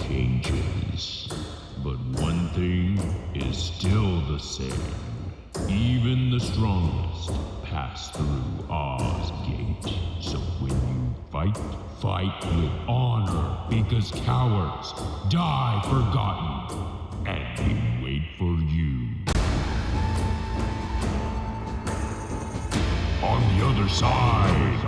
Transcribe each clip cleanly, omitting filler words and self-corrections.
changes, but one thing is still the same. Even the strongest pass through Oz Gate. So when you fight, fight with honor, because cowards die forgotten, and we wait for you. On the other side.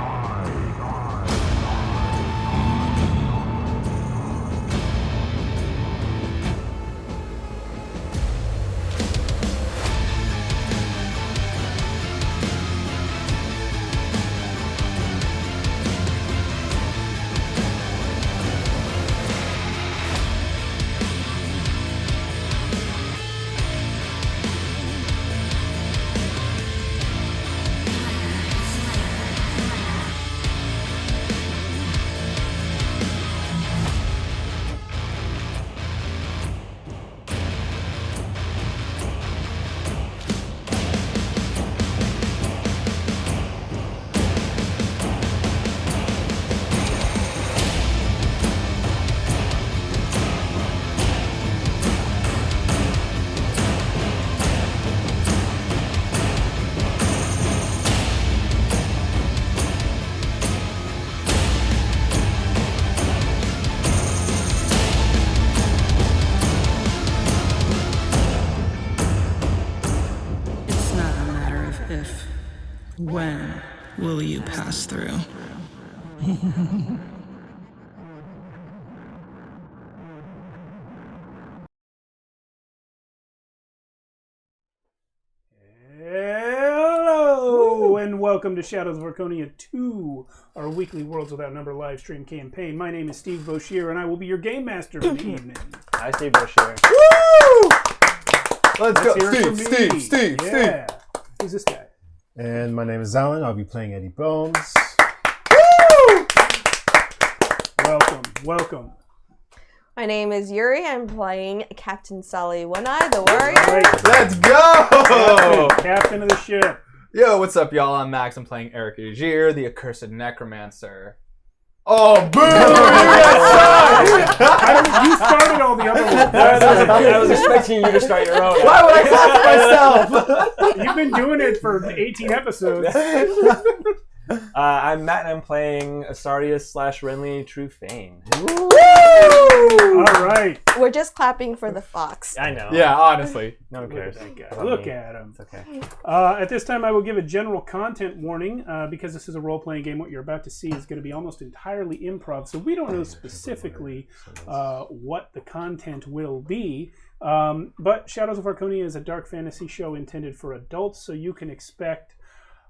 When will you pass through? Hello, and welcome to Shadows of Archonia 2, our weekly Worlds Without Number live stream campaign. My name is Steve Boshier, and I will be your game master for the evening. Hi, Steve Boshier. Woo! Let's go. Steve. Yeah. Who's this guy? And my name is Alan. I'll be playing Eddie Bones. Woo! Welcome. My name is Yuri. I'm playing Captain Sully One-Eye, the warrior. Right. Let's go! Captain of the ship. Yo, what's up, y'all? I'm Max. I'm playing Eric Ujir, the accursed necromancer. Oh, boom! You started all the other ones. I was expecting you to start your own. Why would I clap myself? You've been doing it for 18 episodes. I'm Matt, and I'm playing Asardius / Renly True Fane. All right. We're just clapping for the fox. I know. Yeah, honestly. No one cares. Look at him. It's okay. At this time, I will give a general content warning because this is a role-playing game. What you're about to see is going to be almost entirely improv, so we don't know specifically what the content will be. But Shadows of Archonia is a dark fantasy show intended for adults, so you can expect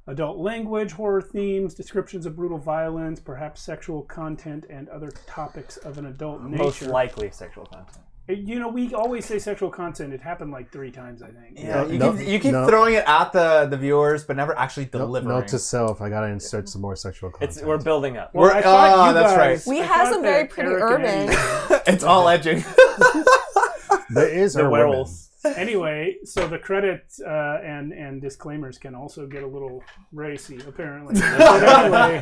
adult language, horror themes, descriptions of brutal violence, perhaps sexual content, and other topics of an adult nature. Most likely sexual content. You know, we always say sexual content. It happened like 3 times, I think. Yeah, you keep throwing it at the viewers, but never actually delivering. Note to self, I gotta insert some more sexual content. We're building up. Well, that's right. We have some very pretty urban. It's all edging. There is the werewolves. Anyway, so the credits and disclaimers can also get a little racy, apparently. But anyway,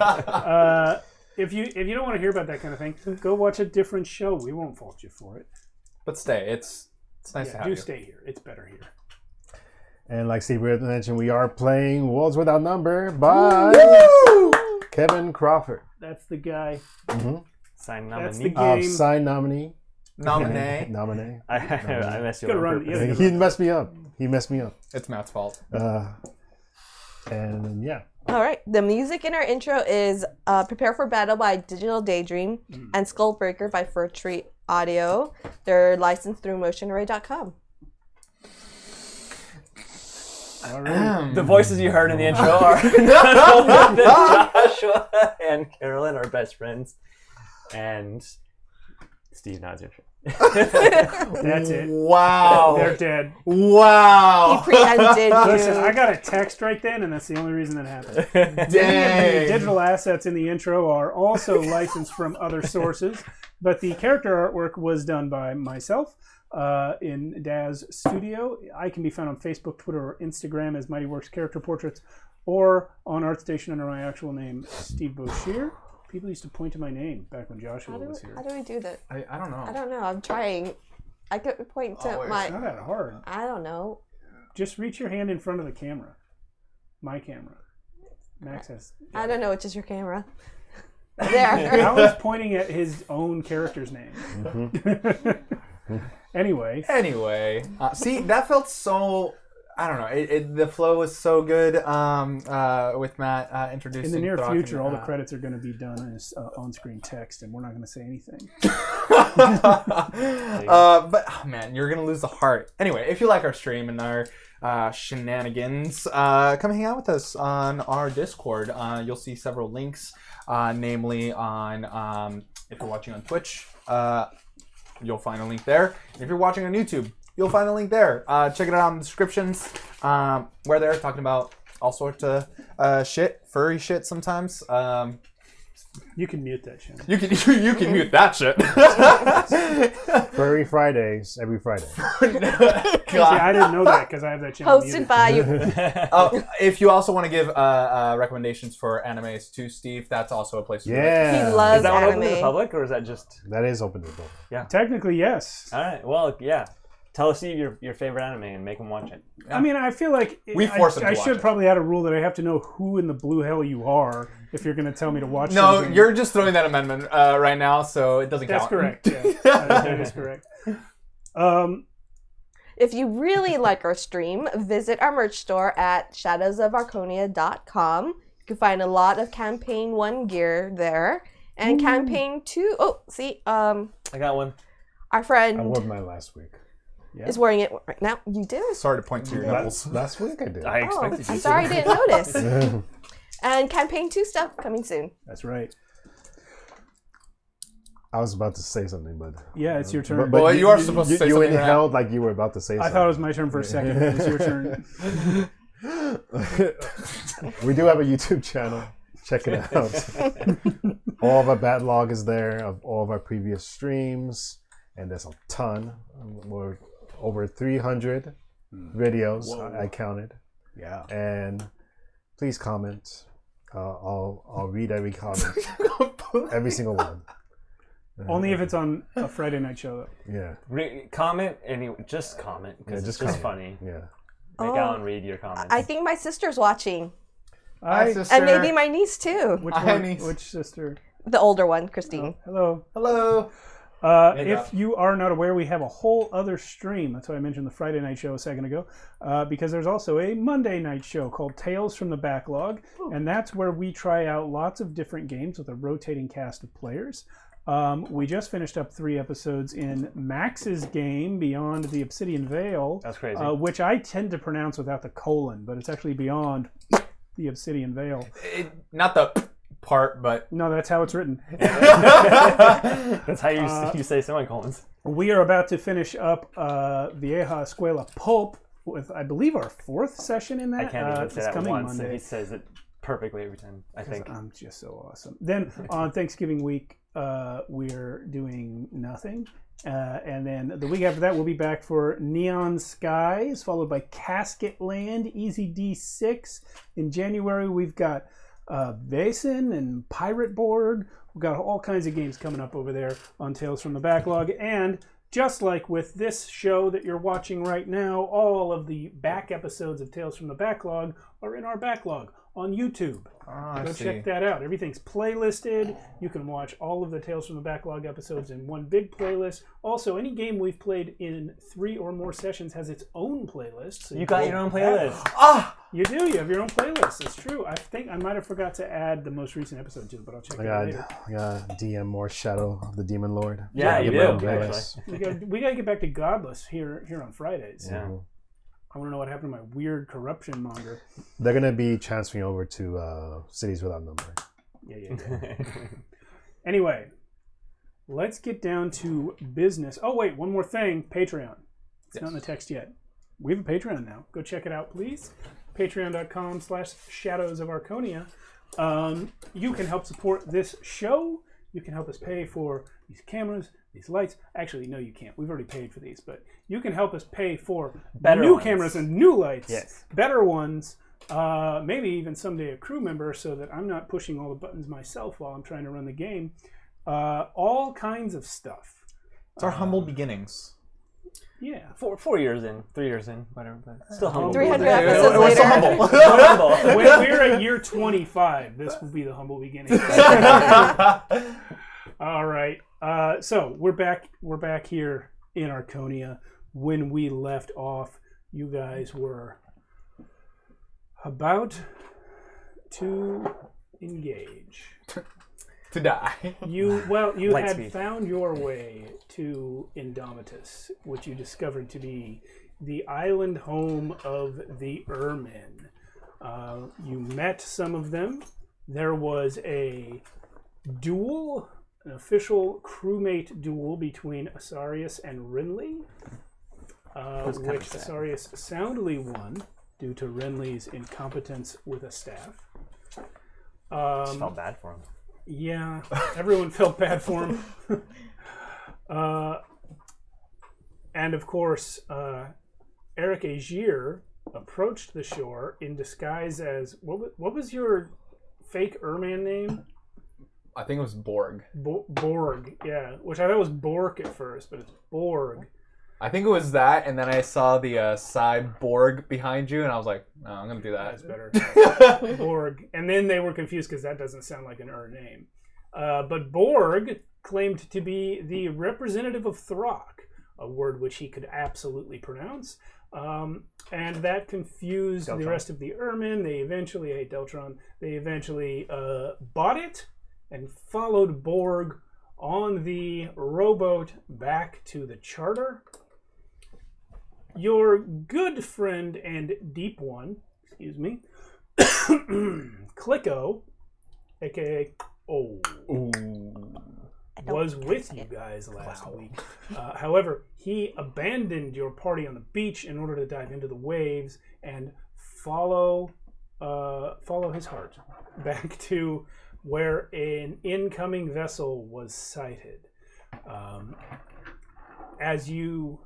if you don't want to hear about that kind of thing, go watch a different show. We won't fault you for it. But stay. It's nice to have you. Do stay here. It's better here. And like Steve mentioned, we are playing Worlds Without Number by Kevin Crawford. That's the guy. Mm-hmm. Sign That's nominee. the game. Signed nominee. Nominee. I messed you up. He messed me up. It's Matt's fault. And yeah. All right. The music in our intro is Prepare for Battle by Digital Daydream and Skullbreaker by Fir Tree Audio. They're licensed through motionarray.com. All right. The voices you heard in the intro are Joshua and Carolyn, our best friends, and Steve nods your intro. That's it. Wow. They're dead. Wow. He preempted you. Listen, I got a text right then, and that's the only reason that happened. Dang. The digital assets in the intro are also licensed from other sources, but the character artwork was done by myself in Daz Studio. I can be found on Facebook, Twitter, or Instagram as Mighty Works Character Portraits, or on ArtStation under my actual name, Steve Boshier. People used to point to my name back when Joshua was here. How do we do that? I don't know. I don't know. I'm trying. I could point to my. It's not that hard. I don't know. Just reach your hand in front of the camera. My camera. Max has. I don't know which is your camera. There. Alan's pointing at his own character's name. Anyway. See, that felt so. I don't know. The flow was so good with Matt introducing. In the near Throck future, and, all the credits are going to be done as on-screen text, and we're not going to say anything. But oh man, you're gonna lose the heart. Anyway, if you like our stream and our shenanigans, come hang out with us on our Discord. You'll see several links, namely on if you're watching on Twitch, you'll find a link there. If you're watching on YouTube, you'll find a link there. Check it out in the descriptions. We're there talking about all sorts of shit, furry shit sometimes. You can mute that shit. You can mute that shit. Furry Fridays every Friday. See, I didn't know that because I have that channel. Hosted by you. If you also want to give recommendations for animes to Steve, that's also a place to do it. Yeah. He loves Is that one open to the anime. public, or is that just? That is open to the public. Technically, yes. All right. Well, yeah. Tell Steve your favorite anime and make him watch it. I mean, I feel like We force him to I watch should it. probably add a rule that I have to know who in the blue hell you are if you're going to tell me to watch No, something. you're just throwing that amendment right now, so it doesn't That's count. correct. Yeah, that is correct. If you really like our stream, visit our merch store at shadowsofarconia.com. You can find a lot of Campaign 1 gear there. And Campaign 2, I got one. our I friend wore mine last week. is wearing it right now. You do? Sorry to point to your nipples. Last week I did. I Oh, expected you I'm to. sorry I didn't notice. And Campaign 2 stuff coming soon. That's right. I was about to say something, but Yeah, it's your turn. Well, you are supposed to say you something right inhaled like you were about to say I something. thought it was my turn for a second. It was your turn. We do have a YouTube channel. Check it out. All of our backlog is there of all of our previous streams, and there's a ton. We're over 300 videos. I counted. Yeah. And please comment. I'll read every comment, every single one. Only if it's on a Friday night show, though. Yeah. Comment just comment because Yeah, it's just just comment. funny. Yeah. Make Alan read your comments. I think my sister's watching. Hi, I, sister. And maybe my niece too. which Hi, one? niece. Which sister? The older one, Christine. Hello. Hello. If you are not aware, we have a whole other stream. That's why I mentioned the Friday night show a second ago, because there's also a Monday night show called Tales from the Backlog, and that's where we try out lots of different games with a rotating cast of players. We just finished up 3 episodes in Max's game, Beyond the Obsidian Veil. That's crazy. Which I tend to pronounce without the colon, but it's actually Beyond the Obsidian Veil. Not the part, but No, that's how it's written. That's how you say semicolons. We are about to finish up Vieja Escuela Pulp with, I believe, our 4th session in that. I can't even say it's that coming once, and Monday. he says it perfectly every time. I think. I'm just so awesome. Then on Thanksgiving week, we're doing nothing. And then the week after that, we'll be back for Neon Skies, followed by Casket Land, Easy D6. In January, we've got Vaesen and Pirate Board. We've got all kinds of games coming up over there on Tales from the Backlog. And just like with this show that you're watching right now, all of the back episodes of Tales from the Backlog are in our backlog on YouTube. Go check that out. Everything's playlisted. You can watch all of the Tales from the Backlog episodes in one big playlist. Also, any game we've played in 3 or more sessions has its own playlist. So You got your own playlist. You do. You have your own playlist. It's true. I think I might have forgot to add the most recent episode to it, but I'll check it out later. I got DM more Shadow of the Demon Lord. Yeah, you Get my own do. playlist. We got to get back to Godless here on Fridays. Yeah. I want to know what happened to my weird corruption monger. They're gonna be transferring over to Cities Without Number. Yeah. Anyway, let's get down to business. Oh, wait, one more thing. Patreon. It's not in the text yet. We have a Patreon now. Go check it out, please. Patreon.com/Shadows of Archonia. You can help support this show. You can help us pay for these cameras, these lights. Actually, no, you can't. We've already paid for these, but you can help us pay for Better new ones. cameras and new lights. Yes. Better ones. maybe even someday a crew member, so that I'm not pushing all the buttons myself while I'm trying to run the game. All kinds of stuff. It's our humble beginnings. Yeah. 4 years in, 3 years in, whatever, but still humble. 300 It episodes was so later. humble. Humble. When we're at year 25, this will be the humble beginning. All right. So we're back here in Archonia. When we left off, you guys were about to engage. To die. You had Lightspeed. found your way to Indomitus, which you discovered to be the island home of the Ermin. You met some of them. There was a duel, an official crewmate duel between Asarius and Renly, which Asarius soundly won due to Renly's incompetence with a staff. Just felt bad for him. Yeah, everyone felt bad for him. And of course, Eric Agier approached the shore in disguise as what was your fake Erman name? I think it was Borg. Borg, yeah. Which I thought was Bork at first, but it's Borg. I think it was that, and then I saw the side Borg behind you, and I was like, no, I'm going to do that. That's better. Borg. And then they were confused because that doesn't sound like an name. But Borg claimed to be the representative of Throck, a word which he could absolutely pronounce. And that confused the rest of the Ermin. They eventually bought it and followed Borg on the rowboat back to the charter. Your good friend and deep one, Clicko, aka was with you guys last week. However, he abandoned your party on the beach in order to dive into the waves and follow his heart back to where an incoming vessel was sighted. As you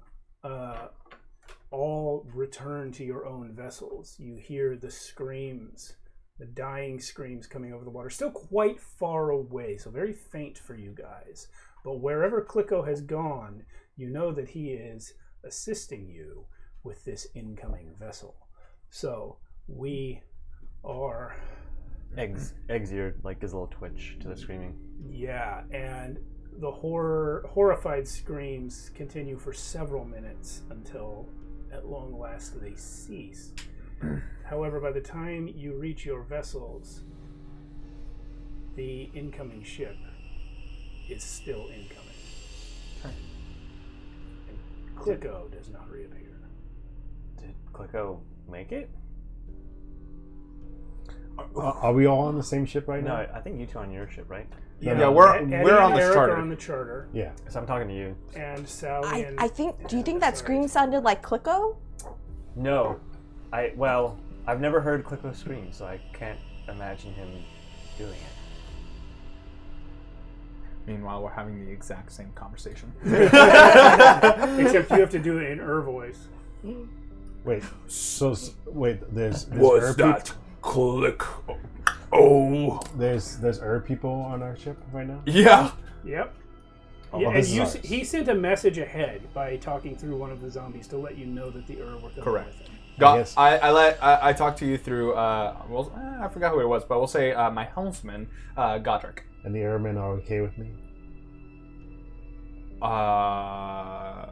all return to your own vessels, you hear the screams, the dying screams coming over the water, still quite far away, so very faint for you guys. But wherever Clicko has gone, you know that he is assisting you with this incoming vessel. So we are... Eggs ear, like his little twitch to the screaming. Yeah, and the horrified screams continue for several minutes until at long last they cease. However, by the time you reach your vessels, the incoming ship is still incoming. And Clicko does not reappear. Did Clicko make it? Are we all on the same ship right No, now? I think you two are on your ship, right? Yeah, we're Eddie on and the Eric charter. are on the charter, Yeah. So I'm talking to you. and Sally and... I think. Do you think that scream sounded like Clicko? No. I've never heard Clicko scream, so I can't imagine him doing it. Meanwhile, we're having the exact same conversation. Except you have to do it in her voice. Wait. There's Was that click? Oh. There's people on our ship right now. Yeah. Yep. Oh, Yeah, and this is ours. he sent a message ahead by talking through one of the zombies to let you know that the were coming Correct. with him. Yes. I talked to you through I forgot who it was, but we'll say my helmsman, Godric. And the airmen are okay with me. I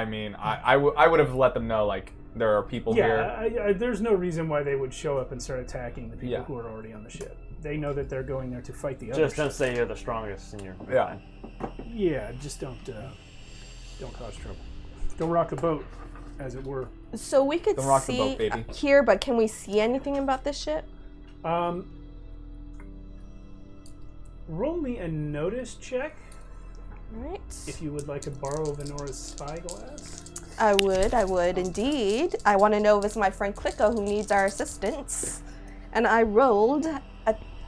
mean, I would have let them know, like, there are people here. Yeah, there's no reason why they would show up and start attacking the people Yeah. who are already on the ship. They know that they're going there to fight the Just others. don't say you're the strongest in your Yeah. Yeah, just don't cause trouble. Don't rock the boat, as it were. So we could Don't rock the see boat, baby. here, but can we see anything about this ship? Roll me a notice check Right. if you would like to borrow Venora's spyglass. I would indeed. I want to know if it's my friend Clicko who needs our assistance. And I rolled a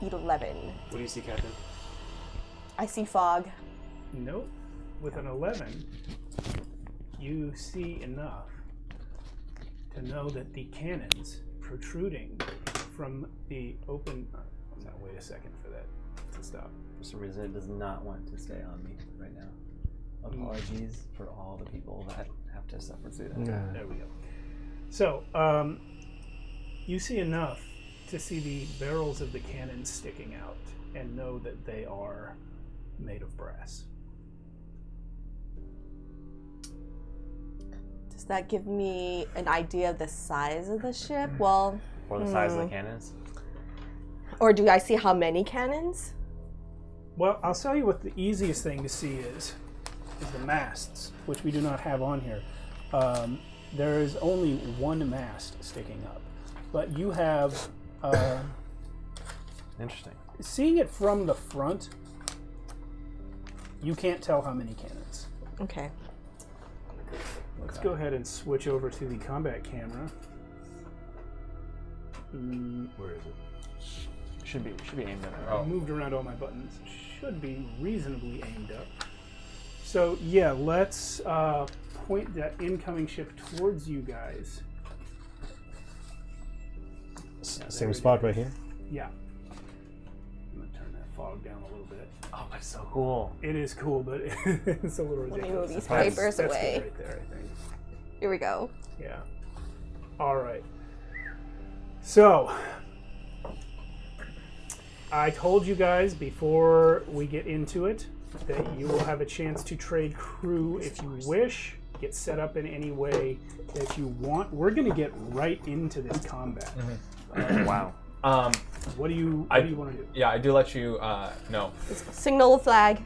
11. What do you see, Captain? I see fog. Nope. With an 11, you see enough to know that the cannons protruding from the open. No, wait a second for that to stop. For some reason, it does not want to stay on me right now. Apologies for all the people that have to suffer through that. Yeah. There we go. So, you see enough to see the barrels of the cannons sticking out and know that they are made of brass. Does that give me an idea of the size of the ship? Well, Or the size of the cannons. or do I see how many cannons? Well, I'll tell you what the easiest thing to see is the masts, which we do not have on here. There is only one mast sticking up, but you have, Interesting. seeing it from the front, you can't tell how many cannons. Okay. Let's go ahead and switch over to the combat camera. Where is it? Should be aimed at I moved around all my buttons. Should be reasonably aimed up. So yeah, let's point that incoming ship towards you guys. Same spot right here. Yeah. I'm gonna turn that fog down a little bit. Oh, that's so cool. It is cool, but it's a little Let me ridiculous. move these That's- papers that's away. good right there, I think. Here we go. Yeah. All right. So, I told you guys before we get into it that you will have a chance to trade crew if you wish, get set up in any way that you want. We're going to get right into this combat. Wow. What do you I want to do? Yeah, I do let you know. Signal the flag.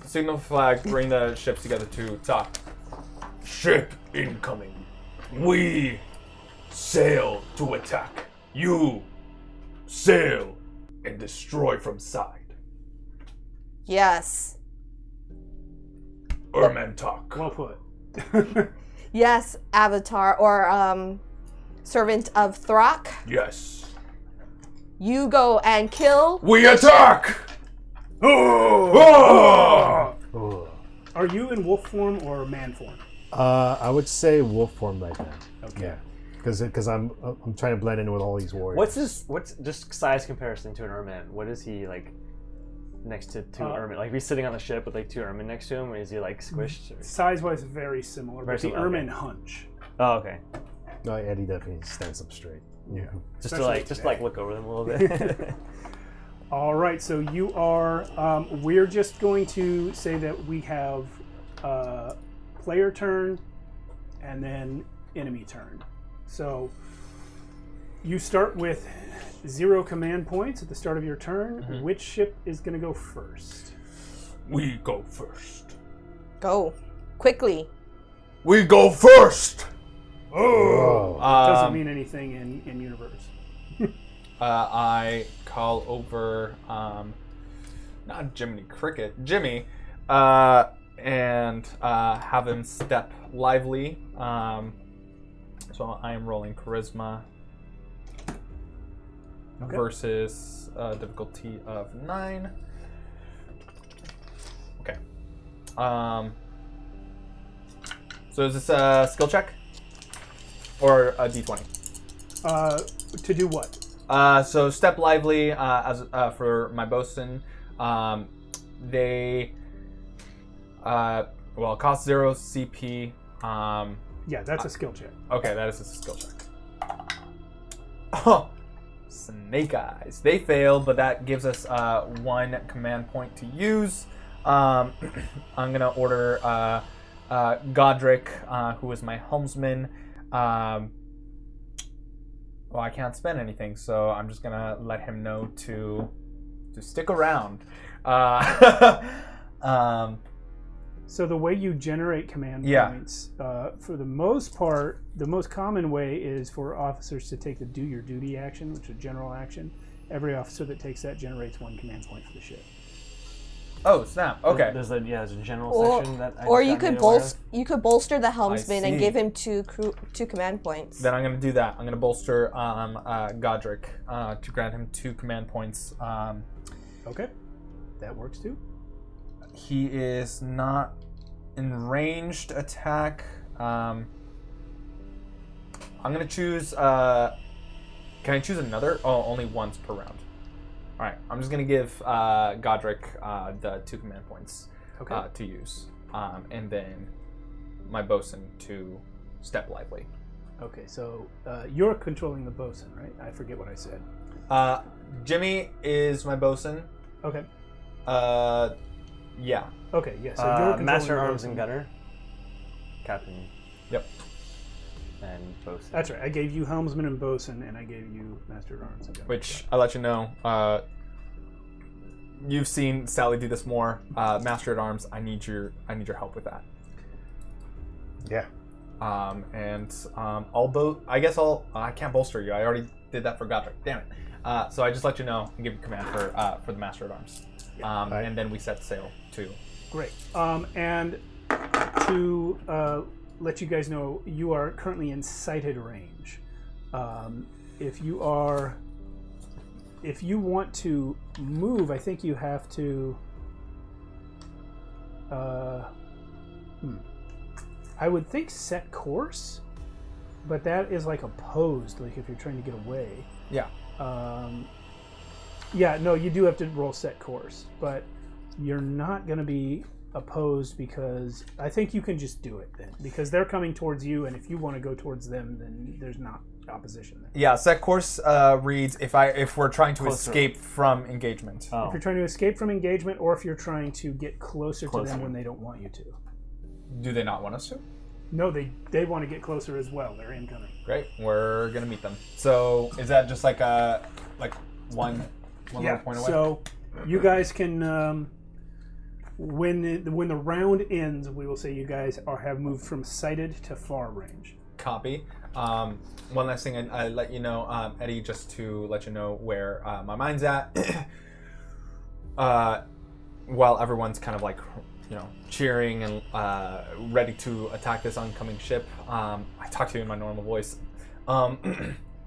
Signal flag, bring the ships together to talk. Ship incoming. We sail to attack. You sail and destroy from side. Yes. Ermantok. Well put. Yes, Avatar or Servant of Thrak. Yes. You go and kill. We attack! Oh. Are you in wolf form or man form? I would say wolf form right now. Okay. Yeah, because I'm trying to blend in with all these warriors. What's just size comparison to an Ermin? What is he like next to two Ermin? Like, if he's sitting on the ship with like two Ermin next to him, or is he like squished? Or... Size-wise, very similar, Very but the similar, Ermin okay. hunch. Oh, okay. No, Eddie definitely stands up straight. Yeah. Just Especially to like look over them a little bit. All right, so you are. We're just going to say that we have player turn and then enemy turn. So you start with 0 command points at the start of your turn. Mm-hmm. Which ship is going to go first? We go first. Go. Quickly. We go first! Oh. Doesn't mean anything in universe. I call over not Jiminy Cricket, Jimmy, and have him step lively. So I am rolling charisma versus difficulty of 9. Okay. So is this a skill check or a d20? To do what? So step lively as for my bosun. They it costs 0 CP. Yeah, that's a skill check. Okay, that is a skill check. Oh, snake eyes. They fail, but that gives us 1 command point to use. I'm gonna order Godric, who is my helmsman. Well, I can't spend anything, so I'm just gonna let him know to stick around. So the way you generate command Yeah. points, for the most part, the most common way is for officers to take the do your duty action, which is a general action. Every officer that takes that generates 1 command point for the ship. Oh, snap. Okay. There's a general Or, section that I or just you got could made aware of. bolster the helmsman and see. give him two command points. Then I'm gonna do that. I'm gonna bolster Godric to grant him 2 command points. Okay, that works too. He is not in ranged attack. I'm gonna choose Can I choose another? Oh, only once per round. All right, I'm just gonna give Godric the 2 command points to use, and then my bosun to step lively. Okay, so you're controlling the bosun, right? I forget what I said. Jimmy is my bosun. Okay. Yeah. Okay, yeah. So you're controlling Master the Arms bosun. and Gunner. Captain. Yep. And bosun. That's right. I gave you helmsman and bosun, and I gave you master at arms and gunner. Which I'll let you know. You've seen Sally do this more. Master at Arms, I need your help with that. Yeah. I can't bolster you. I already did that for Godric. Damn it. So I just let you know and give you command for the Master at Arms. Right. And then we set sail too. Great. And to let you guys know, you are currently in sighted range. If you want to move, I think you have to. I would think set course, but that is like opposed. Like if you're trying to get away. Yeah. Yeah. No, you do have to roll set course, but you're not going to be opposed because I think you can just do it then because they're coming towards you, and if you want to go towards them, then there's not opposition there. Yeah, set course reads if we're trying to escape from engagement. If you're trying to escape from engagement, or if you're trying to get closer to them when they don't want you to. Do they not want us to? No, they want to get closer as well. They're incoming. Great, we're gonna meet them. So is that just like one little point away? So you guys can when the round ends, we will say you guys have moved from sighted to far range. Copy. One last thing I let you know, Eddie, just to let you know where my mind's at. While everyone's kind of like, cheering and ready to attack this oncoming ship, I talk to you in my normal voice.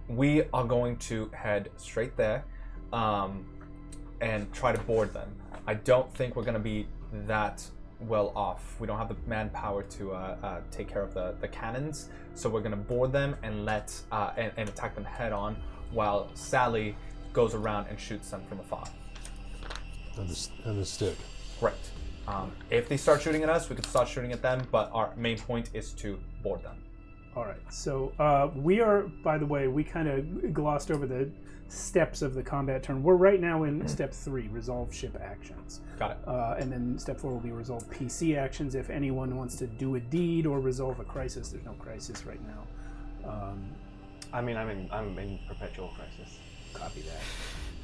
We are going to head straight there and try to board them. I don't think we're going to be that well off. We don't have the manpower to take care of the cannons, so we're going to board them and and attack them head on, while Sally goes around and shoots them from afar. Understood. Right. If they start shooting at us, we can start shooting at them, but our main point is to board them. All right. So we are, by the way, we kind of glossed over the steps of the combat turn. We're right now in step 3, resolve ship actions. Got it. And then step 4 will be resolve PC actions. If anyone wants to do a deed or resolve a crisis, there's no crisis right now. I'm in perpetual crisis. Copy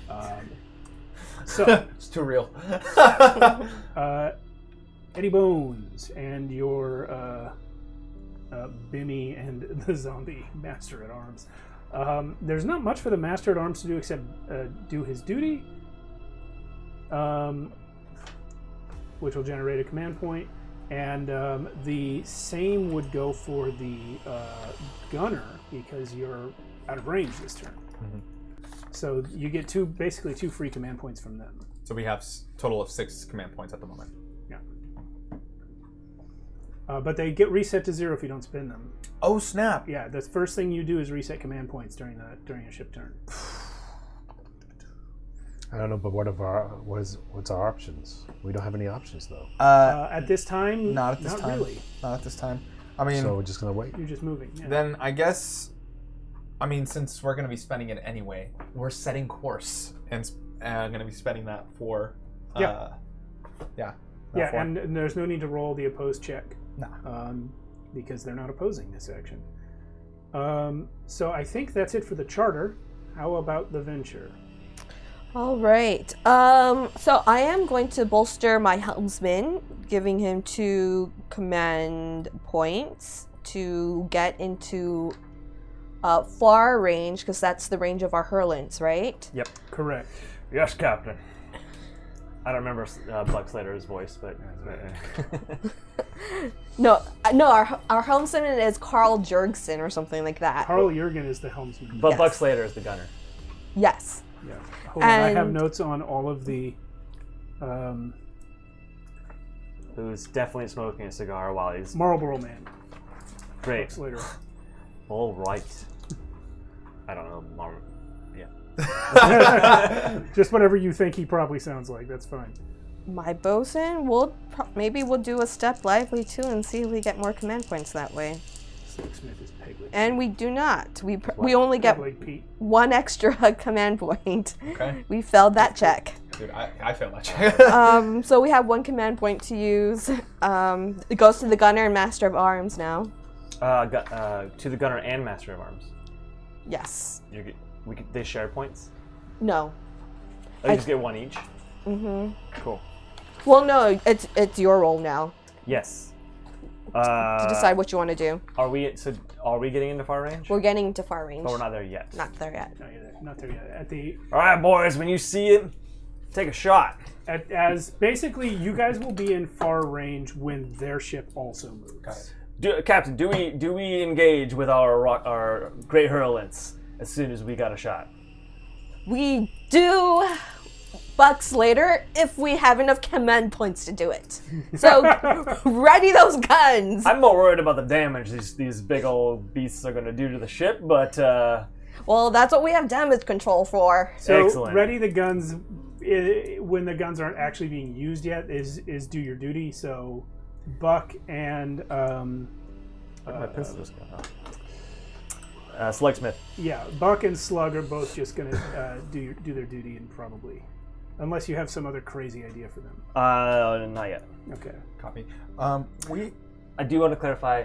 that. So It's too real. Eddie Bones and your Bimmy and the zombie Master at Arms. There's not much for the Master at Arms to do except do his duty, which will generate a command point, and the same would go for the gunner because you're out of range this turn. Mm-hmm. So you get basically two free command points from them. So we have total of 6 command points at the moment. Yeah. But they get reset to 0 if you don't spend them. Oh snap! Yeah, the first thing you do is reset command points during a ship turn. I don't know, but what's our options? We don't have any options though. At this time, Not at this time. Really. Not at this time. I mean, So we're just gonna wait. You're just moving. Yeah. then I guess, since we're going to be spending it anyway, we're setting course and going to be spending that for... Yeah, for- and there's no need to roll the opposed check. Nah. Because they're not opposing this action. So I think that's it for the charter. How about the venture? All right. So I am going to bolster my helmsman, giving him 2 command points to get into far range, because that's the range of our hurlants, right? Yep. Correct. Yes, Captain. I don't remember Buck Slater's voice, but... No, our helmsman is Carl Jurgensen or something like that. Carl Jurgen is the helmsman. But Yes. Buck Slater is the gunner. Yes. Yeah. Hold on, I have And- notes on all of the... Who's definitely smoking a cigar while he's... Marlboro Man. Great. Slater. All right. I don't know. Just whatever you think he probably sounds like. That's fine. My bosun, maybe we'll do a step lively too and see if we get more command points that way. Smith is Pegleg. And we do not. We only get Pegleg Pete. one extra command point. Okay. We failed that check. Dude, I failed that check. So we have one command point to use. It goes to the gunner and master of arms now. To the gunner and master of arms. Yes. They share points. No. Oh, you just get one each. Mm-hmm. Cool. Well, no, it's your role now Yes. to decide what you want to do. Are we getting into far range? We're getting to far range. But we're not there yet. Not there yet. Not there yet. At the All right, boys. When you see it, take a shot. as basically you guys will be in far range when their ship also moves. Got it. Captain, do we engage with our great hurlants as soon as we got a shot? We do bucks later if we have enough command points to do it. So ready those guns. I'm more worried about the damage these big old beasts are going to do to the ship, but Well, that's what we have damage control for. So excellent. ready the guns when the guns aren't actually being used yet is do your duty. So Buck and my pistol's Slug Smith. yeah, Buck and Slug are both just gonna do their duty and probably, unless you have some other crazy idea for them. Not yet. Okay. Copy. I do want to clarify.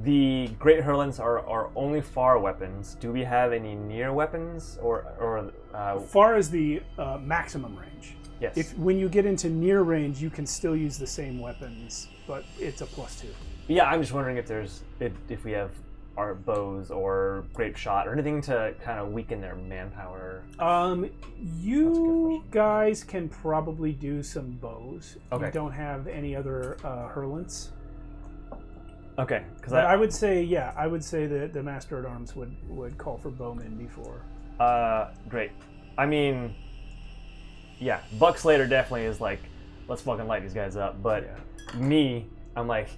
The great hurlants are only far weapons. Do we have any near weapons or Far as the maximum range. yes? If when you get into near range, you can still use the same weapons, but it's a +2. Yeah, I'm just wondering if we have our bows or grape shot or anything to kind of weaken their manpower. You guys can probably do some bows. Okay. You don't have any other hurlants. Okay, because But I would say that the Master at Arms would call for bowmen before. great. I mean, yeah, Buck Slater definitely is like, let's fucking light these guys up. But me, I'm like,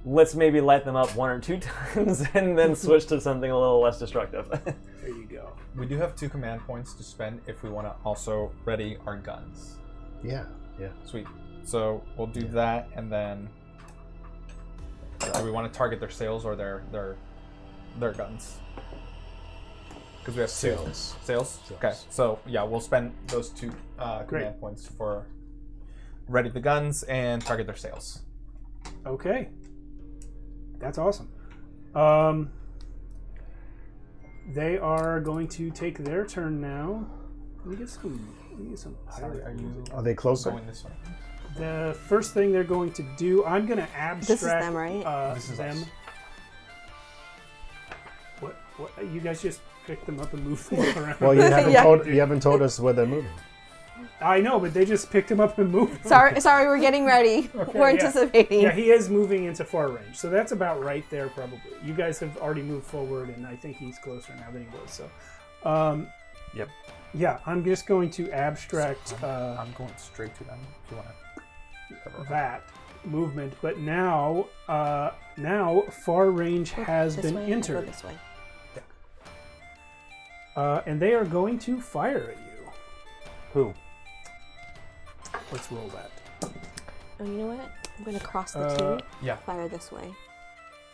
let's maybe light them up 1 or 2 times and then switch to something a little less destructive. There you go. We do have 2 command points to spend if we want to also ready our guns. Yeah. Sweet. So we'll do that, and then do we want to target their sails or their guns? Because we have 2 Sails. Sails. Okay. So yeah, we'll spend those 2 command points for ready the guns and target their sails. Okay. That's awesome. They are going to take their turn now. Let me get some Sorry, Are they closer? going this way? The first thing they're going to do, I'm going to abstract This is them, right? This is them. us. What? You guys just pick them up and move them around. Well, Yeah. you haven't told us where they're moving. I know, but they just picked him up and moved him. Sorry, we're getting ready. We're yeah. anticipating. Yeah, he is moving into far range, so that's about right there, probably. You guys have already moved forward, and I think he's closer now than he was. So, Yep. Yeah, I'm just going to abstract I'm going straight to them. If you want to. that movement, but now far range has This been way? I'll go entered, this way. and they are going to fire at you. Who? Let's roll that. Oh, you know what? I'm gonna cross the 2. Yeah. Fire this way.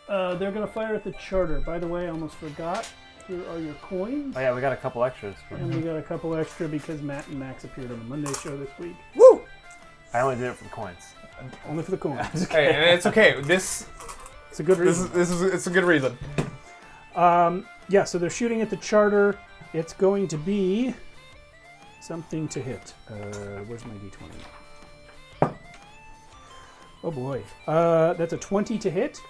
They're going to fire at the charter. By the way, I almost forgot. Here are your coins. Oh yeah, we got a couple extras. And we got a couple extra because Matt and Max appeared on the Monday show this week. Woo! I only did it for the coins. Only for the coins. Hey, and it's okay. This It's a good reason. it's a good reason. Yeah, so they're shooting at the charter. It's going to be something to hit. Where's my d20? Oh boy. That's a 20 to hit.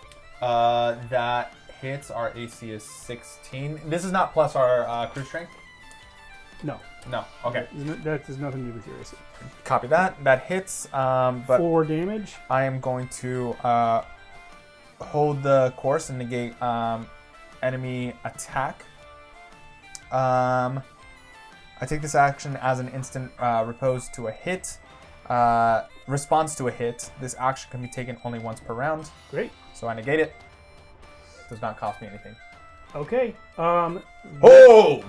That hits. Our AC is 16. This is not plus our crew strength. No. No. Okay. That has nothing to do with your AC. Copy that. That hits. But 4 damage. I am going to hold the course and negate enemy attack. I take this action as an instant repose to a hit. Response to a hit. This action can be taken only once per round. Great. So I negate it. Does not cost me anything. Okay. Hold!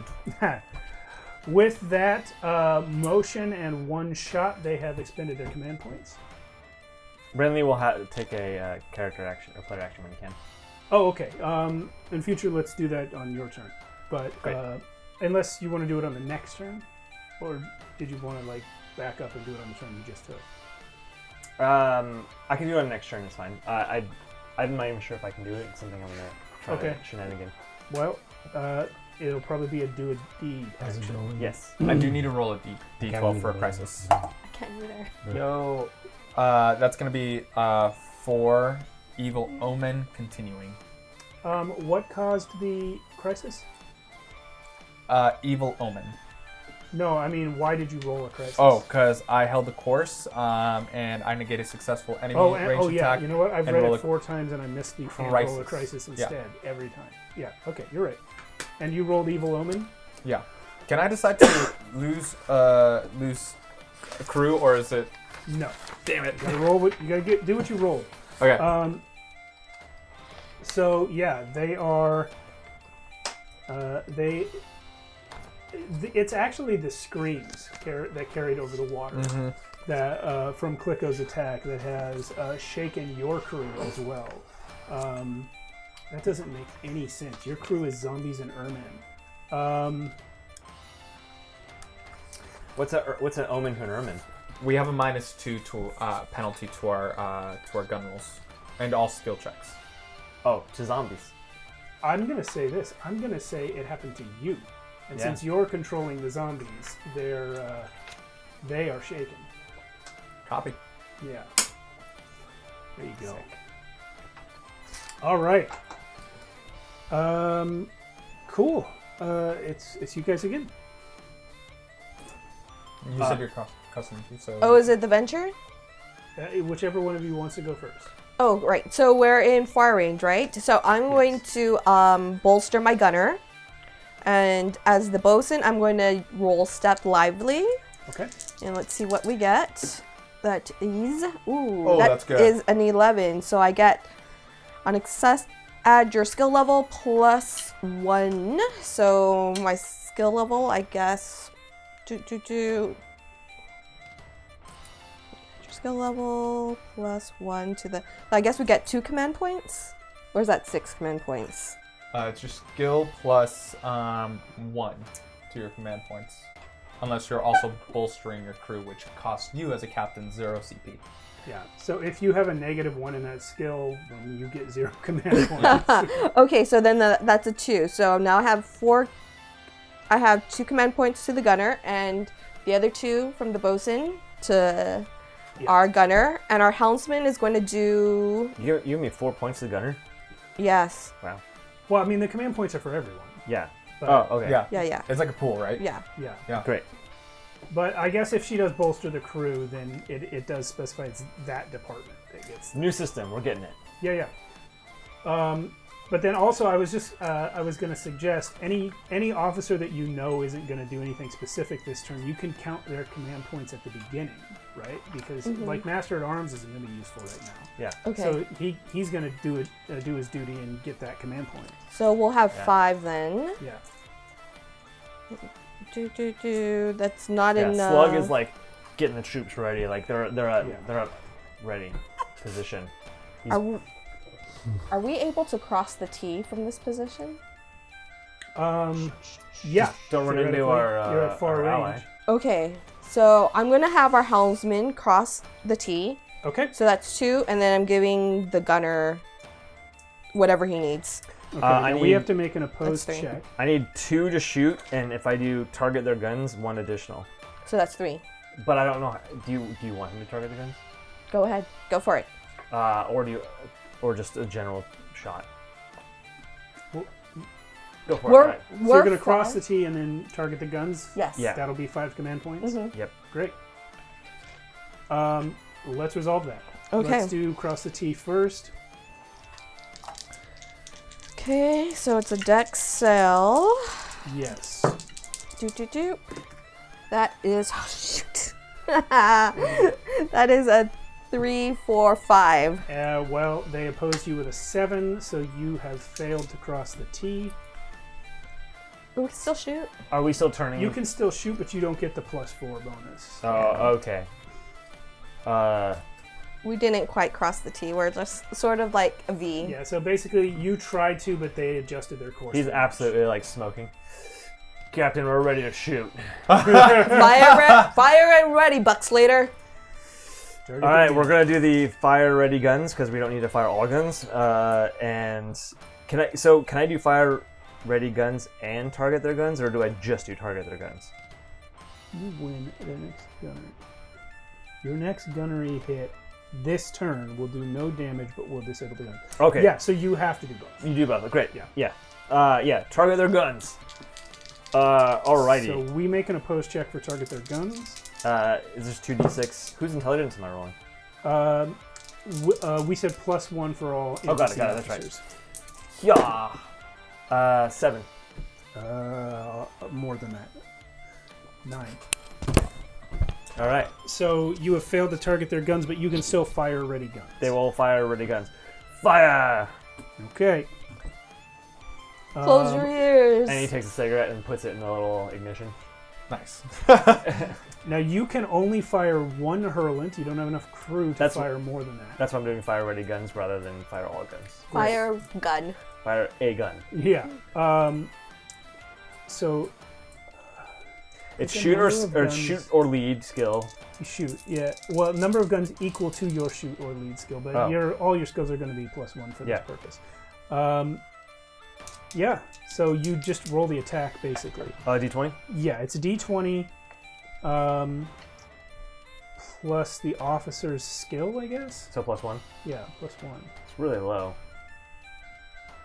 With that motion and one shot, they have expended their command points. Brenly will take a character action or player action when he can. Oh, okay. In future, let's do that on your turn. But unless you want to do it on the next turn, or did you want to like back up and do it on the turn you just took? I can do it on the next turn. It's fine. I'm not even sure if I can do it. It's something I'm gonna try to shenanigan. Well, it'll probably be a do a deed. Action. Yes. I do need to roll a D12 for a crisis. I can't either. Yo. That's going to be 4 Evil Omen continuing. What caused the crisis? Evil Omen. No, I mean, why did you roll a crisis? Oh, because I held the course, and I negated successful enemy range yeah. attack. You know what? I've and read roll it 4 times, and I missed the and roll a crisis instead every time. Yeah. Okay, you're right. And you rolled Evil Omen. Yeah. Can I decide to lose a crew, or is it? No. Damn it! You gotta roll. You gotta do what you roll. Okay. So yeah, they are. It's actually the screams that carried over the water that from Klicko's attack that has shaken your crew as well. That doesn't make any sense. Your crew is zombies and ermine. What's an omen to an ermine? We have a -2 to penalty to our gun rolls and all skill checks. Oh, to zombies. I'm gonna say this. I'm gonna say it happened to you, and since you're controlling the zombies, they are shaken. Copy. Yeah. There you go. All right. Cool. It's you guys again. You said you're custom, so. Oh, is it the venture? Whichever one of you wants to go first. Oh, right. So we're in fire range, right? So I'm going to bolster my gunner. And as the bosun, I'm going to roll Step Lively. Okay. And let's see what we get. That is... Ooh, Oh, that's good. is an 11. So I get on access... Add your skill level +1. So my skill level, I guess... Your skill level +1 to the... I guess we get 2 command points? Or is that 6 command points? It's your skill plus 1 to your command points. Unless you're also bolstering your crew, which costs you as a captain 0 CP. Yeah. So if you have a -1 in that skill, then you get 0 command points. Okay, so then that's a 2. So now I have 4... I have 2 command points to the gunner, and the other 2 from the bosun to our gunner. And our helmsman is going to do... You give me 4 points to the gunner? Yes. Wow. Well, I mean, the command points are for everyone. Yeah. But, okay. Yeah. It's like a pool, right? Yeah. Yeah. Great. But I guess if she does bolster the crew, then it does specify it's that department that gets... New system. We're getting it. Yeah. But then also, I was going to suggest any officer that you know isn't going to do anything specific this turn, you can count their command points at the beginning, right? Because like Master at Arms isn't going to be useful right now. Yeah. Okay. So he's going to do his duty and get that command point. So we'll have 5 then. Yeah. That's not enough. Slug is like getting the troops ready. Like they're up ready position. Are we able to cross the T from this position? Yeah. Don't run into You're at far our range. ally. Okay, so I'm gonna have our helmsman cross the T. Okay. So that's 2, and then I'm giving the gunner whatever he needs. Okay. Now we have to make an opposed That's 3. check. I need 2 to shoot, and if I do target their guns, 1 additional. So that's 3. But I don't know. Do you want him to target the guns? Go ahead, go for it. Or just a general shot? Well, Go for it. We're, All right. So we're you're going to cross the fine. T and then target the guns? Yes. Yeah. That'll be 5 command points? Yep. Great. Let's resolve that. Okay. Let's do cross the T first. Okay, so it's a dex cell. Yes. That is... Oh, shoot. That is a 3, 4, 5. Well, they opposed you with a 7, so you have failed to cross the T. We can still shoot. Are we still turning? You can still shoot, but you don't get the +4 bonus. Oh, okay. We didn't quite cross the T. We're just sort of like a V. Yeah, so basically you tried to, but they adjusted their course. He's absolutely like smoking. Captain, we're ready to shoot. Fire and ready, Buckslater. All right, we're gonna do the fire ready guns because we don't need to fire all guns. And can I do fire ready guns and target their guns, or do I just do target their guns? You win the next gunnery. Your next gunnery hit this turn will do no damage, but will disable the gun. Okay. Yeah, so you have to do both. You do both. Great. Yeah. Yeah. Target their guns. Alrighty. So we make an opposed check for target their guns. Is this 2d6? Whose intelligence am I rolling? We said +1 for all. Oh, got it. NPC That's right. officers. Yeah. 7. More than that. 9. All right. So you have failed to target their guns, but you can still fire ready guns. They will fire ready guns. Fire! Okay. Close your ears. And he takes a cigarette and puts it in the little ignition. Nice. Now you can only fire one hurlant. You don't have enough crew to That's fire more than that. That's why I'm doing fire ready guns rather than fire all guns. Fire gun. Fire a gun. Yeah. So It's the shoot or number of or guns- shoot or lead skill. you shoot. Yeah. Well, number of guns equal to your shoot or lead skill, but Oh. all your skills are going to be +1 for this Yeah. purpose. Yeah. So you just roll the attack basically. D20. Yeah, it's a D20 plus the officer's skill, I guess. So +1. Yeah, +1. It's really low.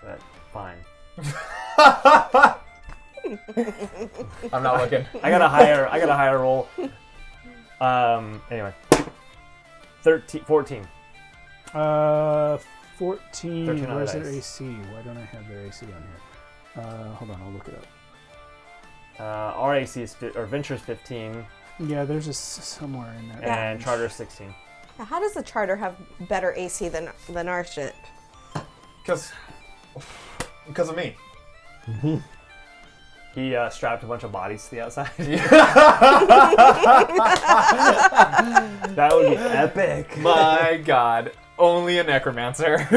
But fine. I'm not looking. I got a higher roll. Anyway. 14. 14. 13 on Where's the their dice. AC? Why don't I have their AC on here? Hold on, I'll look it up. Our AC is or Venture's 15 Yeah, there's somewhere in there. and Charter's 16. Now, how does the charter have better AC than our ship? Because of me. He strapped a bunch of bodies to the outside. That would be epic. My God. Only a necromancer.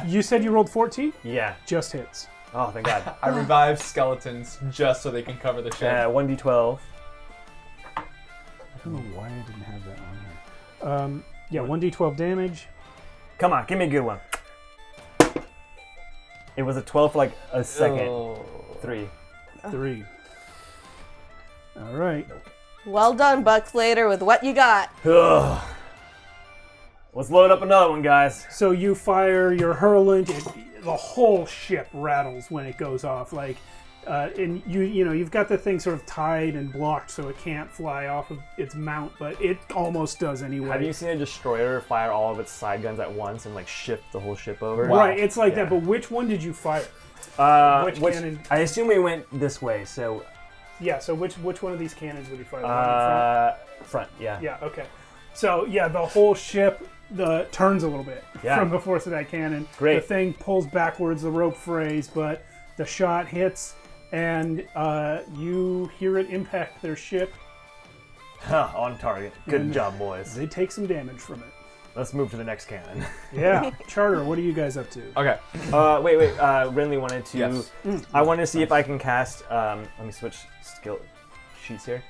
You said you rolled 14? Yeah. Just hits. Oh, thank God. I revive skeletons just so they can cover the ship. 1d12. I don't know why I didn't have that on here. Yeah, 1d12 damage. Come on, give me a good one. It was a 12 for like a second. Oh. 3. 3. All right. Well done, Buckslater, with what you got. Ugh. Let's load up another one, guys. So you fire your hurlant, the whole ship rattles when it goes off. Like, and you've got the thing sort of tied and blocked so it can't fly off of its mount, but it almost does anyway. Have you seen a destroyer fire all of its side guns at once and like shift the whole ship over? Right, it's like Yeah. that. But which one did you fire? Which Which cannon? I assume we went this way, so Yeah. So which one of these cannons would you fire? The one in front? front, yeah. Yeah. Okay. So yeah, the whole ship turns a little bit Yeah. from the force of that cannon. Great. The thing pulls backwards, the rope frays, but the shot hits, and you hear it impact their ship. On target. Good And job, boys. They take some damage from it. Let's move to the next cannon. Yeah. Charter, what are you guys up to? Okay. Wait. Renly wanted to. Yes. I wanted to see if I can cast. Let me switch skill sheets here.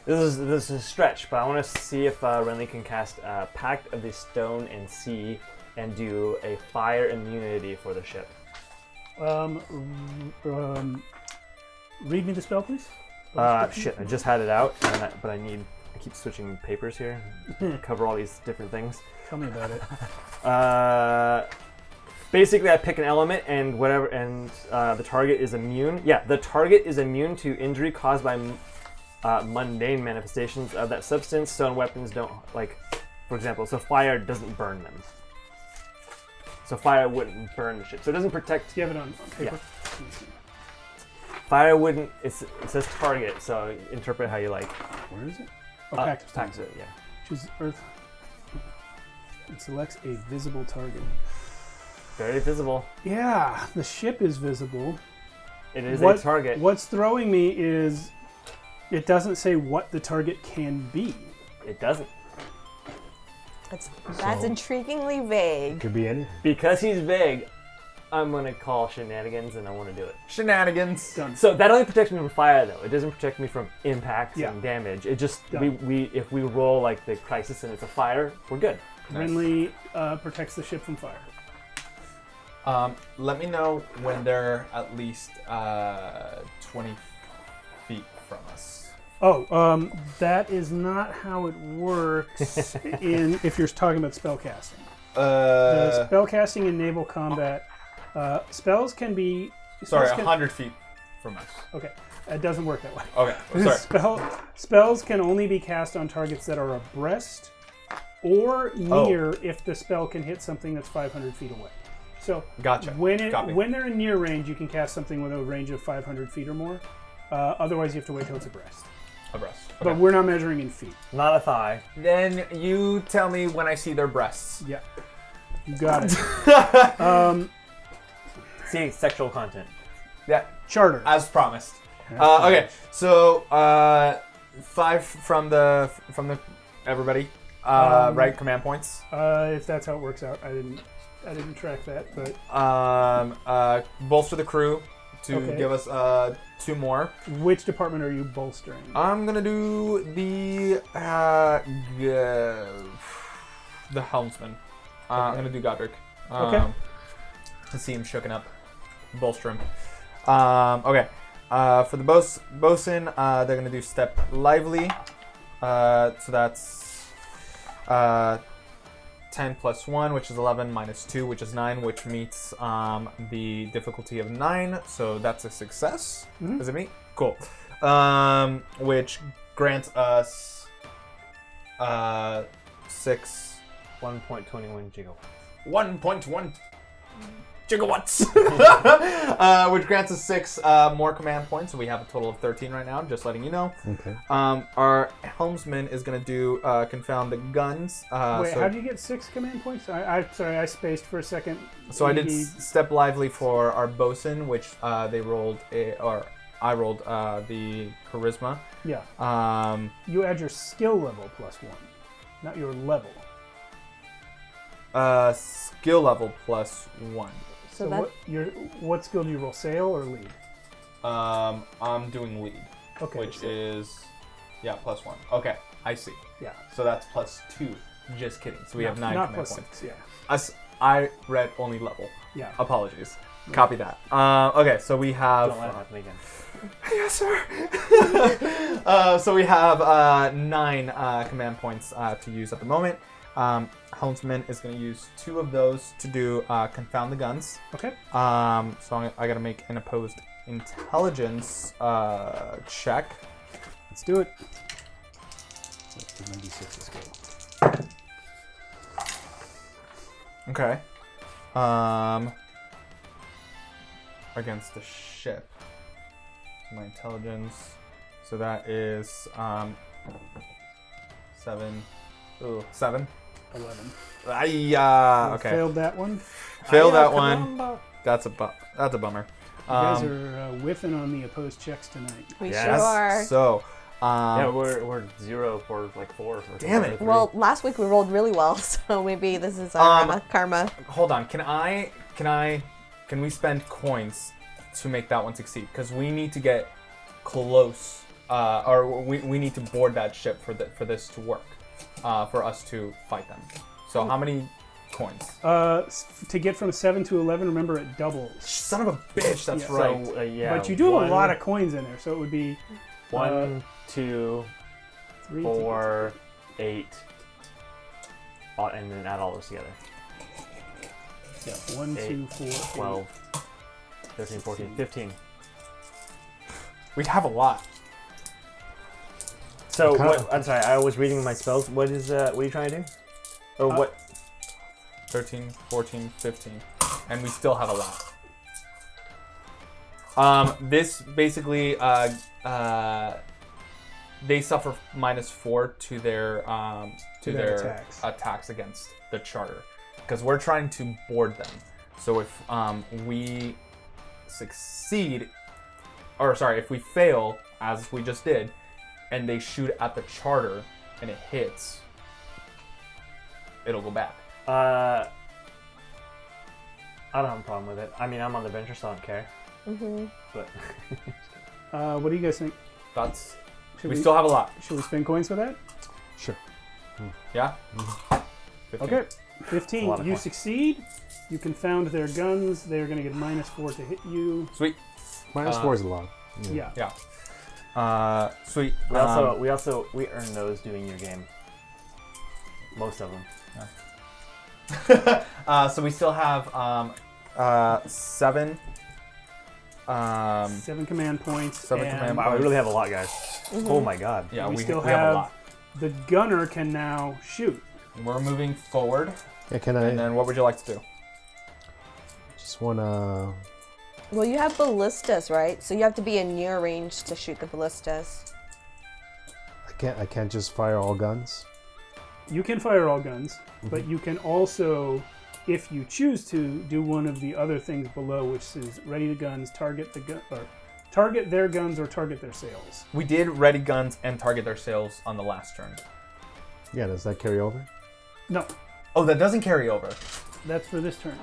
This is a stretch, but I want to see if Renly can cast Pact of the Stone and Sea and do a fire immunity for the ship. Read me the spell, please. Shit, I just had it out, but I keep switching papers here to cover all these different things. Tell me about it. Basically, I pick an element and whatever, and the target is immune. Yeah, the target is immune to injury caused by mundane manifestations of that substance. Stone weapons don't, like, for example, so fire doesn't burn them. So fire wouldn't burn the ship. So it doesn't protect. Do you have it on paper? Fire wouldn't. It says target, so interpret how you like. Where is it? Oh, Pact of Stone. Pact, yeah. Choose Earth. It selects a visible target. Very visible. Yeah, the ship is visible. It is a target. What's throwing me is it doesn't say what the target can be. It doesn't. That's So- intriguingly vague. Could be anything. Because he's vague, I'm going to call shenanigans and I want to do it. Shenanigans. Done. So that only protects me from fire, though. It doesn't protect me from impacts Yeah. and damage. It just, Done. we if we roll like the crisis and it's a fire, we're good. Renly protects the ship from fire. Let me know when they're at least 20 feet from us. Oh, that is not how it works if you're talking about spellcasting. The spellcasting in naval combat, spells can be... Sorry, spells can- 100 feet from us. Okay, it doesn't work that way. Okay, sorry. Spells can only be cast on targets that are abreast or near if the spell can hit something that's 500 feet away. So Gotcha. Copy. when they're in near range, you can cast something with a range of 500 feet or more. Otherwise, you have to wait till it's abreast. Abreast. Okay. But we're not measuring in feet. Not a thigh. Then you tell me when I see their breasts. Yeah, you got it. See, sexual content. Yeah, Charter. as promised. Okay, so 5 from the everybody. Right, command points. If that's how it works out, I didn't track that, but Bolster the crew to Okay. give us 2 more. which department are you bolstering? I'm gonna do the helmsman. I'm gonna do Godric. Okay. To see him shooken up, bolster him. Okay. For the bosun, they're gonna do step lively. So that's 10 plus 1, which is 11, minus 2, which is 9, which meets the difficulty of 9. So that's a success. Mhm. Does it meet? Cool. Which grants us 6. 1.21 gigawatts. 1.1 gigawatts, which grants us 6 more command points. So we have a total of 13 right now. Just letting you know. Okay. Our helmsman is going to do confound the guns. Wait, so how do you get 6 command points? Sorry, I spaced for a second. so I did He- step lively for our bosun, which they rolled, I rolled the charisma. Yeah. You add your skill level plus 1, not your level. Skill level plus 1. So that- what skill do you roll? Sail or lead? I'm doing lead, Okay. which so- is plus 1. Okay, I see. yeah. So that's plus 2. Just kidding. So we have 9 Not command plus points. 6. Yeah. I read only level. Yeah. Apologies. Copy that. Okay, so we have. Don't let it happen again. Yes, sir. So we have 9 command points to use at the moment. Helmsman is going to use 2 of those to do confound the guns. Okay. So I got to make an opposed intelligence check. Let's do it. Let's do 96 to scale. Okay. Against the ship. So my intelligence. So that is 7. Ooh, 7. 11. Okay. Failed that one. Failed that one. That's a bummer. You guys are whiffing on the opposed checks tonight. We Yes. sure are. So, Yeah, we're 0 for like 4. Or Damn it. 3. Well, last week we rolled really well, so maybe this is our karma. hold on. Can we spend coins to make that one succeed? Because we need to get close, or we need to board that ship for this to work, for us to fight them. So how many coins? To get from 7 to 11, remember it doubles. Son of a bitch. That's Yeah. right. So, yeah. But you do have a lot of coins in there, so it would be 1, 2, 3, 4, 8, and then add all those together. Yeah, 1, 8, 2, 4, 12, 13, 14, 15. We have a lot. So Okay. what? I'm sorry. I was reading my spells. What are you trying to do? Oh, what? 13, 14, 15. And we still have a lot. This basically, they suffer -4 to their their attacks against the charter, because we're trying to board them. So if we succeed or sorry, if we fail, as we just did, and they shoot at the charter and it hits, it'll go back. I don't have a problem with it. I mean, I'm on the venture, so I don't care. Mm-hmm. But What do you guys think? That's. Should We still have a lot. Should we spin coins for that? Sure. Yeah. 15. Okay. A 15. lot of You coins. succeed. You confound their guns. They're going to get -4 to hit you. Sweet. -4 is a lot. Yeah. Yeah. Sweet. we earn those doing your game. Most of them. So we still have 7. 7 command points. 7 and command Wow, we points. really have a lot, guys. Oh my god. Yeah, we still have a have lot. the gunner can now shoot. We're moving forward. Yeah, can And I then what would you like to do? just wanna? Well, you have ballistas, right? So you have to be in near range to shoot the ballistas. I can't just fire all guns. You can fire all guns, but you can also, if you choose to, do one of the other things below, which is ready to guns, target the gun, or target their guns or target their sails. We did ready guns and target their sails on the last turn. Yeah, does that carry over? No, Oh, that doesn't carry over. that's for this turn.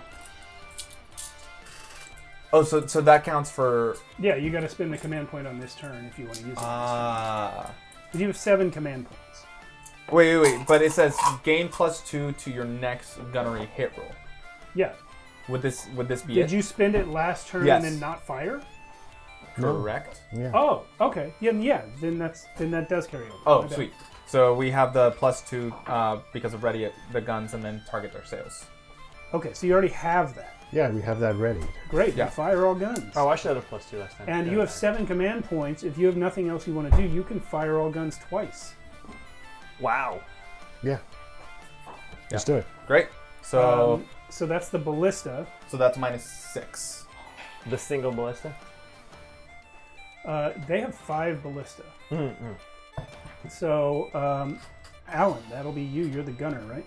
Oh, so that counts for. Yeah, you got to spend the command point on this turn if you want to use it. Ah. Because you have 7 command points. Wait. But it says gain +2 to your next gunnery hit roll. Yeah. Would this be Did it? you spend it last turn Yes. and then not fire? Correct. Yeah. Oh, okay. Yeah. Then that does carry over. Oh, My bad. sweet. So we have the +2 because of ready the guns and then target their sails. Okay, so you already have that. Yeah, we have that ready. Great. Yeah. You fire all guns. Oh, I should have a +2 last time. And you have 7 command points. If you have nothing else you want to do, you can fire all guns twice. Wow. Yeah. Let's do it. Great. So So that's the ballista. so that's -6. The single ballista. They have 5 ballista. Mm-hmm. So, Alan, that'll be you. You're the gunner, right?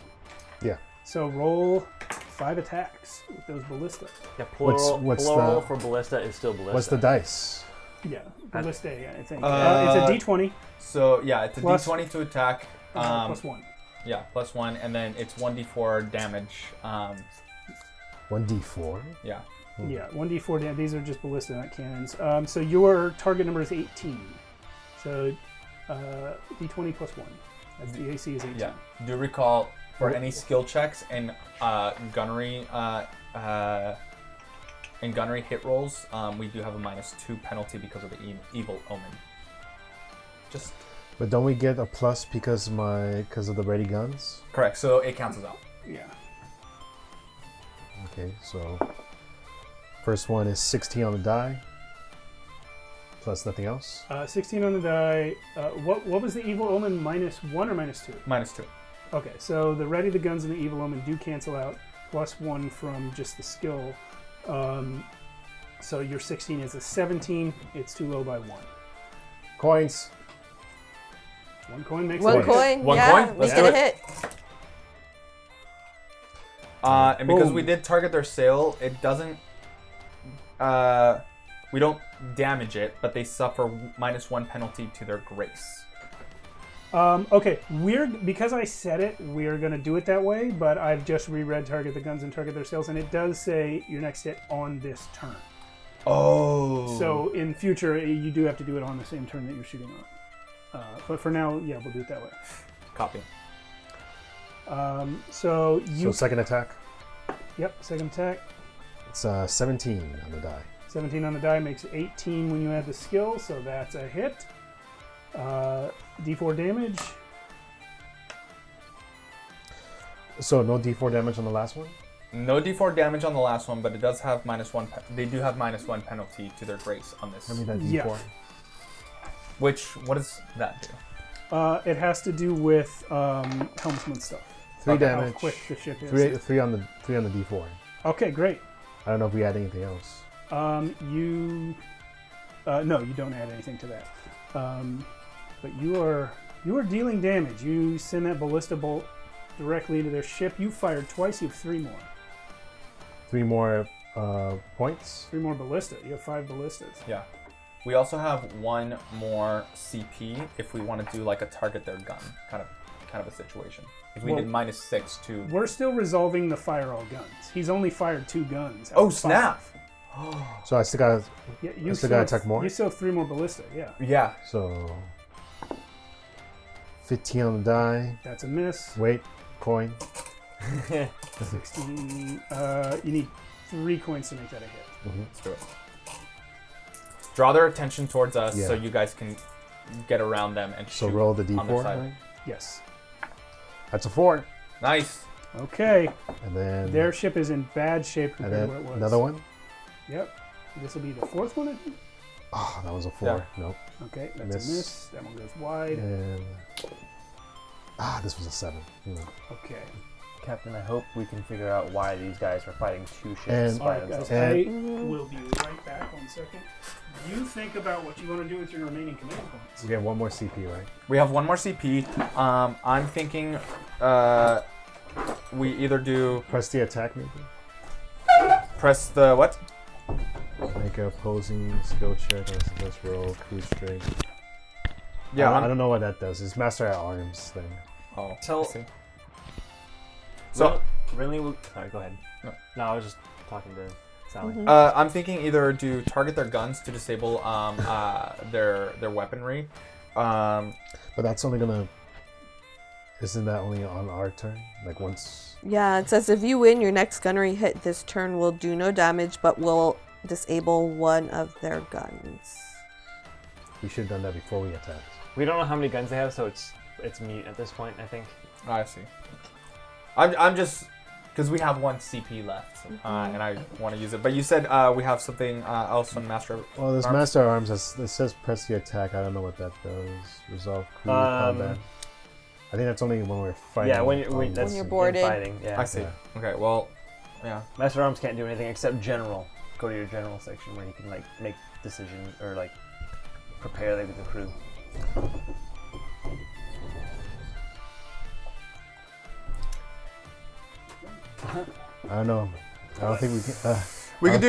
Yeah. So roll 5 attacks with those ballista. Yeah, plural, what's plural the- for ballista is still ballista. What's the dice? Yeah, ballista, I think. Uh, it's a d20 So yeah, it's a Plus- D20 to attack. +1. Yeah, +1, and then it's 1d4 damage. 1d4. Yeah. Yeah, 1d4 damage. These are just ballista, not cannons. So your target number is 18. So d20 +1. That's the AC is 18. Yeah. Do recall for any skill checks and gunnery hit rolls, we do have a -2 penalty because of the evil omen. Just But don't we get a plus because of the ready guns? correct. So it cancels out. Yeah. Okay, so first one is 16 on the die. Plus nothing else. 16 on the die. What was the evil omen? -1 or -2? -2. Okay, so the ready, the guns, and the evil omen do cancel out. +1 from just the skill. So your 16 is a 17. It's too low by 1. Coins. 1 coin makes One a hit. coin. One yeah, coin? Let's make do it a it. hit. And because Boom. we did target their sail, it doesn't. We don't damage it, but they suffer -1 penalty to their grace. Okay, because I said it, we're gonna do it that way. But I've just reread target the guns and target their sails, and it does say your next hit on this turn. Oh. So in future, you do have to do it on the same turn that you're shooting on. But for now, yeah, we'll do it that way. Copy. So you. So second attack. Yep, second attack. It's 17 on the die. 17 on the die makes 18 when you add the skill, so that's a hit. D4 damage. So no d4 damage on the last one? No D4 damage on the last one, but it does have -1. They do have -1 penalty to their grace on this. I mean that d4. Yeah. What does that do? It has to do with helmsman stuff. 3 Okay, damage. How quick the ship is. Three on the d4. Okay, great. I don't know if we add anything else. No, you don't add anything to that. But you are dealing damage. You send that ballista bolt directly into their ship. You fired twice. You have 3 more. 3 more points. 3 more ballista. You have 5 ballistas. Yeah. We also have one more CP if we want to do like a target their gun kind of a situation. If we Well, did -6 to. We're still resolving the fire all guns. He's only fired 2 guns. out Oh of 5. snap! So I still got. Yeah, I still gotta attack more? You still have 3 more ballista. Yeah, Yeah. So 15 on the die. that's a miss. Wait, coin. 16. You need 3 coins to make that a hit. Let's do it. Draw their attention towards us Yeah. so you guys can get around them and So shoot roll the on their d4. side. Right? Yes. That's a 4. Nice. Okay. And then Their ship is in bad shape and compared then to what it was. another one. Yep. This will be the 4th one, I think. Oh, that was a 4. Yeah. Nope. Okay, that's Miss. a miss. That one goes wide. And this was a 7. No. Okay. Captain, I hope we can figure out why these guys are fighting 2 ships And- by Alright, themselves. guys, And- I will be right back. 1 second. You think about what you want to do with your remaining command points. We get one more CP, right? We have one more CP. I'm thinking we either do Press the attack, maybe. press the what? Make a opposing skill check. Let's roll cruise strength. Yeah. I don't know what that does. It's master at arms thing. Oh. Tell- I see. So Really? Sorry, go ahead. No. No, I was just talking to Sally. I'm thinking either do target their guns to disable their weaponry. But that's only gonna. Isn't that only on our turn? Like once. Yeah, it says if you win, your next gunnery hit this turn will do no damage, but will disable one of their guns. We should have done that before we attacked. We don't know how many guns they have, so it's mute at this point, I think. I see. I'm just because we have 1 CP left, and I want to use it. But you said we have something else on Master. Well, this Arms? master at arms. It says press the attack. I don't know what that does. Resolve crew combat. I think that's only when we're fighting. Yeah, when you're on that's you're in boarded. fighting. Yeah. I see. Yeah. Okay. Well, yeah. Master Arms can't do anything except general. Go to your general section where you can like make decisions or like prepare like, the crew. I don't know. I don't think we can. We could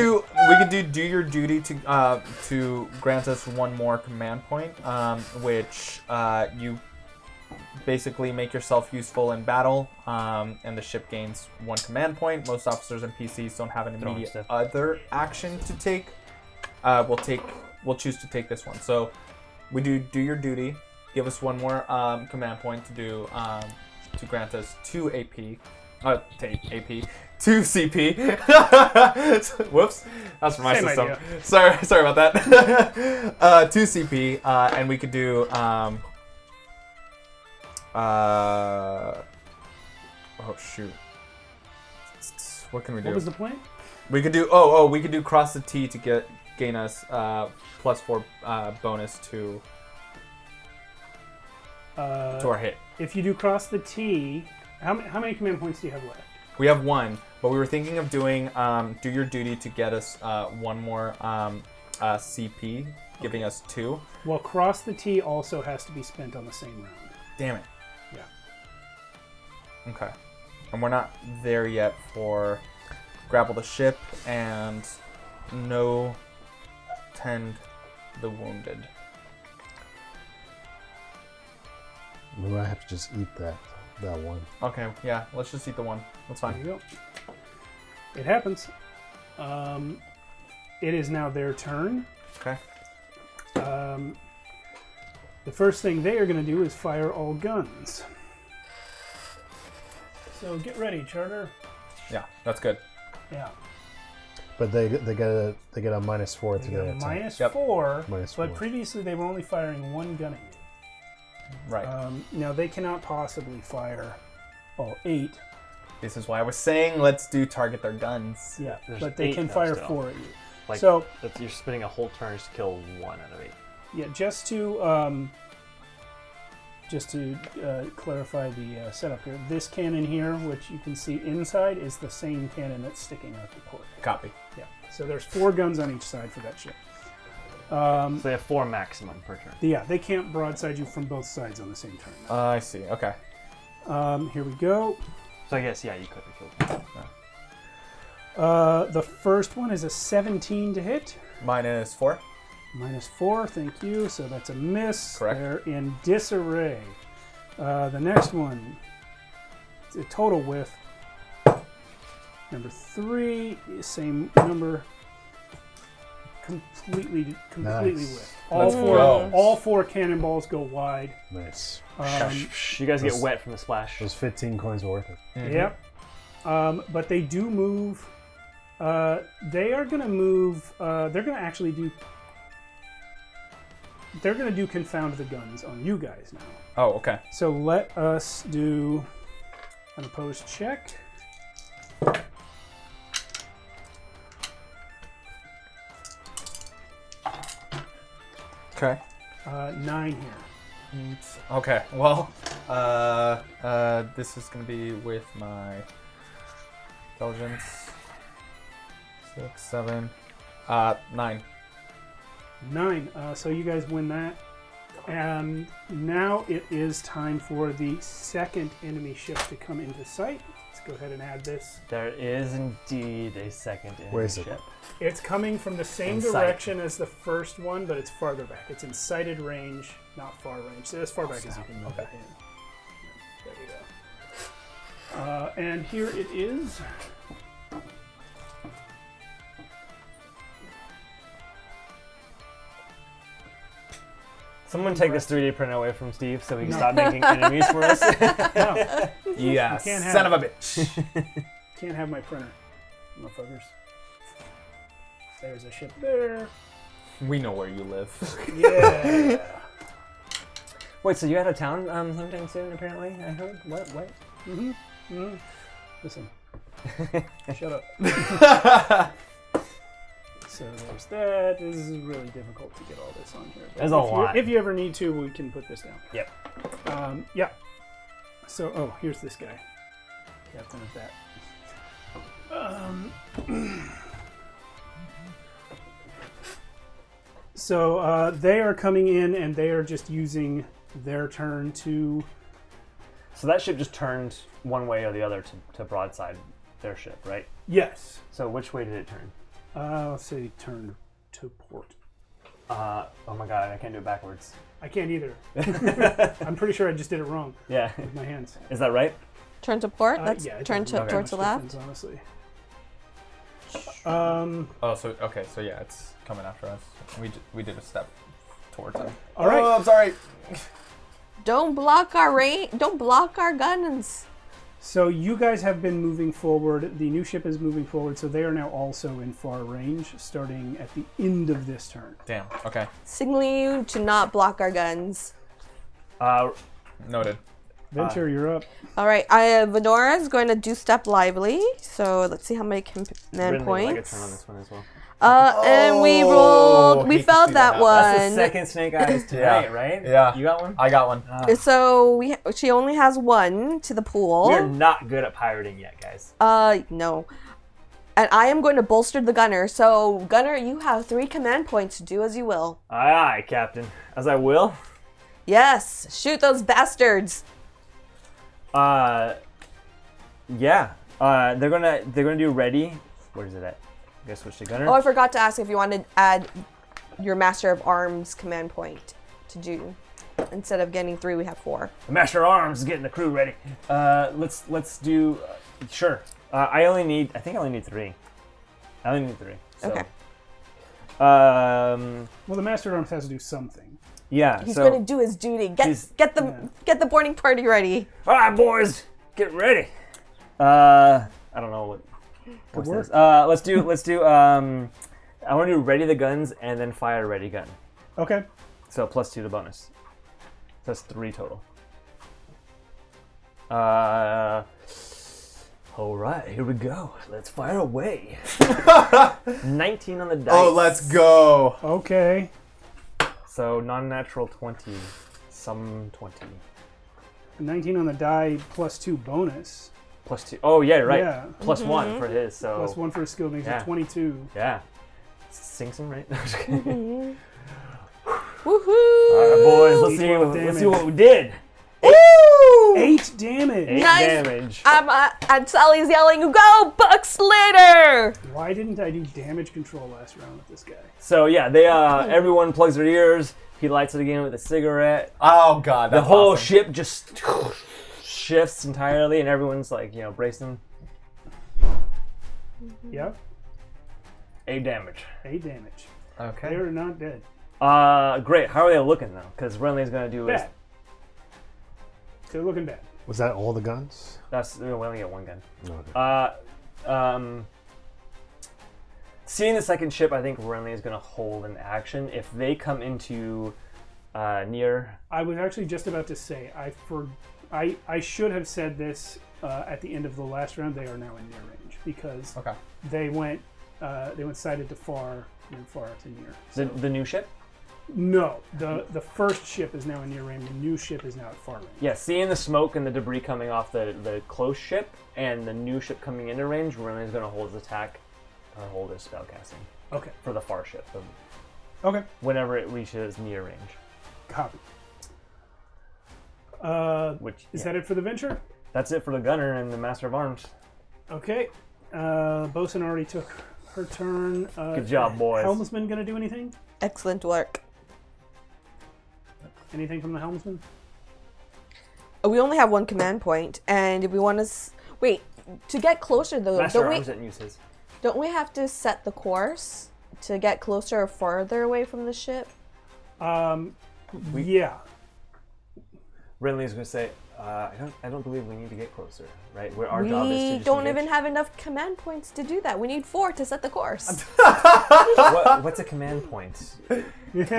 do your duty to grant us 1 more command point, which you basically make yourself useful in battle, and the ship gains 1 command point. Most officers and PCs don't have an Throwing immediate stuff. other action to take. We'll choose to take this one. So we do your duty. Give us 1 more command point to do to grant us 2 AP. AP. 2 CP. Whoops. That's for my Same system. idea. Sorry about that. 2 CP, and we could do oh shoot. What can we do? What was the plan? We could do we could do cross the T to gain us +4 bonus to our hit. If you do cross the T, how many command points do you have left? We have 1, but we were thinking of doing do your duty to get us 1 more CP, giving us 2. Well, cross the T also has to be spent on the same round. Damn it. Yeah. Okay. And we're not there yet for grapple the ship and no tend the wounded. We might have to just eat that one. Okay, yeah, let's just eat the 1. That's There fine. you go. It happens. It is now their turn. Okay. The first thing they are going to do is fire all guns. So get ready, Charter. Yeah, that's good. Yeah. But they get a -4 to They their got a attack. -4, Minus but 4. previously they were only firing 1 gun at you. Right. Now they cannot possibly fire all 8. This is why I was saying let's do target their guns. Yeah, There's but they 8 can now fire still. 4 at you. Like So you're spending a whole turn just to kill 1 out of 8. yeah, just to clarify the setup here, this cannon here, which you can see inside, is the same cannon that's sticking out the port. Copy. Yeah. So there's 4 guns on each side for that ship. So they have 4 maximum per turn. Yeah, they can't broadside you from both sides on the same turn. I see. Okay. Here we go. So I guess yeah, you could have killed 1. The first one is a 17 to hit. -4. -4, thank you. So that's a miss. Correct. They're in disarray. The next one, it's a total whiff. Number 3, same number. Completely Nice. whiff. Let's go. All 4 cannonballs go wide. Nice. You guys get Those- wet from the splash. Those 15 coins worth it. Yep. But they do move. They are going to move. They're going to actually do. They're going to do confound the guns on you guys now. Oh, okay. So let us do an opposed check. Okay. 9 here. Okay. Well, this is gonna be with my intelligence. 6, 7, 9. 9. So you guys win that. And now it is time for the second enemy ship to come into sight. Let's go ahead and add this. There is indeed a second enemy Where is it? ship. It's coming from the same In sight. direction as the first one, but it's farther back. It's in sighted range, not far range. So as far back as you can move it in. There you go. And here it is. Someone take this 3D printer away from Steve so we can stop making enemies for us. No, Yeah, can't have son it. of a bitch. can't have my printer, motherfuckers. There's a ship there. We know where you live. Yeah. Wait, so you out of town sometime soon, apparently? I heard. What? Listen. Shut up. So there's that. This is really difficult to get all this on here. But There's a lot. If you ever need to, we can put this down. Yep. Yeah. So, here's this guy. Captain of that. So they are coming in, and they are just using their turn to. So that ship just turned one way or the other to broadside their ship, right? Yes. So which way did it turn? Let's say turn to port. Oh my god, I can't do it backwards. I can't either. I'm pretty sure I just did it wrong Yeah. with my hands. Is that right? Turn to port. That's Yeah, it turn doesn't to make towards the much left. difference, honestly. Oh, so okay, so yeah, it's coming after us. We did a step towards it. All right. Oh, I'm sorry. Don't block our Don't block our guns. So you guys have been moving forward. The new ship is moving forward, so they are now also in far range, starting at the end of this turn. Damn. Okay. Signaling you to not block our guns. Noted. Venture, you're up. All right, Venora is going to do step lively. So let's see how many command Really points. like a turn on this one as well. And we rolled. We hate to failed see that that. one. That's the second Snake Eyes tonight, right? Yeah. You got one? I got one. So she only has 1 to the pool. We're not good at pirating yet, guys. No. And I am going to bolster the gunner. So gunner, you have 3 command points. Do as you will. Aye, aye, Captain. As I will. Yes, shoot those bastards. Yeah. They're gonna do ready. Where's it at? I guess switch to gunner. Oh, I forgot to ask if you wanted to add your Master of Arms command point to do. Instead of getting 3, we have 4. The Master of Arms is getting the crew ready. Let's do. Sure. I think I only need 3. I only need 3. So. Okay. Well, the Master at Arms has to do something. Yeah. He's so, going to do his duty. He's- Get the boarding party ready. all right, boys, get ready. I don't know what. What's work. this? Let's do. I want to do ready the guns and then fire ready gun. Okay. So +2 to bonus. That's 3 total. All right, here we go. Let's fire away. 19 on the dice. Oh, let's go. Okay. So non-natural 20, some 20. 19 on the die, +2 bonus. +2. Oh yeah, right. Yeah. +1 for his. So +1 for his skill makes Yeah. it 22. yeah. Sinks him, right? No, I'm just kidding. Woohoo! All right, boys. Let's see. D12 Let's see damage. what we did. Ooh! 8 damage. 8 Nice. damage. And Sally's yelling, "Go, Buck Slater!" Why didn't I do damage control last round with this guy? So yeah, they everyone plugs their ears. He lights it again with a cigarette. Oh god, The that's whole awesome. ship just shifts entirely, and everyone's like, bracing. Yep, 8 damage. 8 damage. Okay. They're not dead. Great. How are they looking though? Because Renly's gonna do is Bad. They're looking bad. Was that all the guns? that's we only get one gun. Okay. Seeing the second ship, I think Renly is gonna hold an action. If they come into near, I was actually just about to say I should have said this at the end of the last round. They are now in near range because Okay. they went sighted to far and far to near. the new ship. No, the first ship is now in near range. The new ship is now at far range. Yeah, seeing the smoke and the debris coming off the close ship and the new ship coming into range, Renly's gonna hold his attack or hold his spell casting Okay. for the far ship. Okay. Whenever it reaches near range. Copy. Which Is that it for the venture? That's it for the gunner and the master of arms. Okay. Bosun already took her turn. Good job, boys. Helmsman gonna do anything? Excellent work. Anything from the helmsman? We only have one command point, and if we want to wait to get closer though, Master don't of we? arms didn't use his. Don't we have to set the course to get closer or farther away from the ship? Yeah. Renly's gonna say, I don't believe we need to get closer, right? Where our job is to We just don't engage. even have enough command points to do that. We need 4 to set the course. What's a command point? It's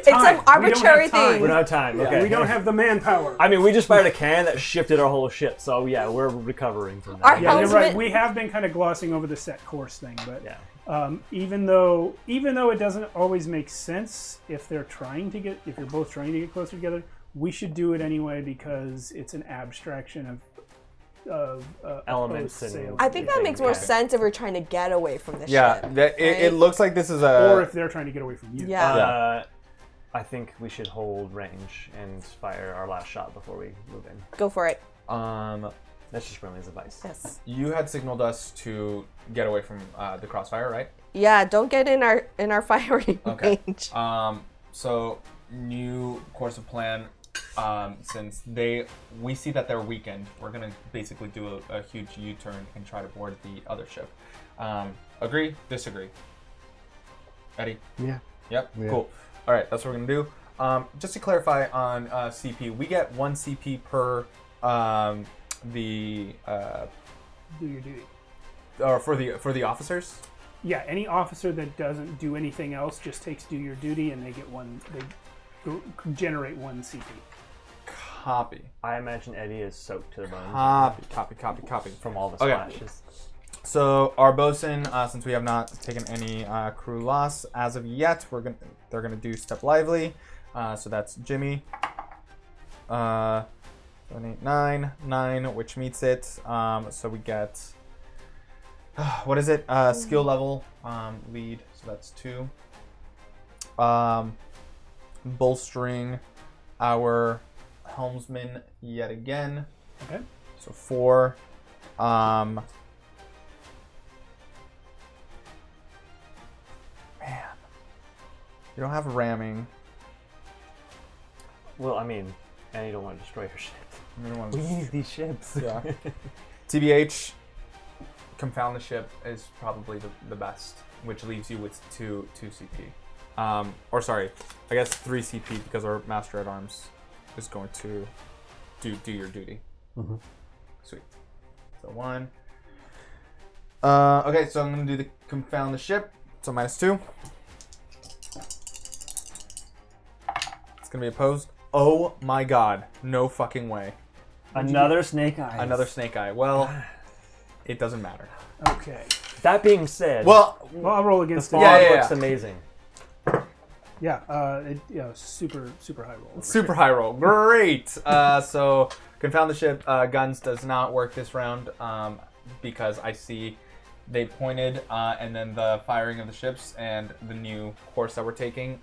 Time. some arbitrary We don't have time. We thing. don't have time. Okay. We don't have the manpower. I mean, we just fired a cannon that shifted our whole ship, so yeah, we're recovering from that. Our Yeah, you're helmsman- right. We have been kind of glossing over the set course thing, but Yeah. even though it doesn't always make sense if you're both trying to get closer together, we should do it anyway because it's an abstraction of Elements opposed and- sailing. I think that Okay. makes more sense if we're trying to get away from the Yeah, ship. it right? looks like this is or a. if they're trying to get away from you. Yeah. I think we should hold range and fire our last shot before we move in. Go for it. That's just Renly's advice. Yes. You had signaled us to get away from the crossfire, right? Yeah, don't get in our firing Okay. range. So new course of plan. Since we see that they're weakened, we're gonna basically do a huge U-turn and try to board the other ship. Agree? Disagree? Eddie? Yeah. Yep. Yeah. Cool. All right, that's what we're gonna do. Just to clarify on CP, we get 1 CP per Do your duty. or for the officers. Yeah, any officer that doesn't do anything else just takes do your duty, and they get generate 1 CP. Copy. I imagine Eddie is soaked to the bones Copy. from all the Okay. splashes. So our bosun, since we have not taken any crew loss as of yet, they're gonna do step lively. So that's Jimmy. 7, 8, 9, which meets it. So we get what is it? Skill level lead. So that's 2. Bolstering our helmsman yet again. Okay. So 4. Man, you don't have ramming. Well, I mean, and you don't want to destroy your ship. You don't want We need these ships. Yeah. TBH, confound the ship is probably the best, which leaves you with 2 CP. Or sorry, I guess 3 CP because our master at arms is going to do your duty. Mm-hmm. Sweet. So 1. Okay, so I'm gonna do the confound the ship. So -2. It's gonna be opposed. Oh my god! No fucking way. Another snake eyes. Another snake eye. Well, it doesn't matter. Okay. That being said, Well, Well, I'll roll the against fog it. Yeah. looks amazing. Yeah, super high roll. super high roll. Great. So confound the ship. Guns does not work this round because I see they pointed and then the firing of the ships and the new course that we're taking.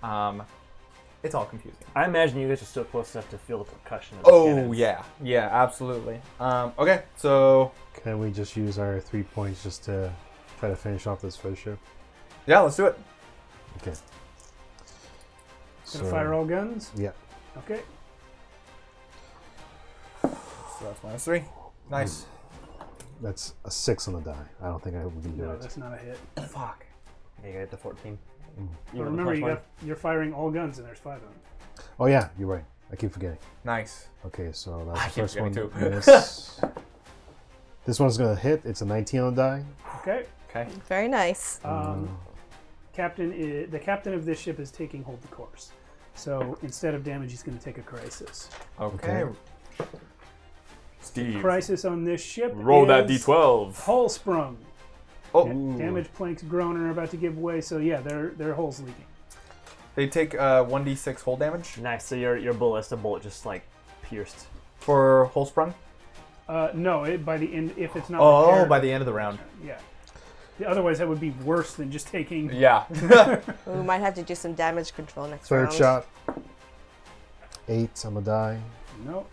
it's all confusing. I imagine you guys are still close enough to feel the percussion. Of Oh, the cannons. yeah, absolutely. Okay, so Can we just use our 3 points just to try to finish off this first ship? yeah, let's do it. Okay. Gonna fire all guns. Yeah. Okay. So that's -3. Nice. That's a 6 on the die. I don't think we can do No, it. that's not a hit. Fuck. Yeah, you got it to 14. But You remember, you're firing all guns, and there's 5 of them. Oh yeah, you're right. I keep forgetting. Nice. Okay, so I that's keep the first one. forgetting This one's gonna hit. It's a 19 on the die. Okay. Okay. Very nice. The captain of this ship is taking hold the course. So instead of damage, he's going to take a crisis. Okay. Steve. Crisis on this ship. Roll that is d12. Hull sprung. Oh, Damage planks grown and are about to give way. So yeah, their hull's leaking. they take 1d6 hull damage Nice. So your ballista bullet just like pierced. for hull sprung. No, by the end, if it's not. Oh, repaired, by the end of the round. Yeah. Otherwise, that would be worse than just taking. Yeah. We might have to do some damage control next Third round. shot. 8 on the die. Nope.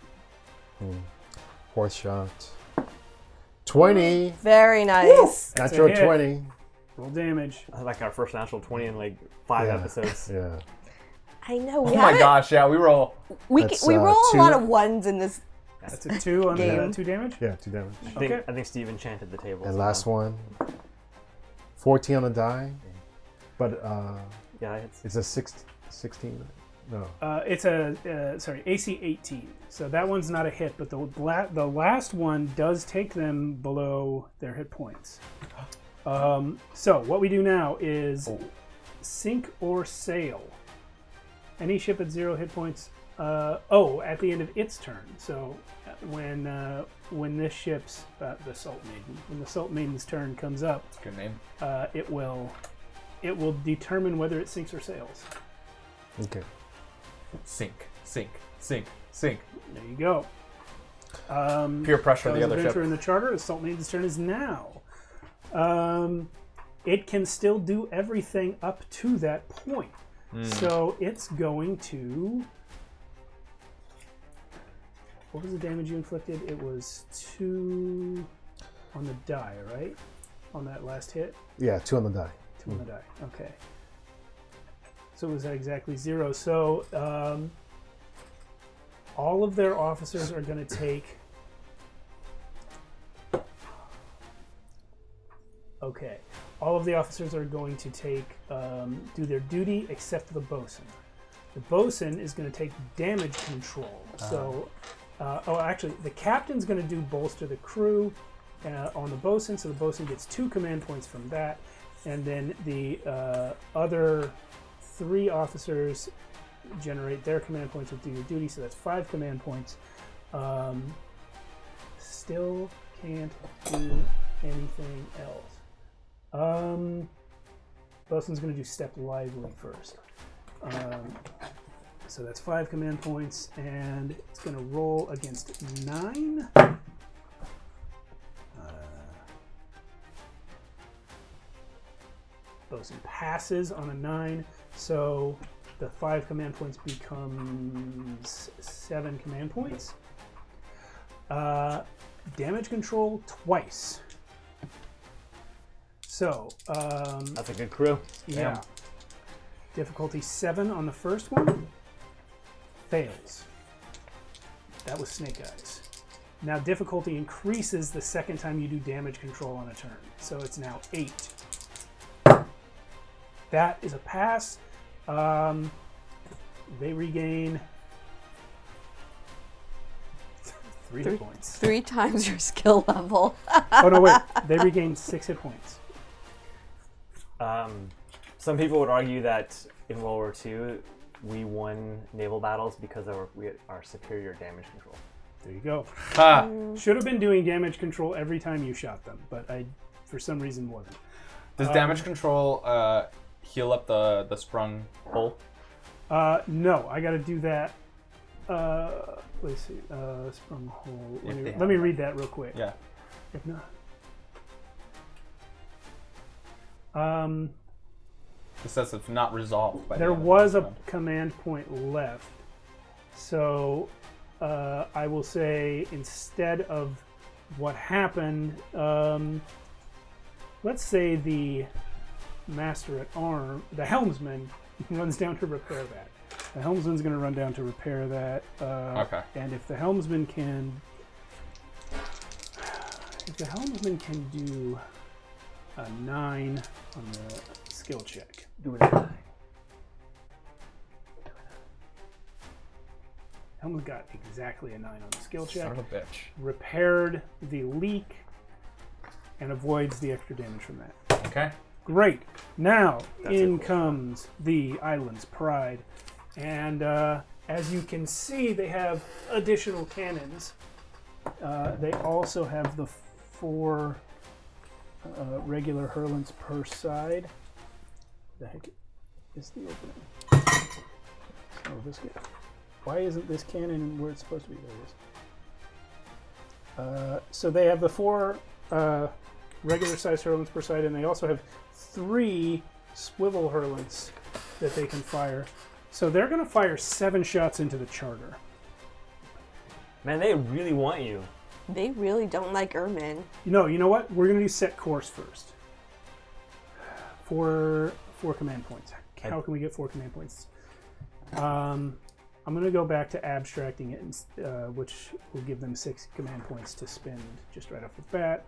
Fourth shot. 20. Very nice. That's a Natural hit. 20. Roll damage. Like our first natural 20 in like 5 Yeah. episodes. Yeah. I know. Oh my gosh, yeah, we roll. We That's, roll a 2. lot of ones in this. That's a 2 on Game. 2 damage. Yeah, 2 damage. Okay. I think Steve enchanted the table. And last one. 14 on the die. But Yeah, it's a 16. No. It's a AC 18. So that one's not a hit, but the last one does take them below their hit points. So what we do now is sink or sail. Any ship at 0 hit points. At the end of its turn. So when this ship's the Salt Maiden, when the Salt Maiden's turn comes up, Good name. it will determine whether it sinks or sails. Okay. Sink, sink, sink, sink. There you go. Peer pressure That the was other Adventure ship. in the Charter. The Salt Maiden's turn is now. It can still do everything up to that point. So it's going to. What was the damage you inflicted? It was 2 on the die, right? On that last hit? Yeah, 2 on the die. 2 on the die. Okay. So was that exactly 0? So all of their officers are going to take. Okay. All of the officers are going to take do their duty except the bosun. The bosun is going to take damage control. So, actually, the captain's going to do bolster the crew on the bosun. So the bosun gets 2 command points from that, and then the other 3 officers generate their command points with do your duty. So that's 5 command points. Still can't do anything else. Bosun's going to do step lively first. So that's 5 command points, and it's going to roll against 9. Bosun passes on a 9, so the 5 command points becomes 7 command points. Damage control twice. So, That's a good crew. yeah. Damn. Difficulty 7 on the first one. Fails. That was Snake Eyes. Now difficulty increases the second time you do damage control on a turn. So it's now 8. That is a pass. They regain 3 hit points. 3 times your skill level. Oh no, wait. They regain 6 hit points. Some people would argue that in World War II, we won naval battles because of our superior damage control. There you go. Ah, Should have been doing damage control every time you shot them, but I, for some reason, wasn't. does damage control heal up the sprung hull? No, I got to do that. Let's see. Sprung hole. If they Let me have read that real quick. Yeah. If not. It says it's not resolved. By There the end of was the a round. command point left. So I will say instead of what happened, let's say the master at arm, the helmsman, runs down to repair that. The helmsman's going to run down to repair that. Okay. And if the helmsman can do a 9 on the skill check. Do it. Helmut got exactly a 9 on the skill check. Son of a bitch. Repaired the leak and avoids the extra damage from that. Okay. Great. Now That's in it. comes the island's pride, and as you can see, they have additional cannons. They also have the 4 regular hurlants per side. The heck is the opening? Oh, this guy. Why isn't this cannon where it's supposed to be? There it is. So they have the 4 regular size hurlants per side, and they also have 3 swivel hurlants that they can fire. So they're going to fire 7 shots into the charter. Man, they really want you. They really don't like Ermin. You know what? We're going to do set course first. 4 command points. How can we get 4 command points? I'm going to go back to abstracting it, which will give them 6 command points to spend just right off the bat.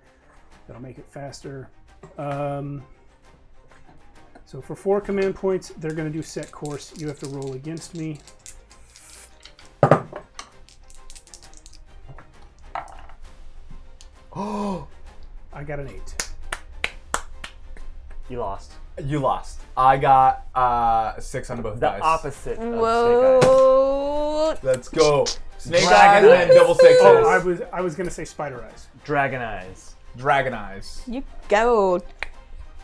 That'll make it faster. So for 4 command points, they're going to do set course. You have to roll against me. Oh, I got an 8. You lost. You lost. I got 6 on both The dice. opposite of Snake Eyes. Whoa. Let's go. Snake Dragon eyes and eyes. double 6s. Oh, I was going to say spider eyes. Dragon Eyes. Dragon eyes. You go.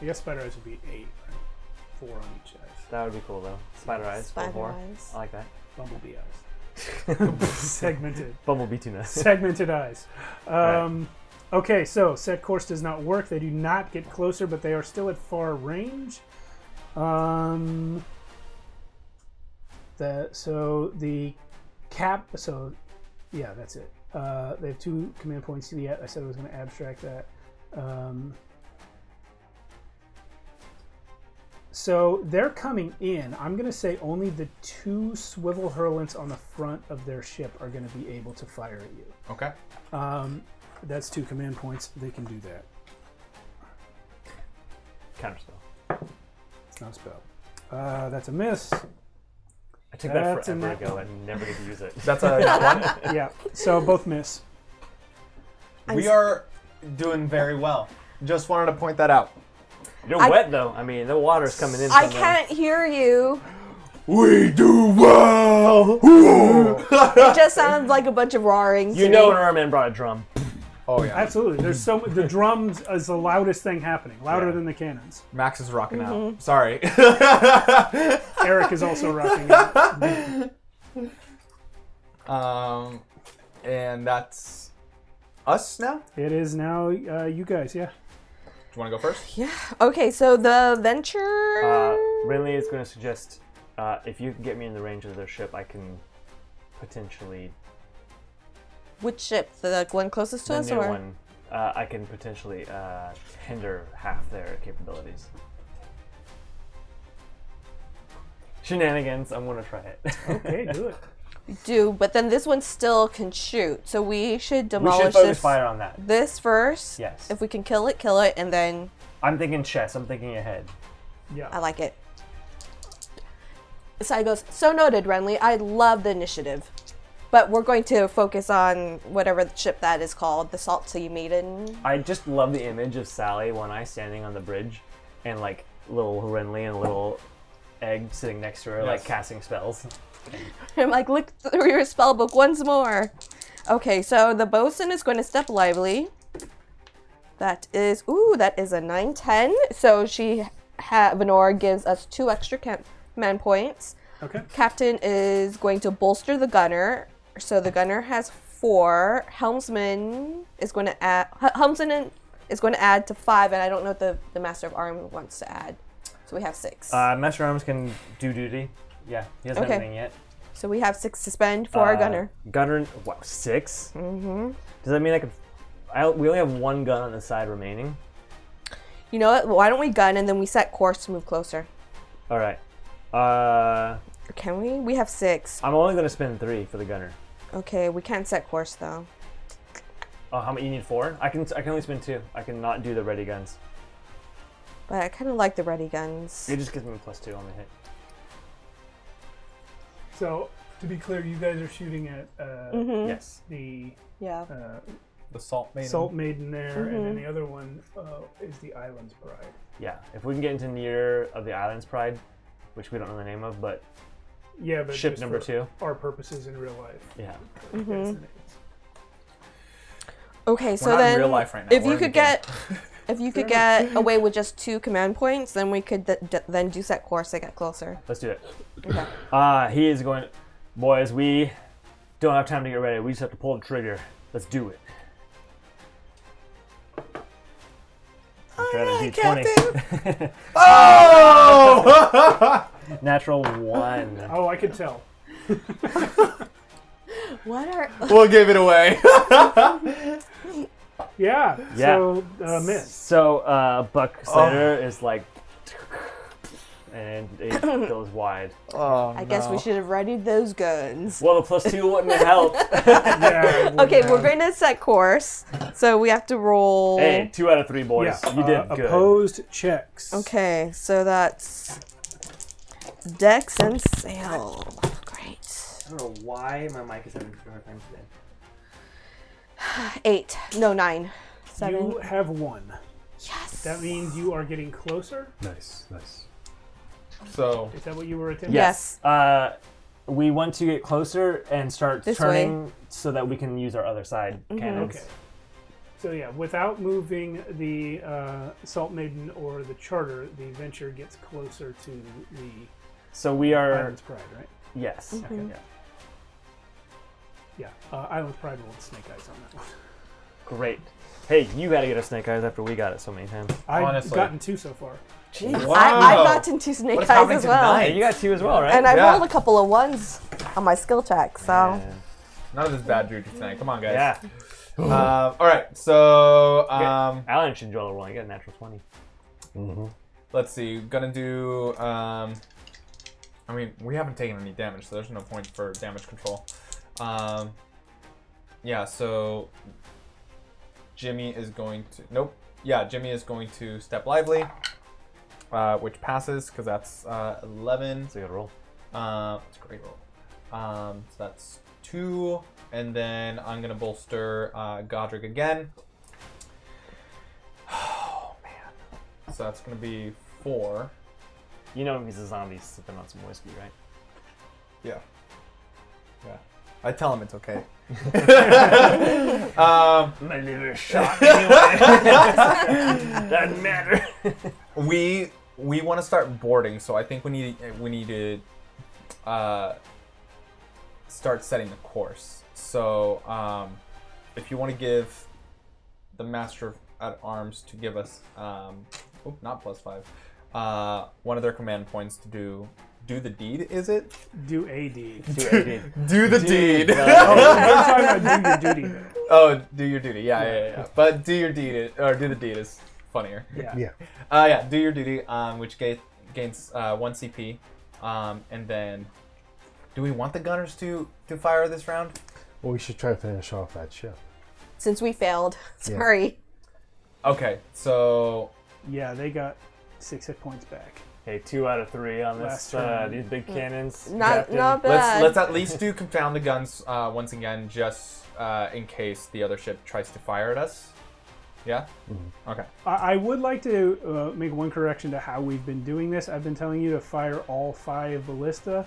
I guess spider eyes would be 8. Right? 4 on each eyes. That would be cool though. Spider Eyes. Spider 4. eyes. I like that. Bumblebee eyes. Segmented. Bumblebee tuna. Segmented eyes. Okay, so set course does not work. They do not get closer, but they are still at far range. So the cap. So yeah, that's it. They have 2 command points yet. I said I was going to abstract that. So they're coming in. I'm going to say only the 2 swivel hurlants on the front of their ship are going to be able to fire at you. Okay. That's 2 command points. They can do that. Counterspell. It's not a spell. That's a miss. I took That's that a forever nat ago and never get to use it. That's a nat 1. Yeah, so both miss. We are doing very well. Just wanted to point that out. You're wet though. I mean, the water's coming in. I somewhere. can't hear you. We do well. It just sounds like a bunch of roaring. You to know me. when Ermin brought a drum. Oh yeah. Absolutely. There's the drums is the loudest thing happening, louder than the cannons. Max is rocking out. Sorry. Eric is also rocking out. And that's us now. Do It is now you guys, yeah. you want to go first? Yeah. Okay, so the venture. Rinley is going to suggest if you can get me in the range of their ship, I can potentially. Which ship? The one closest to The us, new or? one. I can potentially hinder half their capabilities. Shenanigans. I'm going to try it. Okay, do it. Do, but then this one still can shoot, so we should We demolish should focus this. fire on that. This first. Yes. If we can kill it, and then I'm thinking chess. I'm thinking ahead. Yeah. I like it. Side goes, so noted, Renly. I love the initiative. But we're going to focus on whatever ship that is called, the Salt Sea Maiden. I just love the image of Sally One Eye standing on the bridge, and like little Renly and little Egg sitting next to her, like casting spells. I'm like, look through your spell book once more. Okay, so the bosun is going to step lively. That is a 9/10. So Venora gives us 2 extra command points. Okay. Captain is going to bolster the gunner. So the gunner has 4. Helmsman is going to add. Helmsman is going to add to 5, and I don't know what the Master of Arms wants to add. So we have 6. Master Arms can do duty. Yeah, he hasn't Okay. done anything yet. So we have 6 to spend for our gunner. Gunner, wow, 6? Mm-hmm. Does that mean I could... we only have 1 gun on the side remaining. You know what? Why don't we gun and then we set course to move closer? All right. Can we? We have 6. I'm only going to spend 3 for the gunner. Okay, we can't set course though. Oh, how many? You need 4? I can only spend 2. I can not do the ready guns. But I kind of like the ready guns. It just gives me a +2 on the hit. So, to be clear, you guys are shooting at Yes. the Yeah. The Salt Maiden. Salt Maiden there, and then the other one is the Island's Pride. Yeah. If we can get into near of the Island's Pride, which we don't know the name of, but Yeah, but ship just number for 2. our purposes in real life. Yeah. That's the names. Okay, so not in then real life right now, if we're you in the could game. get if you could get away with just 2 command points, then we could then do set course to get closer. Let's do it. Okay. He is going... Boys, we don't have time to get ready. We just have to pull the trigger. Let's do it. Try to D20. Oh! Natural 1. Oh, I could tell. What are We'll give it away. Yeah. Yeah. So, miss. So, Buck Slater is like... And it goes wide. Oh, I guess we should have readied those guns. Well, the +2 wouldn't have helped. Yeah. Okay, we're going to set course, so we have to roll. Hey, 2 out of 3, boys. Yeah, You did good. opposed checks. Okay, so that's Dex and Sail. Great. I don't know why my mic is having a hard time today. 8. No, 9. 7. You have 1. Yes. That means you are getting closer. Nice, nice. So Is that what you were attempting? Yes. We want to get closer and start This turning so that we can use our other side cannons. Okay. So yeah, without moving the Salt Maiden or the Charter, the Venture gets closer to the So we are... Island's Pride, right? Yes. Okay. Yeah. Yeah. Island's Pride will snake eyes on that one. Great. Hey, you got to get a snake eyes after we got it so many times. I've Honestly. gotten 2 so far. Jeez. Wow. I've gotten 2 snake What's eyes happening as well. tonight? Hey, you got 2 as well, right? And I Yeah. rolled a couple of 1s on my skill check, so. Yeah. none of this bad juju tonight. Come on, guys. Yeah. All right. So Alan should enjoy the roll. You get a natural 20. let's see. Gonna do. I mean, we haven't taken any damage, so there's no point for damage control. Yeah. So Jimmy is going to. Nope. Yeah, Jimmy is going to step lively, which passes because that's 11. That's a good roll. It's a great roll. So that's 2, and then I'm gonna bolster Godric again. Oh man. So that's gonna be 4. You know he's a zombie sipping on some whiskey, right? Yeah. Yeah. I tell him it's okay. My liver is shot anyway. Doesn't matter. We want to start boarding, so I think we need to start setting the course. So if you want to give the Master at Arms to give us not +5, one of their command points to do the deed, is it? Do a deed. Do the deed. We're talking about do your duty there. Oh, do your duty. Yeah. But do your deed or do the deed is funnier. Yeah. Yeah. Yeah. Do your duty, which gains 1 CP, and then. Do we want the gunners to fire this round? Well, we should try to finish off that ship. Since we failed. Sorry. Okay, so Yeah, they got 6 hit points back. Hey, 2 out of 3 on this. Last turn. These big cannons. Not Captain. bad. let's at least do confound the guns once again, just in case the other ship tries to fire at us. Yeah. Okay. I would like to make one correction to how we've been doing this. I've been telling you to fire all 5 ballista,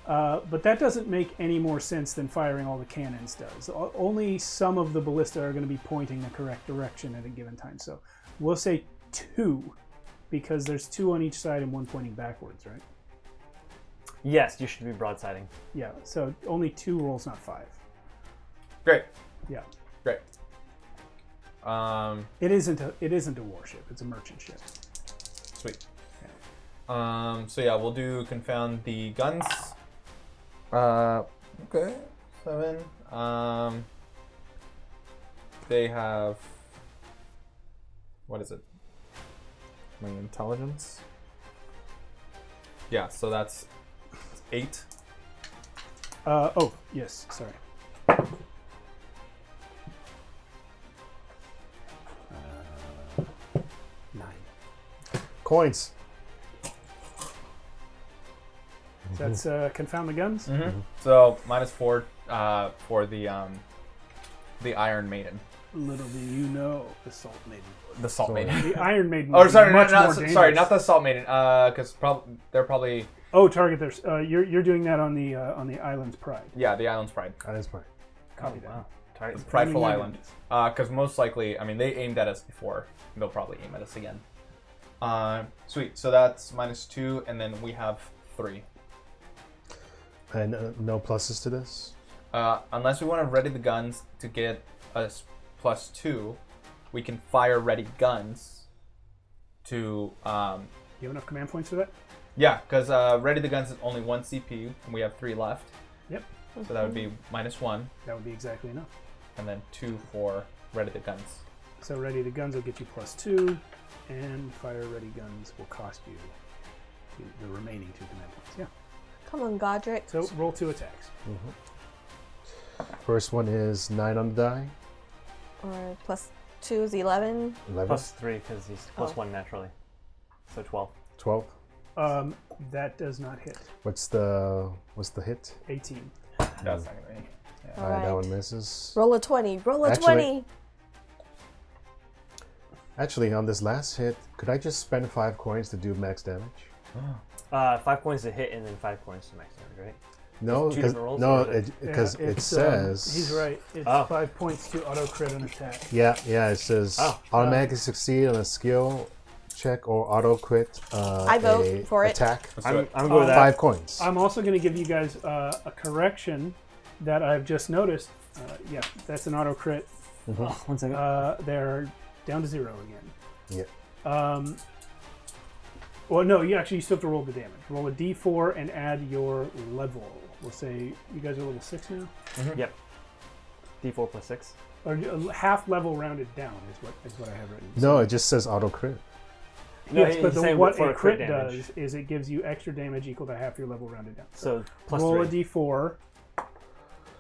but that doesn't make any more sense than firing all the cannons does. Only some of the ballista are going to be pointing the correct direction at a given time. So we'll say 2, because there's 2 on each side and 1 pointing backwards, right? Yes, you should be broadsiding. Yeah, so only 2 rolls, not 5. Great. Yeah. Great. It isn't a warship, it's a merchant ship. Sweet. So yeah, we'll do confound the guns. Okay, 7. They have, what is it? My intelligence. Yeah, so that's 8. Oh, yes, sorry. 9. Coins. That's confound the guns. Mm-hmm. So -4 for the Iron Maiden. Little do you know, the Salt Maiden. The Salt Maiden. The Iron Maiden. Oh, is sorry, much more sorry, dangerous. not the Salt Maiden. Because they're probably Oh, target there's. You're doing that on the Island's Pride. the Island's Pride, That is fine. Copy that. Wow. Target's Prideful Aiming at Island. us. Because most likely, I mean, they aimed at us before. They'll probably aim at us again. Sweet. So that's -2, and then we have 3. And no pluses to this? Unless we want to ready the guns to get us +2, we can fire ready guns to You have enough command points for that? yeah, because ready the guns is only 1 CP, and we have 3 left. Yep. So that would be -1, That would be exactly enough. and then 2 for ready the guns. So ready the guns will get you +2, and fire ready guns will cost you the remaining 2 command points. Yeah. Come on, Godric. So roll 2 attacks. First one is 9 on the die. Or +2 is 11. 11. +3 because he's Oh. +1 naturally. So 12. 12. That does not hit. What's the hit? 18. That's not gonna be. Yeah. All right. That one misses. Roll a 20. Roll a Actually- 20. Actually, on this last hit, could I just spend 5 coins to do max damage? 5 coins to hit and then 5 coins to max damage, right? No, Two because different rolls, no, or is because Yeah, it it's, says he's right. It's Oh. 5 points to auto crit on attack. Yeah, it says Oh. automatically succeed on a skill check or auto crit. I vote for it. Attack. Let's do it. I'm good with that. 5 coins. I'm also going to give you guys a correction that I've just noticed. Yeah, that's an auto crit. Oh, 1 second. They're down to 0 again. Yeah. Well, no, you still have to roll the damage. Roll a d4 and add your level. We'll say you guys are level 6 now? Yep. D4 +6. Or half level rounded down is what I have written. No, it just says auto crit. Yes, he's but saying what for a crit damage. does is it gives you extra damage equal to half your level rounded down. So roll a +3. d4,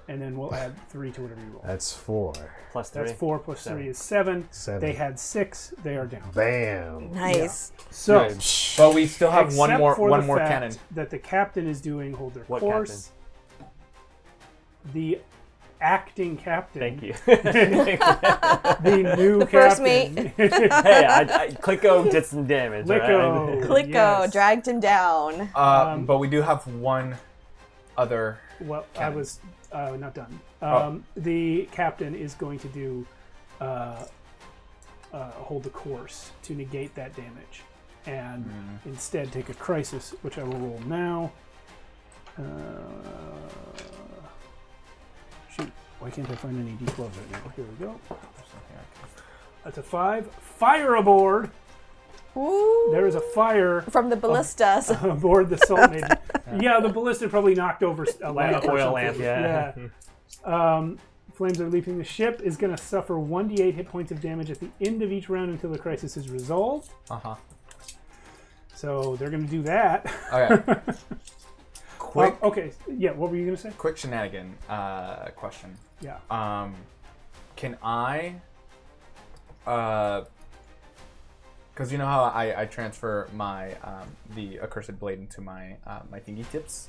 and then we'll add 3 to whatever you roll. That's 4. +3. That's 4 plus 3 7. is 7. 7. They had 6. They are down. Bam. Nice. So, Good. But we still have one except more for the fact cannon. that the captain is doing hold their What course. The acting captain. Thank you. The new The first captain. Hey, Clicko did some damage. Licko. Right? Clicko Yes. dragged him down. But we do have one other. Well, I Cannon. was not done. Oh. The captain is going to do hold the course to negate that damage, and instead take a crisis, which I will roll now. Shoot, why can't I find any d12s right now? Here we go. That's a 5. Fire aboard! Ooh. There is a fire From the ballistas. aboard the Salt Maiden. Yeah, the ballista probably knocked over a lamp. or oil something. lamp, yeah. Flames are leaping. The ship is going to suffer 1d8 hit points of damage at the end of each round until the crisis is resolved. So they're going to do that. Okay. Quick, Okay. Yeah. What were you going to say? quick shenanigan question. Yeah. Can I? Because you know how I transfer my the accursed blade into my my thingy tips.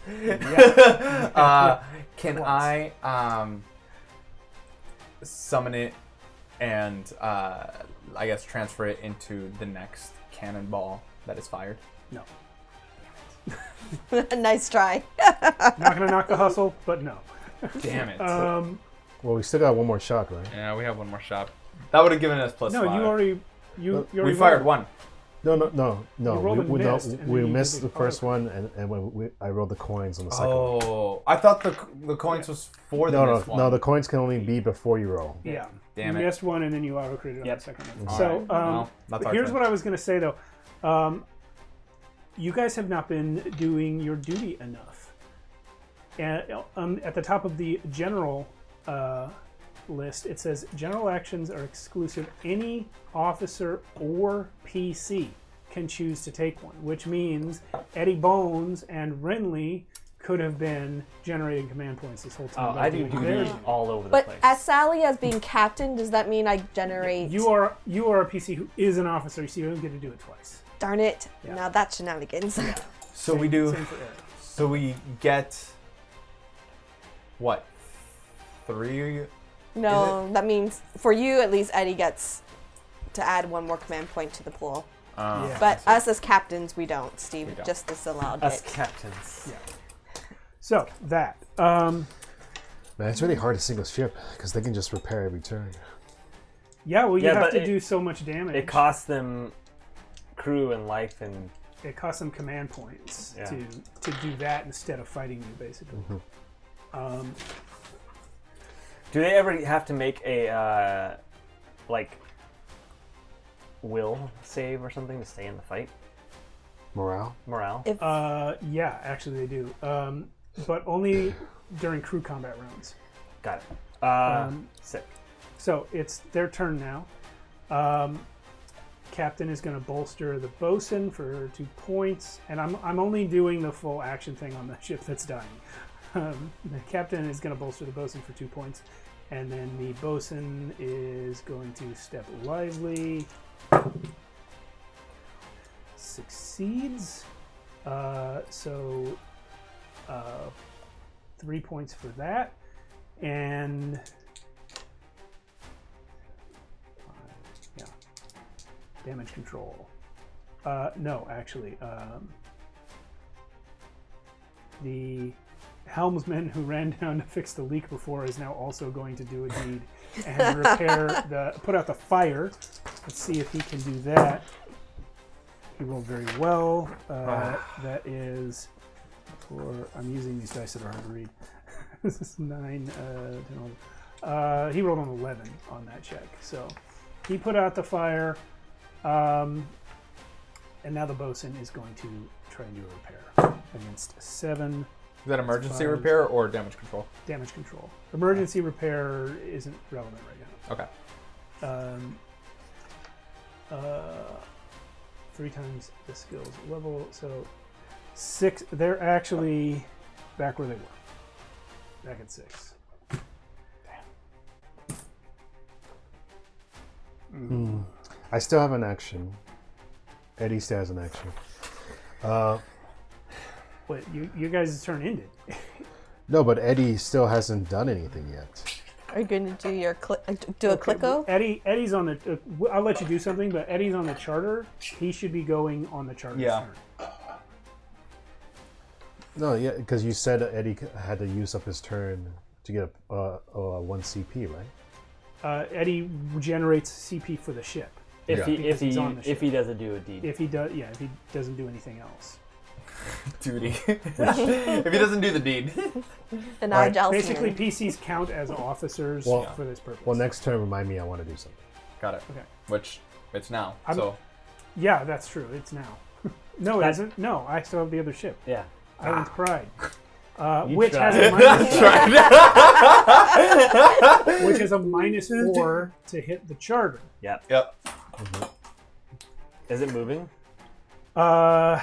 Can I summon it and I guess transfer it into the next cannonball that is fired? No. Nice try. Not going to knock the hustle, but no. Damn it! Um, Well, we still got one more shot, right? yeah, we have one more shot. That would have given us +5. no, you already. You We already fired rolled. one. No. You rolled and We, no, missed, and then we you missed did the the first auto one, and when I rolled the coins on the second one. Oh, I thought the coins was for the No, missed one. no, the coins can only be before you roll. Yeah. Damn you it. missed one and then you auto critted on Yep. the second one. All So right. Well, that's our here's turn. what I was going to say though. you guys have not been doing your duty enough. And at the top of the general list, it says general actions are exclusive. Any officer or PC can choose to take one, which means Eddie Bones and Renly could have been generating command points this whole time. Oh, I do duty all over the But place. as Sally, as being captain, does that mean I generate? You are a PC who is an officer, so you don't get to do it twice. Darn it! Yeah. Now that's shenanigans. So we do. Same for Eric. So we get what? 3. No, that means for you at least, Eddie gets to add one more command point to the pool. Yeah. But us as captains, we don't. Steve, We don't. just disallowed Us it. captains. Yeah. So that. Man, it's really hard to sink a ship because they can just repair every turn. Yeah, well, you Yeah, have but to do so much damage. It costs them crew and life and It costs them command points Yeah. to do that instead of fighting you, basically. do they ever have to make a like will save or something to stay in the fight? Morale? Morale? If Yeah, actually they do, but only during crew combat rounds. Got it. Sick. So it's their turn now. Captain is going to bolster the bosun for 2 points, and I'm only doing the full action thing on the ship that's dying. The captain is going to bolster the bosun for 2 points, and then the bosun is going to step lively. Succeeds. So 3 points for that, and yeah, damage control. No, actually, the helmsman who ran down to fix the leak before is now also going to do a deed and put out the fire. Let's see if he can do that. He rolled very well. That is I'm using these dice that are hard to read. This is 9, 10, 11. He rolled an 11 on that check. So he put out the fire. And now the bosun is going to try and do a repair against 7 Is that emergency 5 repair or damage control? damage control. Emergency repair isn't relevant right now. Okay. 3 times the skills level, so 6. They're actually back where they were. Back at 6. I still have an action. Eddie still has an action. Wait, you guys' turn ended. No, but Eddie still hasn't done anything yet. are you going to do your do a clicko? Eddie's on the. I'll let you do something, but Eddie's on the charter. He should be going on the charter's Yeah. turn. No, yeah, because you said Eddie had to use up his turn to get a 1 CP, right? Eddie generates CP for the ship. If Yeah. he Because he's on the if ship. he doesn't do a deed. If he doesn't do anything else. Duty. If he doesn't do the deed. An Alright, agile Basically, human. PCs count as officers Well- for this purpose. Well, next turn, remind me I want to do something. Got it. Okay. Which it's now. I'm- So Yeah, that's true. It's now. No, it isn't. No, I still have the other ship. Yeah. Island's Pride. You Which tried. has a minus, which is a -4 to hit the charter. Yep. yep. Is it moving? Yeah,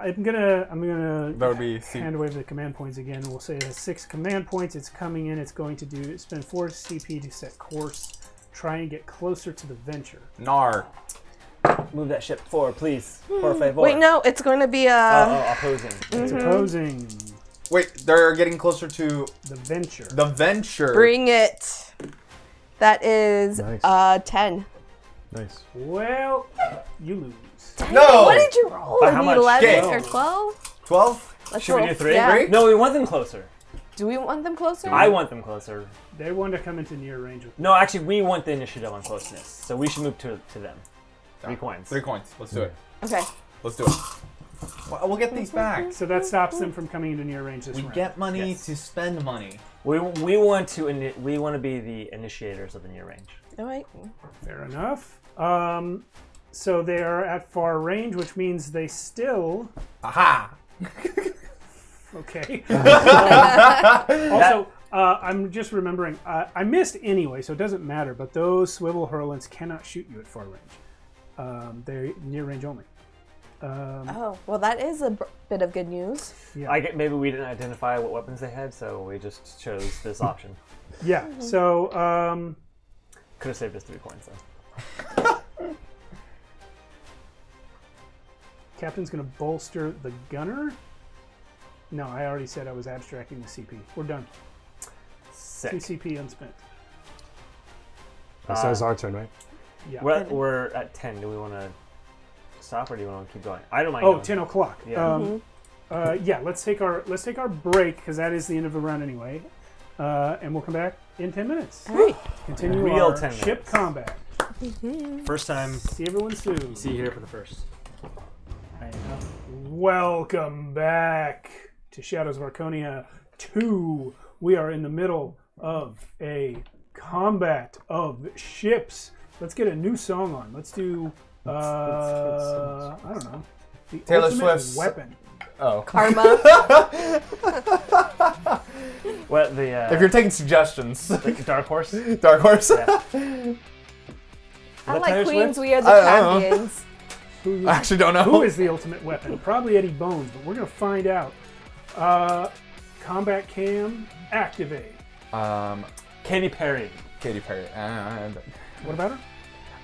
I'm gonna That would be C. hand away the command points again. We'll say it has 6 command points. It's coming in. It's going to spend 4 CP to set course. Try and get closer to the venture. Nar. Move that ship forward, please. Por favor. Wait, no, it's going to be opposing. It's opposing Wait, they're getting closer to the venture. the venture. bring it. That is Nice. 10. Nice. Well, you lose. No! What did you roll? By how much? 11 Okay. or 12? 12? Let's Should we roll. do 3? Yeah. No, we want them closer. Do we want them closer? I want them closer. They want to come into near range with. No, actually, we want the initiative on closeness, so we should move to them. 3 coins. 3 coins. Let's do it. Okay. Let's do it. We'll get these back. So that stops them from coming into near range this We round. get money Yes. to spend money. We want to be the initiators of the near range. All right. Fair enough. So they are at far range, which means they still. Aha! Okay. Also, I'm just remembering. I missed anyway, so it doesn't matter. But those swivel hurlants cannot shoot you at far range. They're near range only. Oh, well, that is a bit of good news. Yeah. Maybe we didn't identify what weapons they had, so we just chose this option. Yeah. So. Could have saved us 3 points though. Captain's going to bolster the gunner. No, I already said I was abstracting the CP. We're done. 2 Sick. CP unspent. So it's our turn, right? Yeah. We're at 10. Do we want to stop or do you want to keep going? I don't mind. Oh, going. 10 o'clock. Yeah. Yeah, let's take our break because that is the end of the round anyway. And we'll come back in 10 minutes. All right. Continue Real our 10 ship minutes. combat. First time. See everyone soon. See you here for the first. Welcome back to Shadows of Archonia 2. We are in the middle of a combat of ships. Let's get a new song on. Let's do, I don't know. The Taylor ultimate Swift's- weapon. Oh. Karma. What the? If you're taking suggestions, Dark Horse. Dark Horse. Yeah. I that like Taylor Queens, Swift? we are the I don't know. champions. Who, I actually don't know. who is the ultimate weapon? Probably Eddie Bones, but we're going to find out. Combat cam, activate. Katy Perry. Katy Perry. What about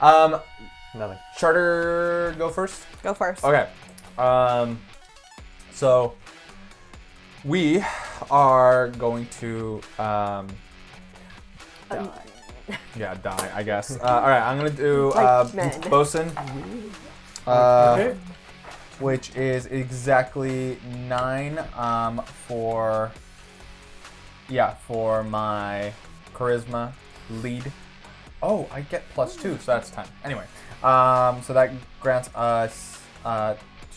her? Nothing. Charter, go first. Go first. Okay. So we are going to yeah, die, I guess. All right, I'm gonna do Like men. bosun, Okay. which is exactly 9 for my charisma lead. Oh, I get +2, so that's 10. Anyway, so that grants us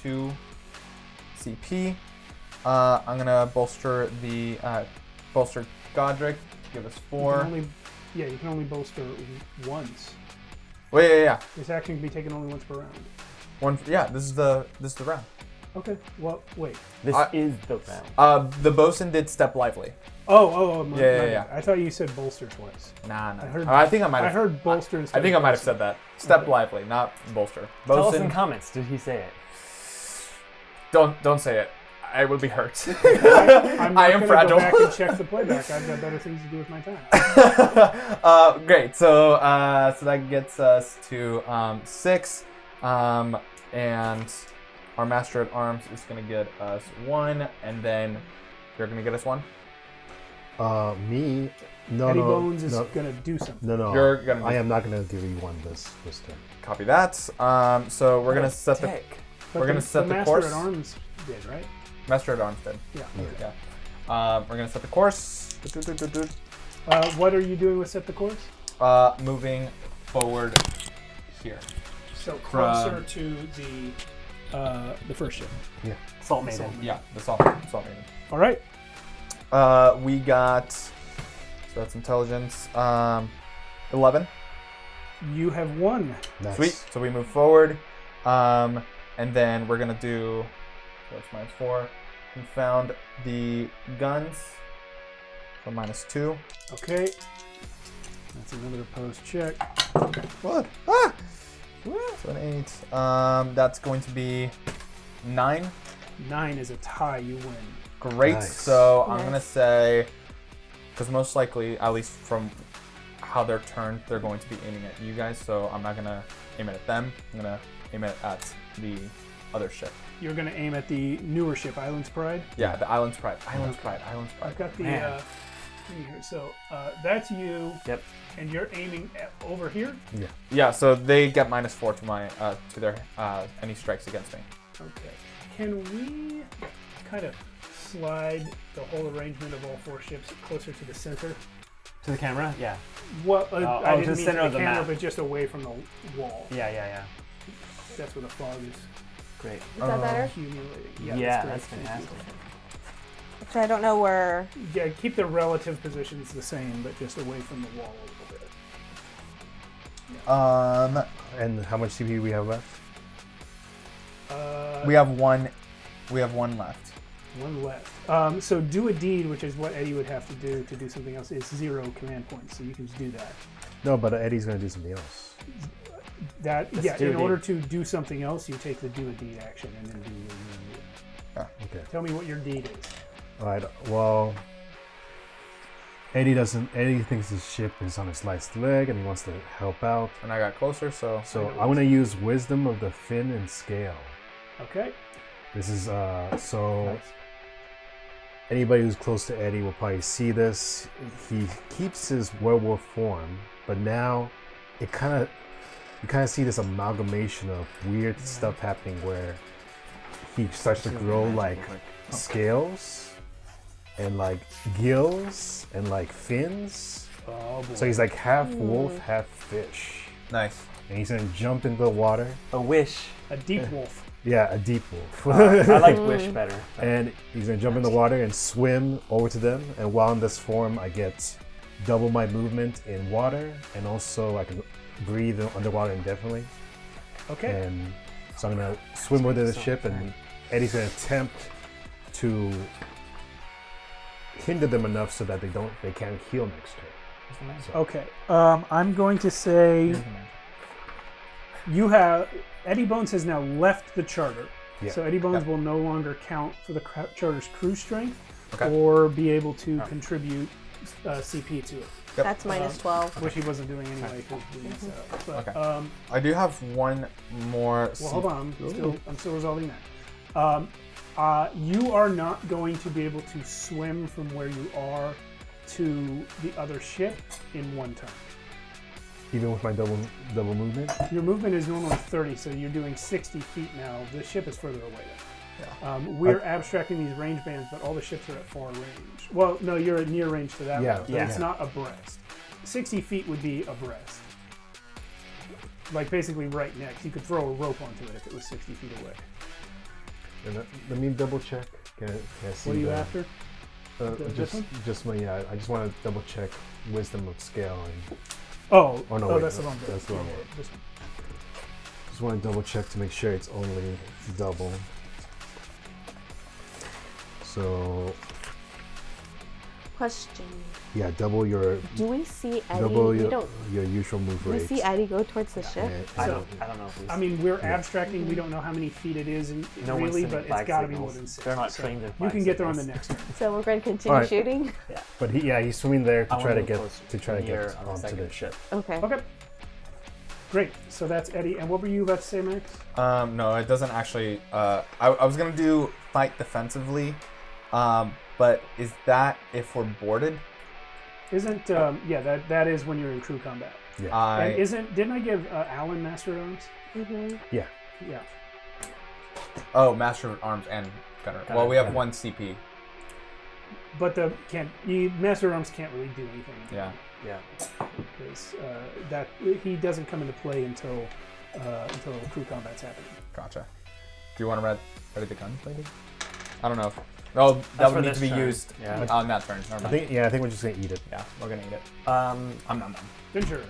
2 CP. I'm gonna bolster the bolster Godric, give us 4. You can only bolster once. Wait, yeah. This action can be taken only once per round. One. Yeah, this is the round. Okay. Well, wait. This is the round. The bosun did step lively. My Yeah. bad. I thought you said bolster twice. Nah. I think I might. I heard bolster instead. I think I of might have bolster. said that. Step Okay. lively, not bolster. Tell us in Bosun. comments. Did he say it? Don't say it. I will be hurt. I'm not I am gonna fragile. Go back and check the playback. I've got better things to do with my time. Great. So that gets us to 6, and our master at arms is gonna get us 1, and then you're gonna get us 1. Me? No, Eddie no, Bones is no, gonna do something. no. You're gonna- I am not gonna give you 1 this turn. Copy that. So we're gonna set the But We're gonna set the master course. at arms did, right? master at arms did. Yeah. Yeah. We're gonna set the course. What are you doing with set the course? Moving forward here. So closer to the first ship. Yeah. Salt Maiden. Yeah, the salt maiden. All right. We got, so that's intelligence, 11. You have won. Nice. Sweet. So we move forward, and then we're gonna do, so that's -4. We found the guns, so -2. Okay. That's another opposed check. What? Ah! So an 8. That's going to be 9. 9 is a tie. You win. Great. Nice. So I'm Nice. gonna say, because most likely, at least from how they're turned, they're going to be aiming at you guys. So I'm not gonna aim it at them. I'm gonna aim it at the other ship. You're going to aim at the newer ship, Island's Pride. Yeah, the Island's Pride. Island's Pride. Island's Pride. I've got the Man. thing here. So that's you. Yep. And you're aiming over here. Yeah. So they get -4 to my to their any strikes against me. Okay. Can we kind of slide the whole arrangement of all 4 ships closer to the center? To the camera? Yeah. What? I to didn't the mean center to of the the camera, map. but just away from the wall. Yeah. That's where the fog is Great. Is that better? accumulating. Yeah, great. that's Thank you. fantastic. Actually, I don't know where. Yeah, keep the relative positions the same, but just away from the wall a little bit. And how much CP we have left? We have one. We have one left. One left. So do a deed, which is what Eddie would have to do something else, is 0 command points. So you can just do that. No, but Eddie's gonna do something else. In order to do something else, you take the do a deed action and then do your deed. Okay. Tell me what your deed is. All right. Well, Eddie thinks his ship is on its last leg and he wants to help out. And I got closer, so. So I'm gonna use Wisdom of the Fin and Scale. Okay. This is so. Nice. Anybody who's close to Eddie will probably see this. He keeps his werewolf form, but now you kind of see this amalgamation of weird stuff happening where he starts to grow like scales and like gills and like fins. Oh, boy. So he's like half wolf, half fish. Nice. And he's gonna jump into the water. A wish. A deep wolf. Yeah, a deep wolf. I like wish better. And he's gonna jump in the water and swim over to them. And while in this form, I get double my movement in water, and also I can breathe underwater indefinitely. Okay. And so I'm gonna swim over to the ship, and Eddie's gonna attempt to hinder them enough so that they can't heal next turn. So, Okay. I'm going to say you have Eddie Bones has now left the charter. Yeah. So Eddie Bones will no longer count for the charter's crew strength Okay. or be able to contribute CP to it, Yep. That's minus 12. which he wasn't doing anyway. 'Cause we missed out. But, Okay. I do have one more. well, hold on. I'm still resolving that. You are not going to be able to swim from where you are to the other ship in one turn. even with my double movement. Your movement is normally 30, so you're doing 60 feet now. The ship is further away. Yeah. We're abstracting these range bands, but all the ships are at far range. Well, no, you're at near range to that Yeah, one, but it's not abreast. 60 feet would be abreast. Like basically right next. You could throw a rope onto it if it was 60 feet away. And let me double check. Can I see What are you the- after? This one? I just want to double check Wisdom of Scale. And Oh, Oh, no, wait, that's the wrong that's the wrong one. This one. just want to double check to make sure it's only double. So Question. yeah, double your Do we see Eddie? double We your, don't. your usual move Do we rate. see Eddie go towards the ship? And- I So- don't know if we. I mean, we're abstracting. We don't know how many feet it is No one's really, sending but it's flag got to be more signals. than 6. They're not So trained in you flag can get there on the signals. next turn. So we're going to continue Alright. shooting? but he's swimming there to I try wanna to move get closer, near on the onto second the ship. Okay. Okay. Great. So that's Eddie. And what were you about to say, Max? No, it doesn't actually. I was gonna do fight defensively, but is that if we're boarded? Isn't that is when you're in crew combat. Yeah. And didn't I give Alan Master Arms? Mm-hmm. Yeah. Yeah. Oh, Master of Arms and Gunner. Well, we have one CP. But Master Arms can't really do anything. Yeah. Yeah. Because that he doesn't come into play until crew combat's happening. Gotcha. Do you want to ready the gun, maybe? I don't know. Oh, that That's for would need this to be turn. used Yeah. on that turn. Never I mind. think we're just gonna eat it. Yeah, we're gonna eat it. I'm Nom. Ventura.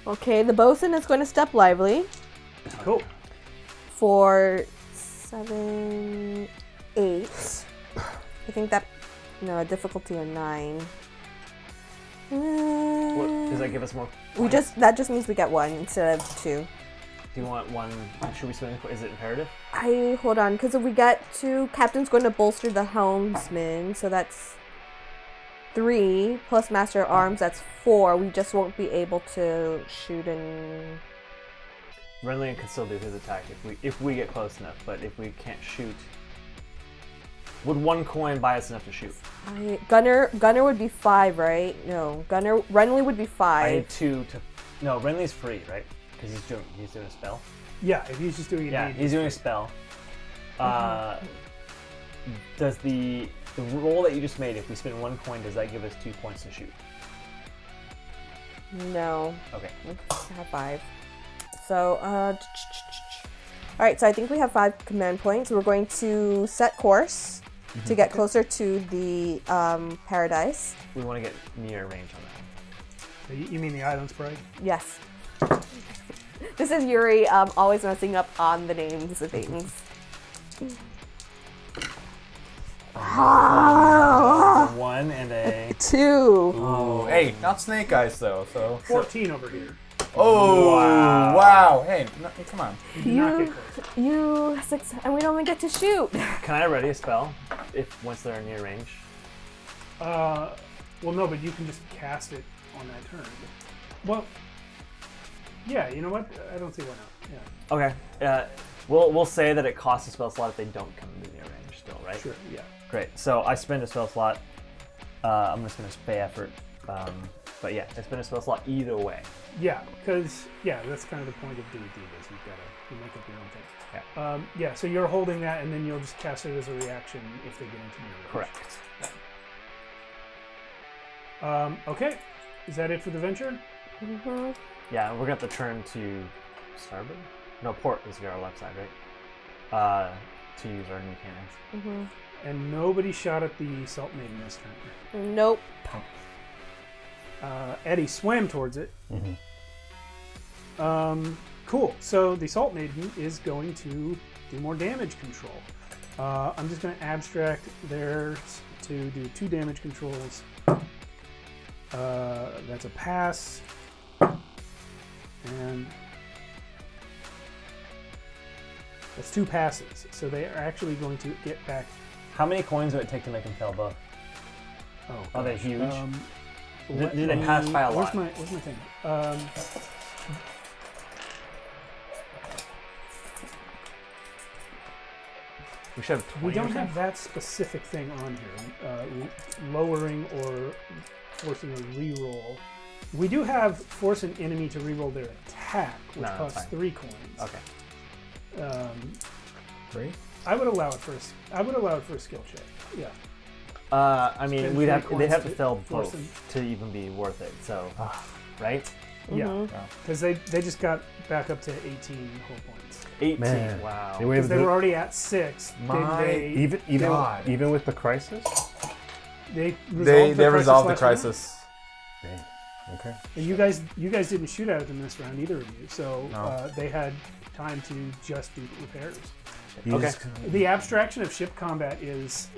Okay, the bosun is going to step lively Cool. for 7, 8. I think that a difficulty of 9. What, does that give us more? That just means we get 1 instead of 2. Do you want one? Should we spend? Is it imperative? Hold on, because if we get 2, Captain's going to bolster the helmsman, so that's 3 plus Master of Arms. That's 4. We just won't be able to shoot and. Renly can still do his attack if we get close enough, but if we can't shoot, would 1 coin buy us enough to shoot? Gunner would be 5, right? No, Renly would be 5. I need 2 to. No, Renly's free, right? Because he's doing a spell. Yeah, if he's just doing it. Yeah, he's doing a spell. Does the roll that you just made, if we spend 1 coin, does that give us 2 points to shoot? No. Okay. I have 5. So, alright, so I think we have 5 command points. We're going to set course to get closer to the paradise. We want to get near range on that. You mean the island sprite? Yes. This is Yuri always messing up on the names of things. One and a 2. Oh, hey, not snake eyes though. So 14 over here. Oh wow! Hey, no, come on. You did not get close. You and we don't even get to shoot. Can I ready a spell if once they're near range? Well, no, but you can just cast it on that turn. Well, yeah. You know what? I don't see why not. Yeah. Okay. We'll say that it costs a spell slot if they don't come into near range still, right? Sure. Yeah. Great. So I spend a spell slot. I'm gonna spend a spay effort. But yeah, I spend a spell slot either way. Yeah, because that's kind of the point of D&D is you make up your own thing. Yeah. So you're holding that, and then you'll just cast it as a reaction if they get into your range. Correct. Okay. Is that it for the venture? Mm-hmm. Yeah, we're gonna have to turn to starboard. No, port is our left side, right? To use our new cannons. Mm-hmm. And nobody shot at the Salt Maiden this time. Nope. Eddie swam towards it. Mm-hmm. Cool. So the Salt Maiden is going to do more damage control. I'm just going to abstract theirs to do 2 damage controls. That's a pass. And that's 2 passes. So they are actually going to get back. How many coins would it take to make them fail both? Oh, Are they gosh. huge? Do they pass by a lot? Where's my thing? We should have 20. We don't have that specific thing on here. Lowering or forcing a reroll. We do have force an enemy to reroll their attack, which No, costs fine. 3 coins. Okay. 3? I would allow it for a skill check. Yeah. I mean, Spend they'd 3 have coins to to fail force both them. to even be worth it. So, right? Yeah. Mm-hmm. Because they just got back up to 18 whole points. 18. Man. Wow. They were Because able they to were already at 6. My- Then even with the crisis. they They resolved the last round. crisis. Dang. Okay. And you guys didn't shoot at them this round, either of you. So No. they had time to just do repairs. You Okay. just- The abstraction of ship combat is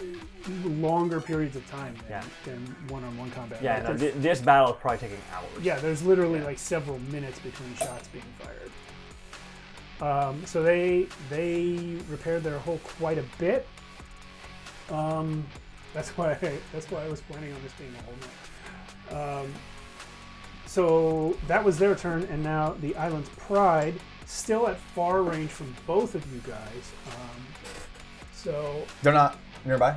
longer periods of time Yeah. than one-on-one combat. Yeah, right? no, There's- this battle is probably taking hours. yeah, there's literally like several minutes between shots being fired. So they repaired their hull quite a bit. That's why I was planning on this being a whole night. So that was their turn, and now the Island's Pride, still at far range from both of you guys. So They're not nearby.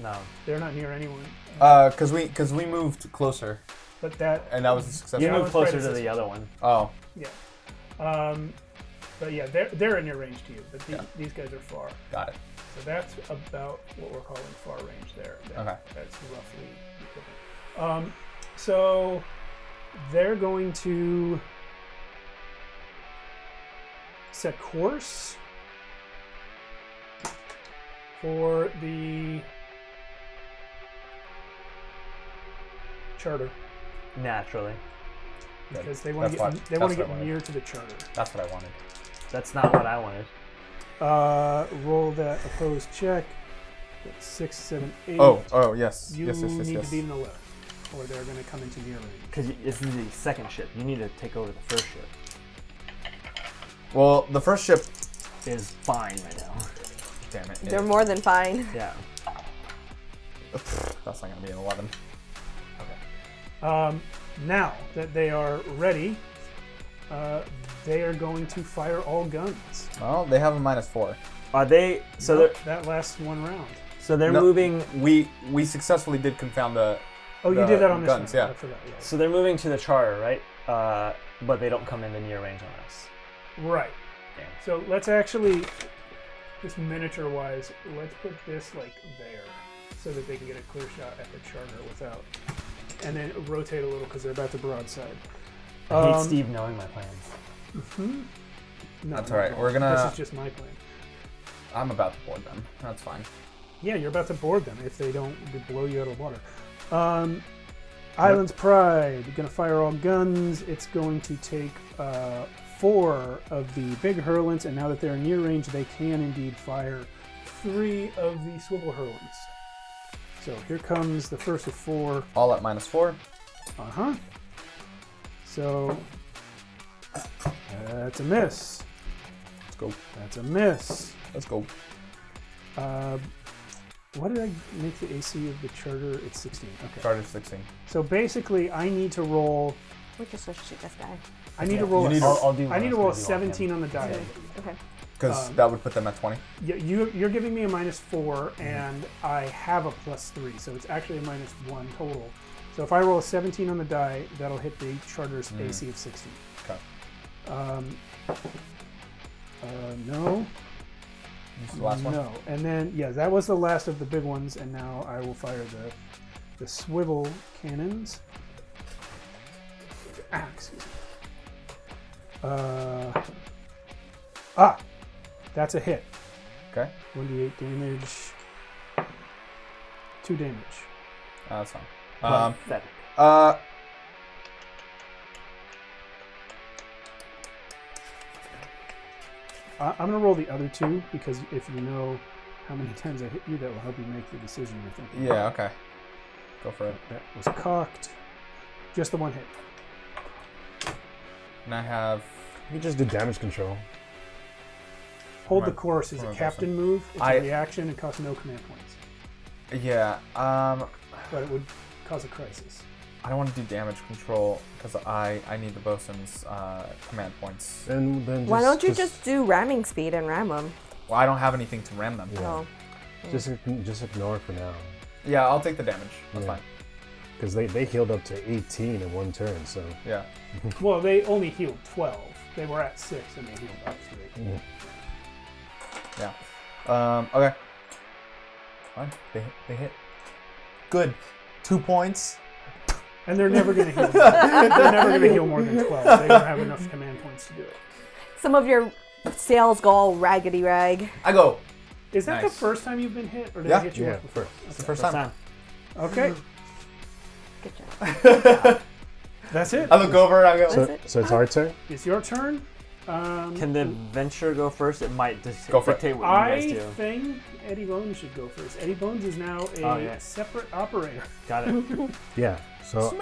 No. they're not near anyone. Cause we moved closer, But that, and that was a success. You Yeah, move let's closer try to this. the other one. Oh, yeah. But yeah, they're in your range to you, but Yeah. these guys are far. got it. So that's about what we're calling far range there. Okay. That's roughly equivalent. So they're going to set course for the charter Naturally. because they want to That's get what I wanted. near to the charter. That's what I wanted. That's not what I wanted. Roll that opposed check. That's 6, 7, 8. Oh, yes. You yes. need to beat an 11, or they're going to come into near range. Because it's the second ship. You need to take over the first ship. Well, the first ship. Is fine right now. Damn it. They're more than fine. Yeah. That's not gonna be an 11. Now that they are ready, they are going to fire all guns. Well, they have a -4. Are they? So Nope, they're that lasts one round. they're No, moving. We successfully did confound the. Oh, you the did that on this guns, round. yeah. I forgot. Yeah. So they're moving to the charter, right? But they don't come in the near range on us. Right. Okay. So let's actually, just miniature-wise, let's put this like there, so that they can get a clear shot at the charter without, and then rotate a little because they're about to broadside. I hate Steve knowing my plans. No, That's not all right. at We're gonna- This is just my plan. I'm about to board them. That's fine. Yeah, you're about to board them if they don't blow you out of water. Island's Pride. Going to fire all guns. It's going to take 4 of the big hurlants, and now that they're near range, they can indeed fire 3 of the swivel hurlants. So here comes the first of 4. All at -4. Uh-huh. So that's a miss. Let's go. That's a miss. Let's go. What did I make the AC of the charter? It's 16. Okay. Started 16. So basically, I need to roll. We're just gonna shoot this guy. I need to roll. I'll do I need to roll a 17 on the die. Okay. Because that would put them at 20. Yeah, you're giving me a -4, and I have a +3, so it's actually a -1 total. So if I roll a 17 on the die, that'll hit the charter's AC of 16. Okay. No. This is the last one? No. And then, yeah, that was the last of the big ones, and now I will fire the swivel cannons. Excuse me. That's a hit. Okay. 1d8 damage. 2 damage. That's fine. Pathetic. I'm going to roll the other 2, because if you know how many times I hit you, that will help you make the decision you're thinking. Yeah, okay. Go for it. That was cocked. Just the 1 hit. And I have... You just do damage control. Hold the Right. course is a Right. captain move. It's I- a reaction and costs no command points. Yeah, But it would cause a crisis. I don't want to do damage control because I need the bosun's command points. Then Why don't you just do ramming speed and ram them? Well, I don't have anything to ram them. Yeah. Oh. just ignore it for now, Yeah, I'll take the damage. That's Yeah. fine. because they healed up to 18 in 1 turn. So Yeah. Well, they only healed 12. They were at 6 and they healed up 3. Yeah. Okay. Fine. They hit. Good. 2 points. And they're never going to heal. They're never going to heal more than 12. They don't have enough command points to do it. Some of your sails go all raggedy rag. I go. Is that Nice. the first time you've been hit, or did Yeah. I hit you Yeah, once before? It's the first time. Okay, Good job. that's it. I look over and I go. so it's our turn. It's your turn. Can the adventure go first? It might Go for it. dictate what you guys I do. think Eddie Bones should go first. Eddie Bones is now a Oh, yeah. separate operator. Got it. Yeah. So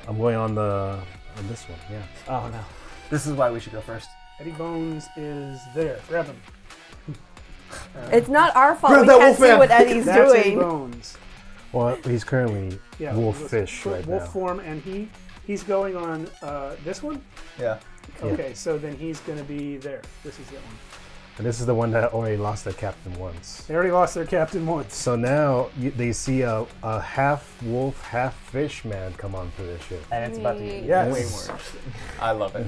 I'm going on this one. Yeah. Oh no. This is why we should go first. Eddie Bones is there. Grab him. It's not our fault. Grab We that can't see wolf what man. Eddie's That's Eddie doing. Bones. Well, he's currently Yeah, wolfish right wolf now. form, and he's going on this one. Yeah. Okay, so then he's going to be there. This is that one. And this is the one that already lost their captain once. They already lost their captain once. So now they see a half wolf, half fish man come onto their ship. And it's about to get Yes. way worse. I love it.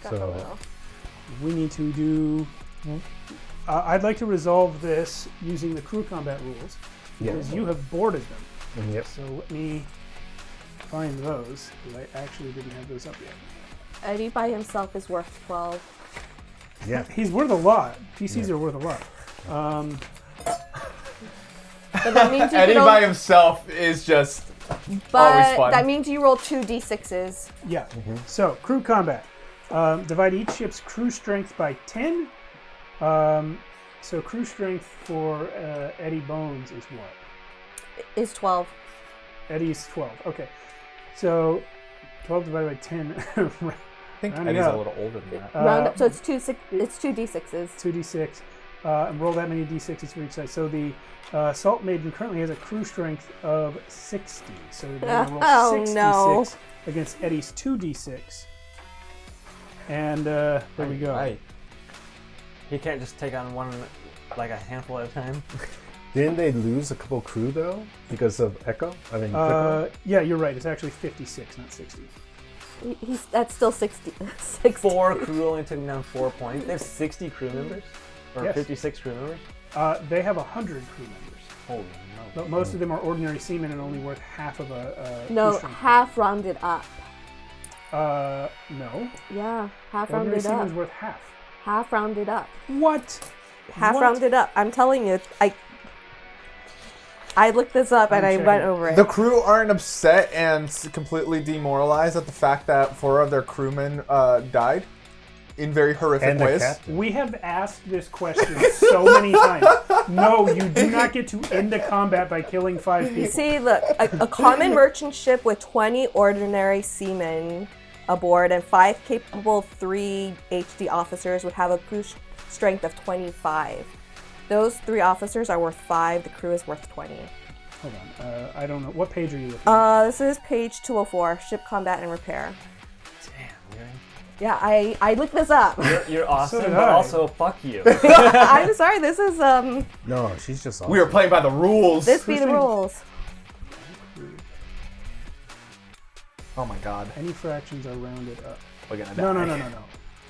So We need to do. I'd like to resolve this using the crew combat rules because you have boarded them. yep. So let me find those because I actually didn't have those up yet. Eddie by himself is worth 12. Yeah. He's worth a lot. PCs are worth a lot. But that means you Eddie can by only, himself is just always but fun. that means you roll 2 d6s. Yeah. So crew combat. Divide each ship's crew strength by 10. So crew strength for Eddie Bones is what? Is 12. Eddie's 12. Okay. So 12 divided by 10. I think Round it Eddie's up. a little older than that. Round up, so it's 2 d6s. 2d6. And roll that many d6s for each side. So the Salt Maiden currently has a crew strength of 60. So they're going to roll Oh, 6d6 no. against Eddie's 2d6. And there we go. Right. He can't just take on one, like a handful at a time. Didn't they lose a couple crew though because of Echo? I mean, Echo? Yeah, you're right. It's actually 56, not 60. That's still 60. 60. 4 crew only took him down 4 points. They have 60 crew members? Or Yes. 56 crew members? They have 100 crew members. Holy no. But most of them are ordinary seamen and only worth half of a crew No, strength. half rounded up. No. Yeah, half Ordinary rounded up. seamen's worth half. Half rounded up. What? Half What? rounded up. I'm telling you, I looked this up and I checking. went over it. The crew aren't upset and completely demoralized at the fact that 4 of their crewmen died in very horrific And the ways. captain. We have asked this question so many times. No, you do not get to end a combat by killing 5 people. See, look, a common merchant ship with 20 ordinary seamen aboard and 5 capable 3 HD officers would have a crew strength of 25. Those 3 officers are worth 5. The crew is worth 20. Hold on. I don't know. What page are you looking at? This is page 204, ship combat and repair. Damn, Yuri. Yeah, I looked this up. You're awesome, did but I. also fuck you. I'm sorry, this is No, she's just awesome. We were playing by the rules. this be the rules. Oh my god. Any fractions are rounded up. We're gonna No, die.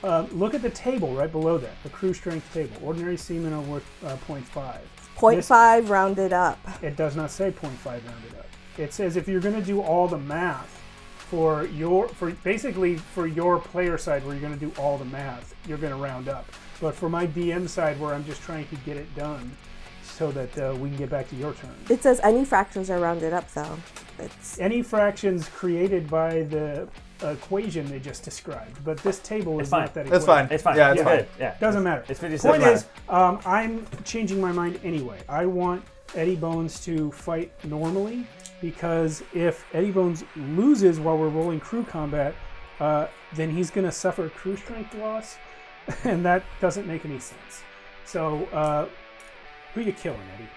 no. Look at the table right below that, the crew strength table. Ordinary seamen are worth 0.5. 0.5 rounded up. It does not say 0.5 rounded up. It says if you're going to do all the math for your player side, where you're going to do all the math, you're going to round up. But for my DM side, where I'm just trying to get it done, so that we can get back to your turn. It says any fractions are rounded up, though. It's Any fractions created by the equation they just described, but this table is fine. not that. That's equation. fine. It's fine. Yeah, it's You're fine. good. Yeah. Doesn't matter. It's 57 Point is, matter. I'm changing my mind anyway. I want Eddie Bones to fight normally, because if Eddie Bones loses while we're rolling crew combat, then he's going to suffer crew strength loss, and that doesn't make any sense. So, who you killing, Eddie?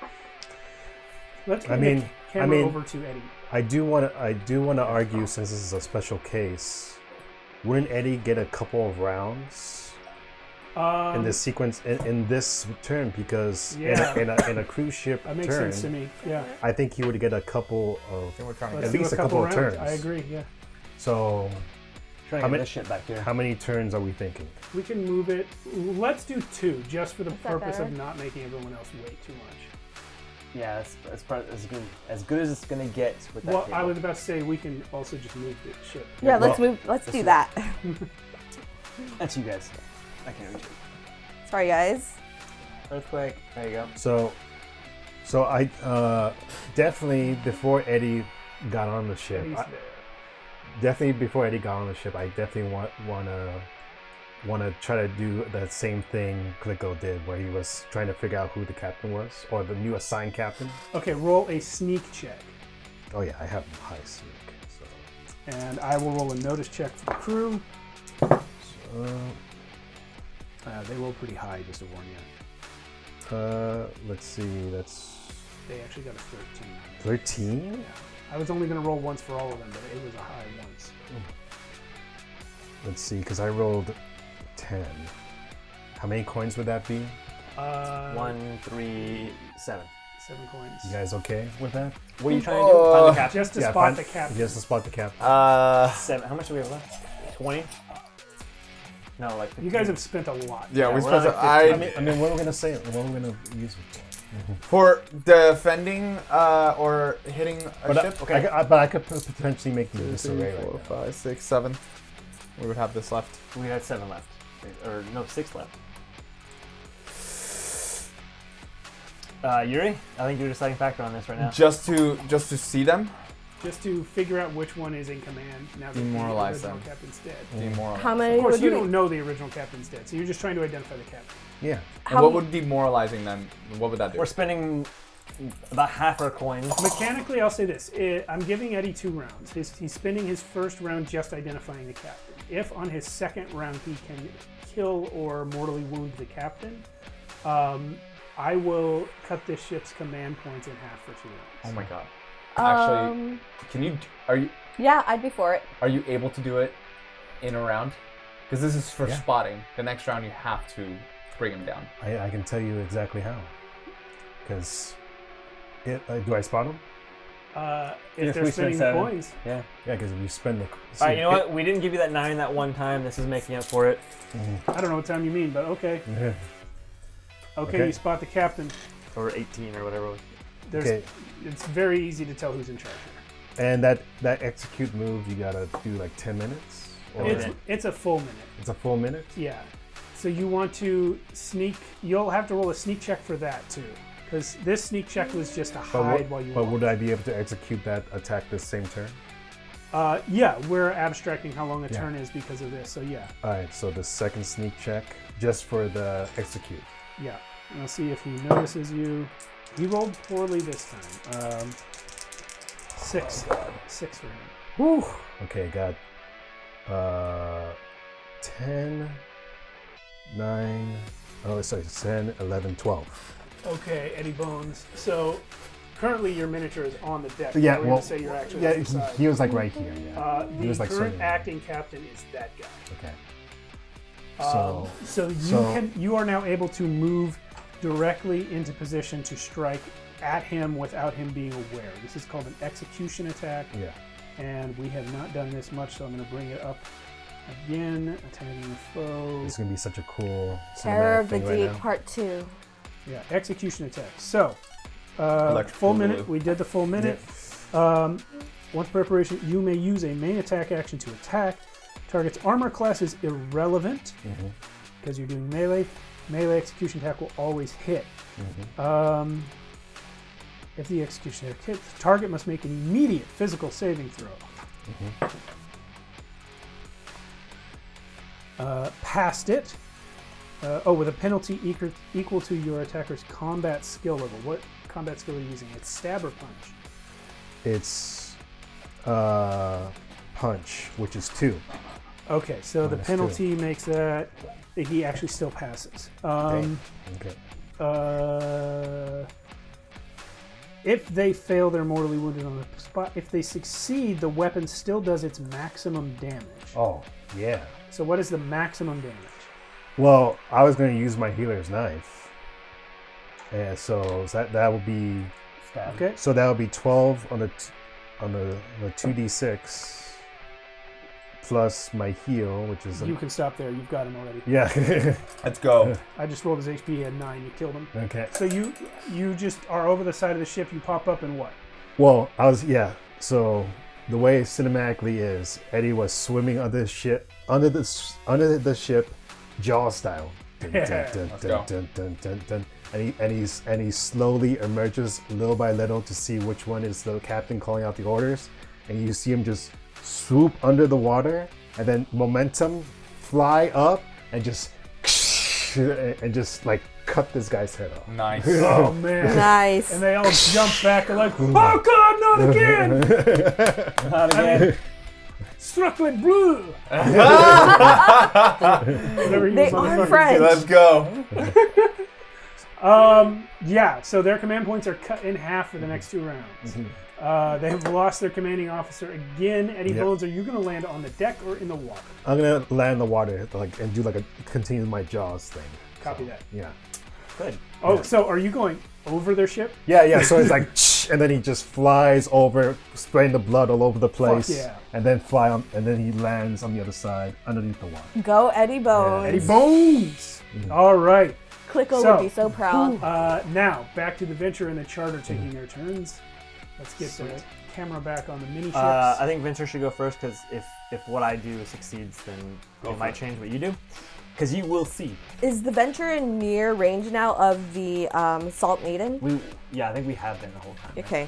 Let's bring the camera over to Eddie. I do want to argue, since this is a special case, wouldn't Eddie get a couple of rounds in this sequence in this turn? Because Yeah. in a cruise ship That makes turn, sense to me. Yeah. I think he would get a couple of We're trying to Let's at do least a couple couple of rounds. turns. I agree. Yeah. So Trying how to get many- this shit back here. how many turns are we thinking? We can move it. Let's do 2, just for the that purpose of better? not making everyone else wait too much. Yeah, that's probably as good as it's gonna get with that. Well, table. I was about to say we can also just move the ship. yeah. Well, Let's do that. That's you guys. I can't reach it. Sorry, guys. Earthquake. There you go. So I definitely before Eddie got on the ship, Eddie's I definitely want to try to do that same thing Kliko did, where he was trying to figure out who the captain was, or the new assigned captain. Okay, roll a sneak check. Oh yeah, I have high sneak. So, And I will roll a notice check for the crew. They roll pretty high, just to warn you. let's see, that's They actually got a 13. 13. I was only going to roll once for all of them, but it was a high once. Let's see, because I rolled 10. How many coins would that be? 1, 3, 7. 7 coins. You guys okay with that? What are you trying to do? Find the captain. Just to Yeah, spot find- the captain. Just to spot the captain. 7. How much do we have left? 20. No, like 15. You guys have spent a lot. Yeah, we we're supposed on to. like I mean, what are we gonna say? What are we gonna use it For defending or hitting a for? ship. But I could potentially make the disarray right 4, now. 5, 6, 7. We would have this left. We had 7 left. Or no, 6 left. Yuri, I think you're the deciding factor on this right now. Just to see them, Just to figure out which one is in command now that Demoralize the original them. captain's dead. demoralize. How Of many? course, would you we- don't know the original captain's dead, so you're just trying to identify the captain. Yeah. How What would demoralizing them? What would that do? We're spending about half our coins. Mechanically, I'll say this. I'm giving Eddie 2 rounds. He's spending his first round just identifying the captain. If on his second round he can kill or mortally wound the captain, I will cut this ship's command points in half for 2 rounds. Oh my god. Actually, Um, can you? Are you? yeah, I'd be for it. Are you able to do it in a round? Because this is for Yeah. spotting. The next round you have to bring him down. I can tell you exactly how. Because do I spot him? If they're we spend spending 7. coins. Yeah. Yeah, because if you spend the. All right, you know what? We didn't give you that 9 that one time. This is making up for it. I don't know what time you mean, but okay. Yeah. Okay, Okay. you spot the captain. Or 18 or whatever it was. Okay. It's very easy to tell who's in charge here. And that execute move, you gotta do like 10 minutes. Or It's a full minute. it's a full minute. Yeah. So you want to sneak. You'll have to roll a sneak check for that too. Because this sneak check was just to hide while you But walked. would I be able to execute that attack this same turn? Yeah, we're abstracting how long a Yeah. turn is because of this. So yeah, Alright, so the second sneak check, just for the execute. yeah. And I'll see if he notices you. He rolled poorly this time. 6 for him. Whew. Okay, got 10, 9, oh, sorry, 10, 11, 12. Okay, Eddie Bones. So currently your miniature is on the deck. Yeah, We're gonna well, say you're actually yeah, on the side. he was like right here, yeah. He The was like current swinging. acting captain is that guy. Okay. So you are now able to move directly into position to strike at him without him being aware. This is called an execution attack, Yeah. and we have not done this much, so I'm going to bring it up again. Attacking the foe. It's gonna be such a cool Terror cinematic of the thing right Deep now. Part 2. Yeah, execution attack. So, Electric full Boogaloo. minute. We did the full minute. Once preparation, you may use a main attack action to attack. Target's armor class is irrelevant because you're doing melee. Melee execution attack will always hit. If the execution attack hits, the target must make an immediate physical saving throw. Past it. With a penalty equal to your attacker's combat skill level. What combat skill are you using? It's stab or punch? It's punch, which is 2. Okay, so the Minus penalty makes that he actually still passes. Okay. If they fail, they're mortally wounded on the spot. If they succeed, the weapon still does its maximum damage. Oh, yeah. So what is the maximum damage? Well, I was going to use my healer's knife. And so that would be Okay. so that would be 12 on the 2d6 plus my heal, which is You can stop there. You've got him already. yeah. Let's go. I just rolled his HP. He had 9. You killed him. Okay. So you just are over the side of the ship. You pop up and what? Well, so the way cinematically is, Eddie was swimming under the ship, under the ship, Jaws style. Dun, dun, dun, Let's dun, go. dun, dun, dun, dun. And he slowly emerges little by little to see which one is the captain calling out the orders, and you see him just swoop under the water, and then momentum fly up and just like cut this guy's head off. Nice. Oh man! Nice. And they all jump back and like, oh god, not again! Not again. Struckland blue. Whatever he They was on the are fucking- French. Let's go. Yeah, so their command points are cut in half for the next 2 rounds. They have lost their commanding officer again. Eddie Yep. Bones, are you going to land on the deck or in the water? I'm gonna land in the water and do like a continue my Jaws thing. Copy that. Yeah. Good. Oh, so are you going over their ship? Yeah. So it's like, and then he just flies over, spraying the blood all over the place, yeah. and then and then he lands on the other side, underneath the water. Go Eddie Bones. Eddie Bones! All right. Clicko So, would be so proud. Now, back to the Venture and the Charter taking their turns. Let's get the camera back on the mini ships. I think Venture should go first because if what I do succeeds, then it might change what you do. Because you will see. Is the Venture in near range now of the Salt Maiden? I think we have been the whole time. Okay.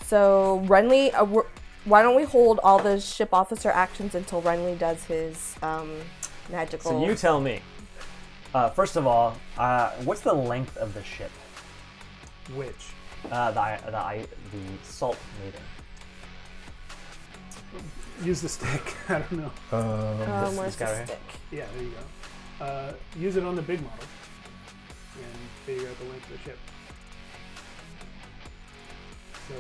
So Renly, why don't we hold all the ship officer actions until Renly does his magical... So you tell me. First of all, what's the length of the ship? Which? The Salt Maiden. Use the stick. I don't know. where's this guy the right here? stick? Yeah, there you go. Use it on the big model and figure out the length of the ship. So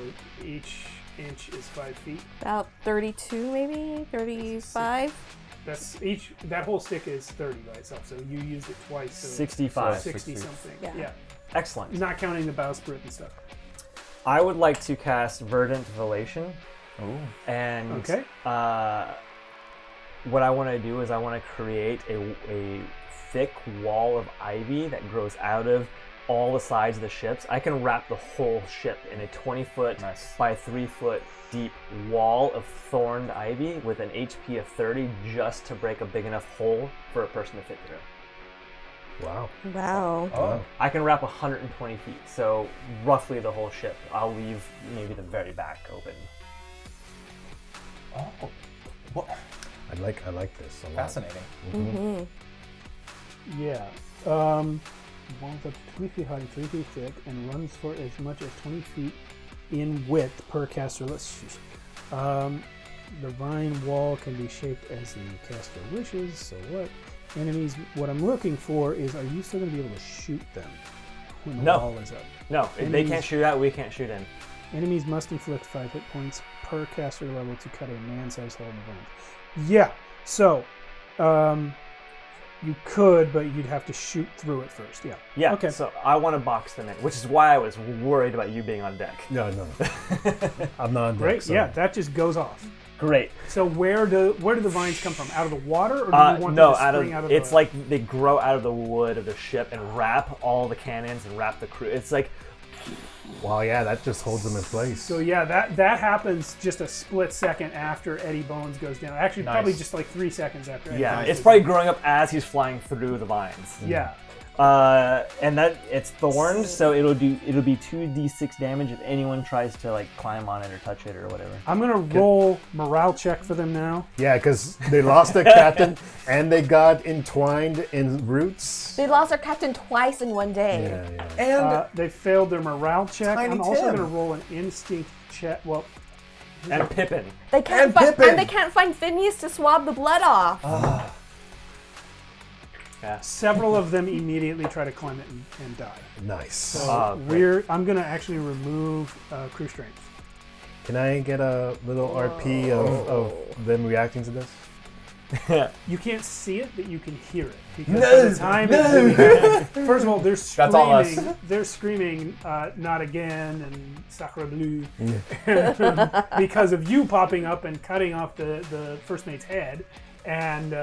each inch is 5 feet. About 32 maybe? 35? That whole stick is 30 by itself, so you used it twice. So 65. 60 something. Yeah. Yeah. Excellent. Not counting the bowsprit and stuff. I would like to cast Verdant Velation. And Okay. what I want to do is I want to create a thick wall of ivy that grows out of all the sides of the ships. I can wrap the whole ship in a 20-foot by 3-foot deep wall of thorned ivy with an HP of 30 just to break a big enough hole for a person to fit through. Wow. Wow. Oh. I can wrap 120 feet, so roughly the whole ship. I'll leave maybe the very back open. Oh. What? I like this a lot. Fascinating. Mm-hmm. Yeah. Walls up to 20 feet high and 3 feet thick and runs for as much as 20 feet in width per caster. Let's see. The vine wall can be shaped as the caster wishes. So what? Enemies, what I'm looking for is, are you still going to be able to shoot them when the No. wall is up? No, if they Enemies- can't shoot out, we can't shoot in. Enemies must inflict 5 hit points per caster level to cut a man-sized hole in the vines. Yeah, so you could, but you'd have to shoot through it first. Yeah. Yeah, Okay. so I want to box them in, which is why I was worried about you being on deck. No. I'm not on deck, Great. so- Yeah, that just goes off. Great. So where do the vines come from? Out of the water, or do you want No, them to spring out of it's the... like they grow out of the wood of the ship and wrap all the cannons and wrap the crew. It's like, Wow, yeah, that just holds them in place. So yeah, that happens just a split second after Eddie Bones goes down. Actually, Nice. probably just like 3 seconds after. Eddie yeah, Bones it's goes probably down. growing up as he's flying through the vines. Yeah. And that it's thorned, so it'll be 2d6 damage if anyone tries to like climb on it or touch it or whatever. I'm gonna roll morale check for them now. Yeah, because they lost their captain and they got entwined in roots. They lost their captain twice in one day. Yeah, yeah. And They failed their morale check. Tiny I'm also Tim. gonna roll an instinct check. Well, And Pippin. They can't And find, Pippin. and they can't find Phineas to swab the blood off. several of them immediately try to climb it and die. Nice. So I'm gonna actually remove crew strength. Can I get a little RP of them reacting to this? You can't see it, but you can hear it. Because by the time it's really happening- first of all, they're That's all us. screaming. They're screaming, "Not again!" and "Sacre bleu," because of you popping up and cutting off the first mate's head, and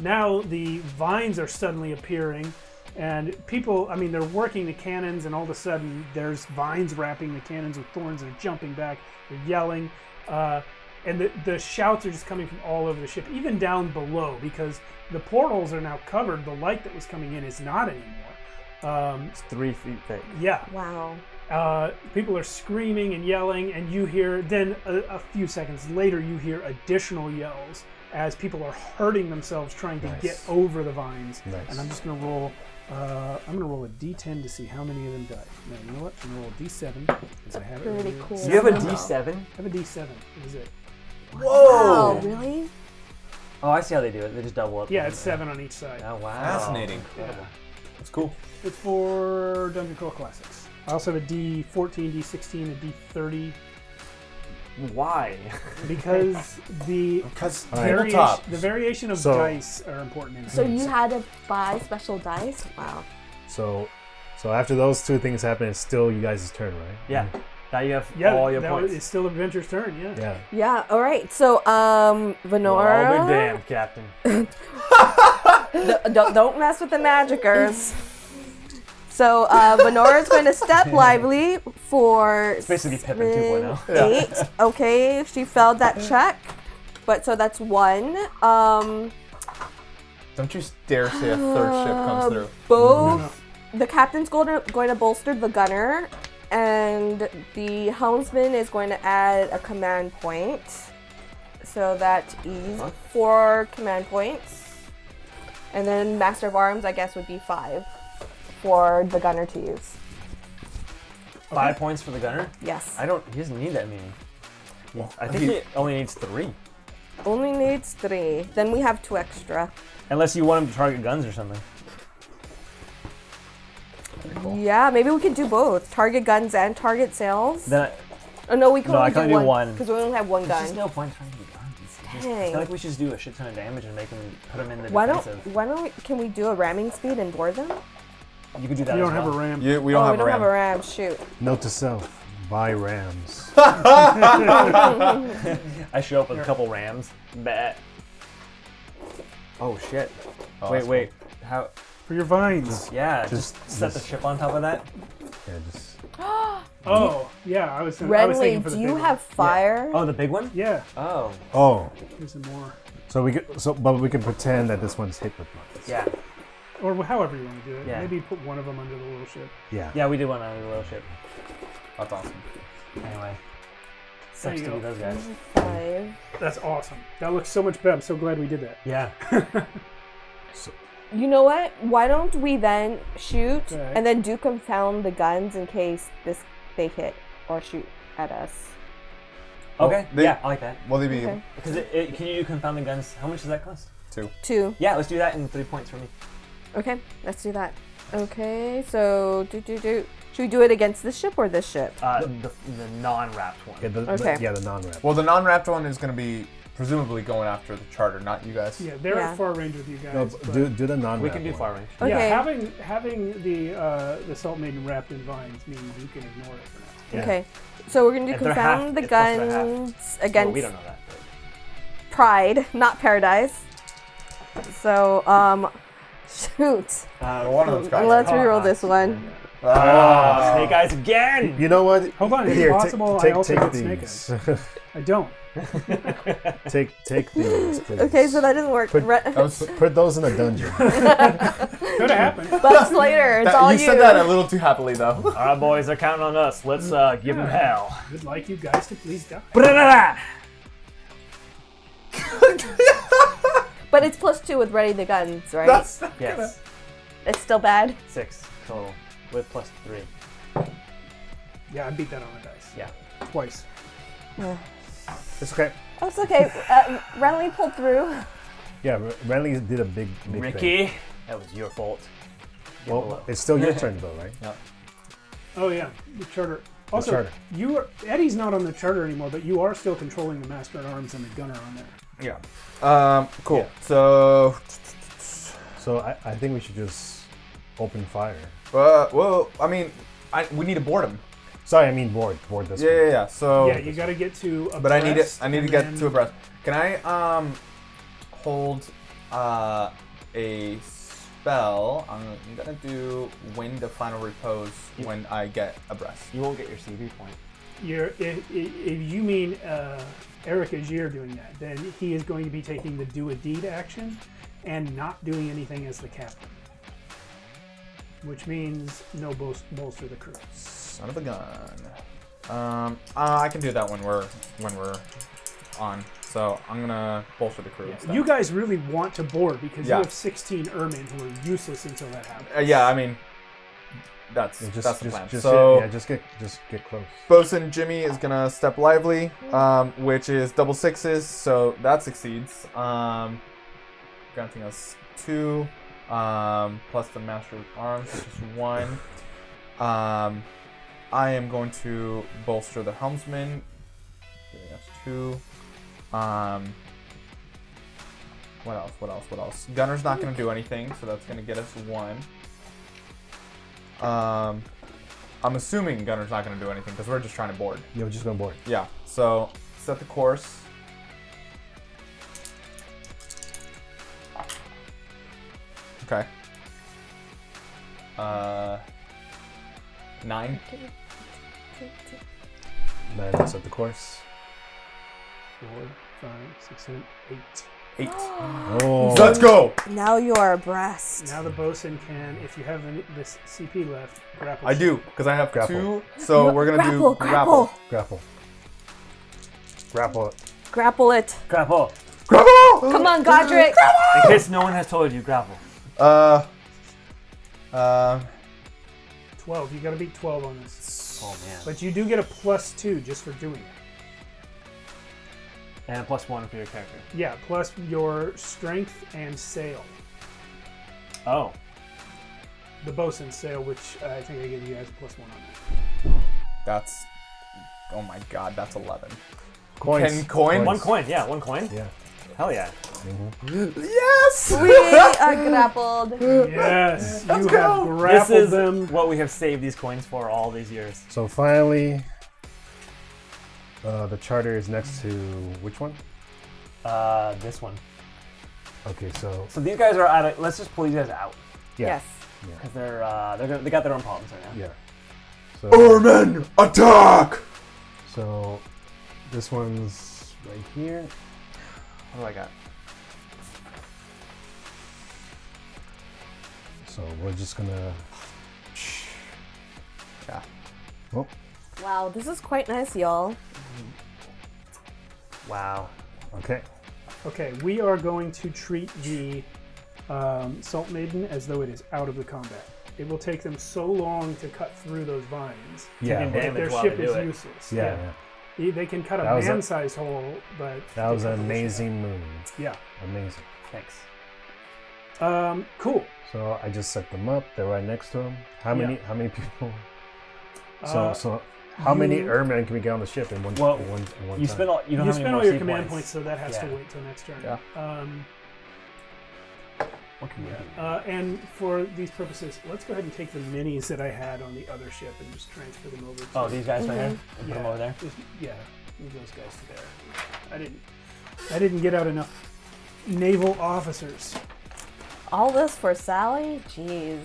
now the vines are suddenly appearing, and people. I mean, they're working the cannons, and all of a sudden, there's vines wrapping the cannons with thorns. They're jumping back. They're yelling. And the shouts are just coming from all over the ship, even down below, because the portals are now covered. The light that was coming in is not anymore. It's 3 feet thick. Yeah. Wow. People are screaming and yelling, and you hear, then a few seconds later, you hear additional yells as people are hurting themselves trying to Nice. get over the vines. Nice. And I'm just going to roll. I'm going to roll a d10 to see how many of them die. No, you know what? I'm going to roll a d7 because I have it. Pretty right here. cool. You have a Wow. D7? I have a d7. That is it. Wow, really? Oh, I see how they do it. They just double up. Yeah, it's 7 on each side. Oh, wow. Fascinating. Incredible. That's cool. It's for Dungeon Crawl Classics. I also have a D14, D16, a D30 Why? because the Because variation of So- dice are important in So games. you had to buy special dice? Wow. So after those two things happen, it's still you guys' turn, right? Yeah. Now you have Yeah, all your that points. it's still Adventure's turn. Yeah. Yeah. Yeah, all right. So, Well, I'll be Venora, damned, Captain. don't mess with the magickers. So, Venora's going to step lively for basically Pippin 2.0. 8. Okay, she failed that check. But so that's 1. Don't you dare say a third ship comes through. Both. The captain's going to bolster the gunner, and the helmsman is going to add a command point. So that is 4 command points. And then Master of Arms, I guess, would be 5 for the gunner to use. 5 points for the gunner? Yes. He doesn't need that many. I think he only needs 3. Only needs 3. Then we have 2 extra. Unless you want him to target guns or something. Yeah, maybe we could do both. Target guns and target sails. Then Oh no, we can No, I only can do only do one. one. Because we only have one there's gun. no point trying to get guns. I Dang. feel like we should just do a shit ton of damage and put them in the Why defensive. don't we, can we do a ramming speed and board them? You could do that You as don't have a well. ram. We don't have we don't a have ram. a ram. Shoot. Note to self: buy rams. I show up with a couple rams. Bet. Oh shit. Oh, wait, that's wait. How? For your vines. Yeah, just set the ship on top of that. Yeah, just Oh, yeah. I was thinking Renly, for the do big you one. have fire? Oh, the big one? Yeah. Oh. Here's some more. but we can pretend that this one's hit with mines. Yeah. or however you want to do it. Yeah. Maybe put one of them under the little ship. Yeah. Yeah, we did one on the little ship. That's awesome. Anyway. There Sucks you to be go. those guys. 5. That's awesome. That looks so much better. I'm so glad we did that. Yeah. You know what? Why don't we then shoot Okay. and then do confound the guns in case they hit or shoot at us? Okay. they- yeah, I like that. Will they be Okay. Because can you do confounding guns? How much does that cost? 2? 2. Yeah, let's do that in 3 points for me. Okay, let's do that. Okay, so do. Should we do it against this ship or this ship? The non-wrapped one. Yeah, Okay. the non-wrap. Well, the non-wrapped one is going to be presumably going after the charter, not you guys. Yeah, they're Yeah. at far range with you guys. No, but- do the non-wrap. We can do one. far range. Okay. Yeah, having the Salt Maiden wrapped in vines means you can ignore it for now. Yeah. Okay, so we're gonna do If they're confound the half- if they're half. guns Well, against we don't know that. Pride, not Paradise. So, shoot. One of those guys. Let's reroll this one. Snake eyes again! You know what? Hold on, it's Here, possible I also get snake these. I don't. take these. Please. Okay, so that doesn't work. Put- Bucks Put those in a dungeon. Could have happened. later, it's all you you. said that a little too happily, though. All right, boys, they're counting on us. Let's give them hell. Would like you guys to please die. But it's +2 with ready the guns, right? That's Yes. It's still bad. 6 total with +3. Yeah, I beat that on the dice. Yeah. Twice. It's okay. Oh, it's okay. Renly pulled through. Yeah, Renly did a big thing. Ricky, that was your fault. Get Well, below. it's still your turn though, right? Oh yeah, the charter. Also, charter. you are Eddie's not on the charter anymore, but you are still controlling the Master at Arms and the Gunner on there. Yeah. Cool. Yeah. So, So I think we should just open fire. well, I mean, we need to board him. Sorry, I mean board this one. Yeah. So, Yeah, you got to get to. Abreast, but I need to and get then- to abreast. Can I hold a spell? I'm gonna do Wind of Final Repose when I get abreast. You won't get your CV point. If you mean Eric Agier doing that, then he is going to be taking the do a deed action and not doing anything as the captain, which means no bolster the crew. Son of a gun. I can do that when we're on. So I'm gonna bolster the crew. instead. You guys really want to board because Yeah. you have 16 Ermin who are useless until that happens. Yeah, I mean, that's Yeah, that's the plan. Just So just get close. Bosun Jimmy is gonna step lively, which is double 6s, so that succeeds. Granting us 2, plus the Master of Arms, which is 1. I am going to bolster the Helmsman. That's 2. What else? Gunner's not gonna do anything, so that's gonna get us 1. I'm assuming Gunner's not gonna do anything because we're just trying to board. Yeah, we're just gonna board. Yeah, so set the course. Okay. 9. 9, set the course. 4, 5, 6, 7, 8. 8. Oh, Let's go! Now you are abreast. Now the bosun can, if you have this CP left, grapple. I do, because I have Grapple. 2, so we're gonna do grapple. grapple. Grapple. Grapple it. Grapple. Grapple! Come on, Godric. In case no one has told you, grapple. 12. You got to beat 12 on this. Oh man. But you do get a +2 just for doing it. And a +1 for your character. Yeah, plus your strength and sail. Oh. The bosun's sail, which I think I gave you guys a +1 on that. That's, oh my god, that's 11. Coins. 10 coins? 1 coin, yeah, 1 coin. Yeah. Hell yeah. Yes! We are grappled. Yes, you go. have This grappled is them. what we have saved these coins for all these years. So finally, the charter is next to which one? This one. Okay, so So these guys are out of, let's just pull these guys out. yeah, Yes. Because they got their own problems right now. yeah. So Ermin, attack! so this one's right here. What do I got? So we're just gonna. Yeah. Oh, Wow, this is quite nice, y'all. Wow. okay. Okay, we are going to treat the Salt Maiden as though it is out of the combat. It will take them so long to cut through those vines. Yeah, Taking that damage their while ship they is do it. useless. yeah. They can cut a That was a- man-sized hole, but That was they an cut the ship. amazing move. Yeah. Amazing. Thanks. Cool. So I just set them up. They're right next to him. How many? How many people? So how many you- airmen can we get on the ship in one? Well, in one You time? spend all you don't You have any spend more all your C command points, so that has to Yeah. wait till next turn. Yeah. What can we do? And for these purposes, let's go ahead and take the minis that I had on the other ship and just transfer them over. To Oh, these guys right here. And put them over there. Move those guys to there. I didn't get out enough naval officers. All this for Sally? Jeez.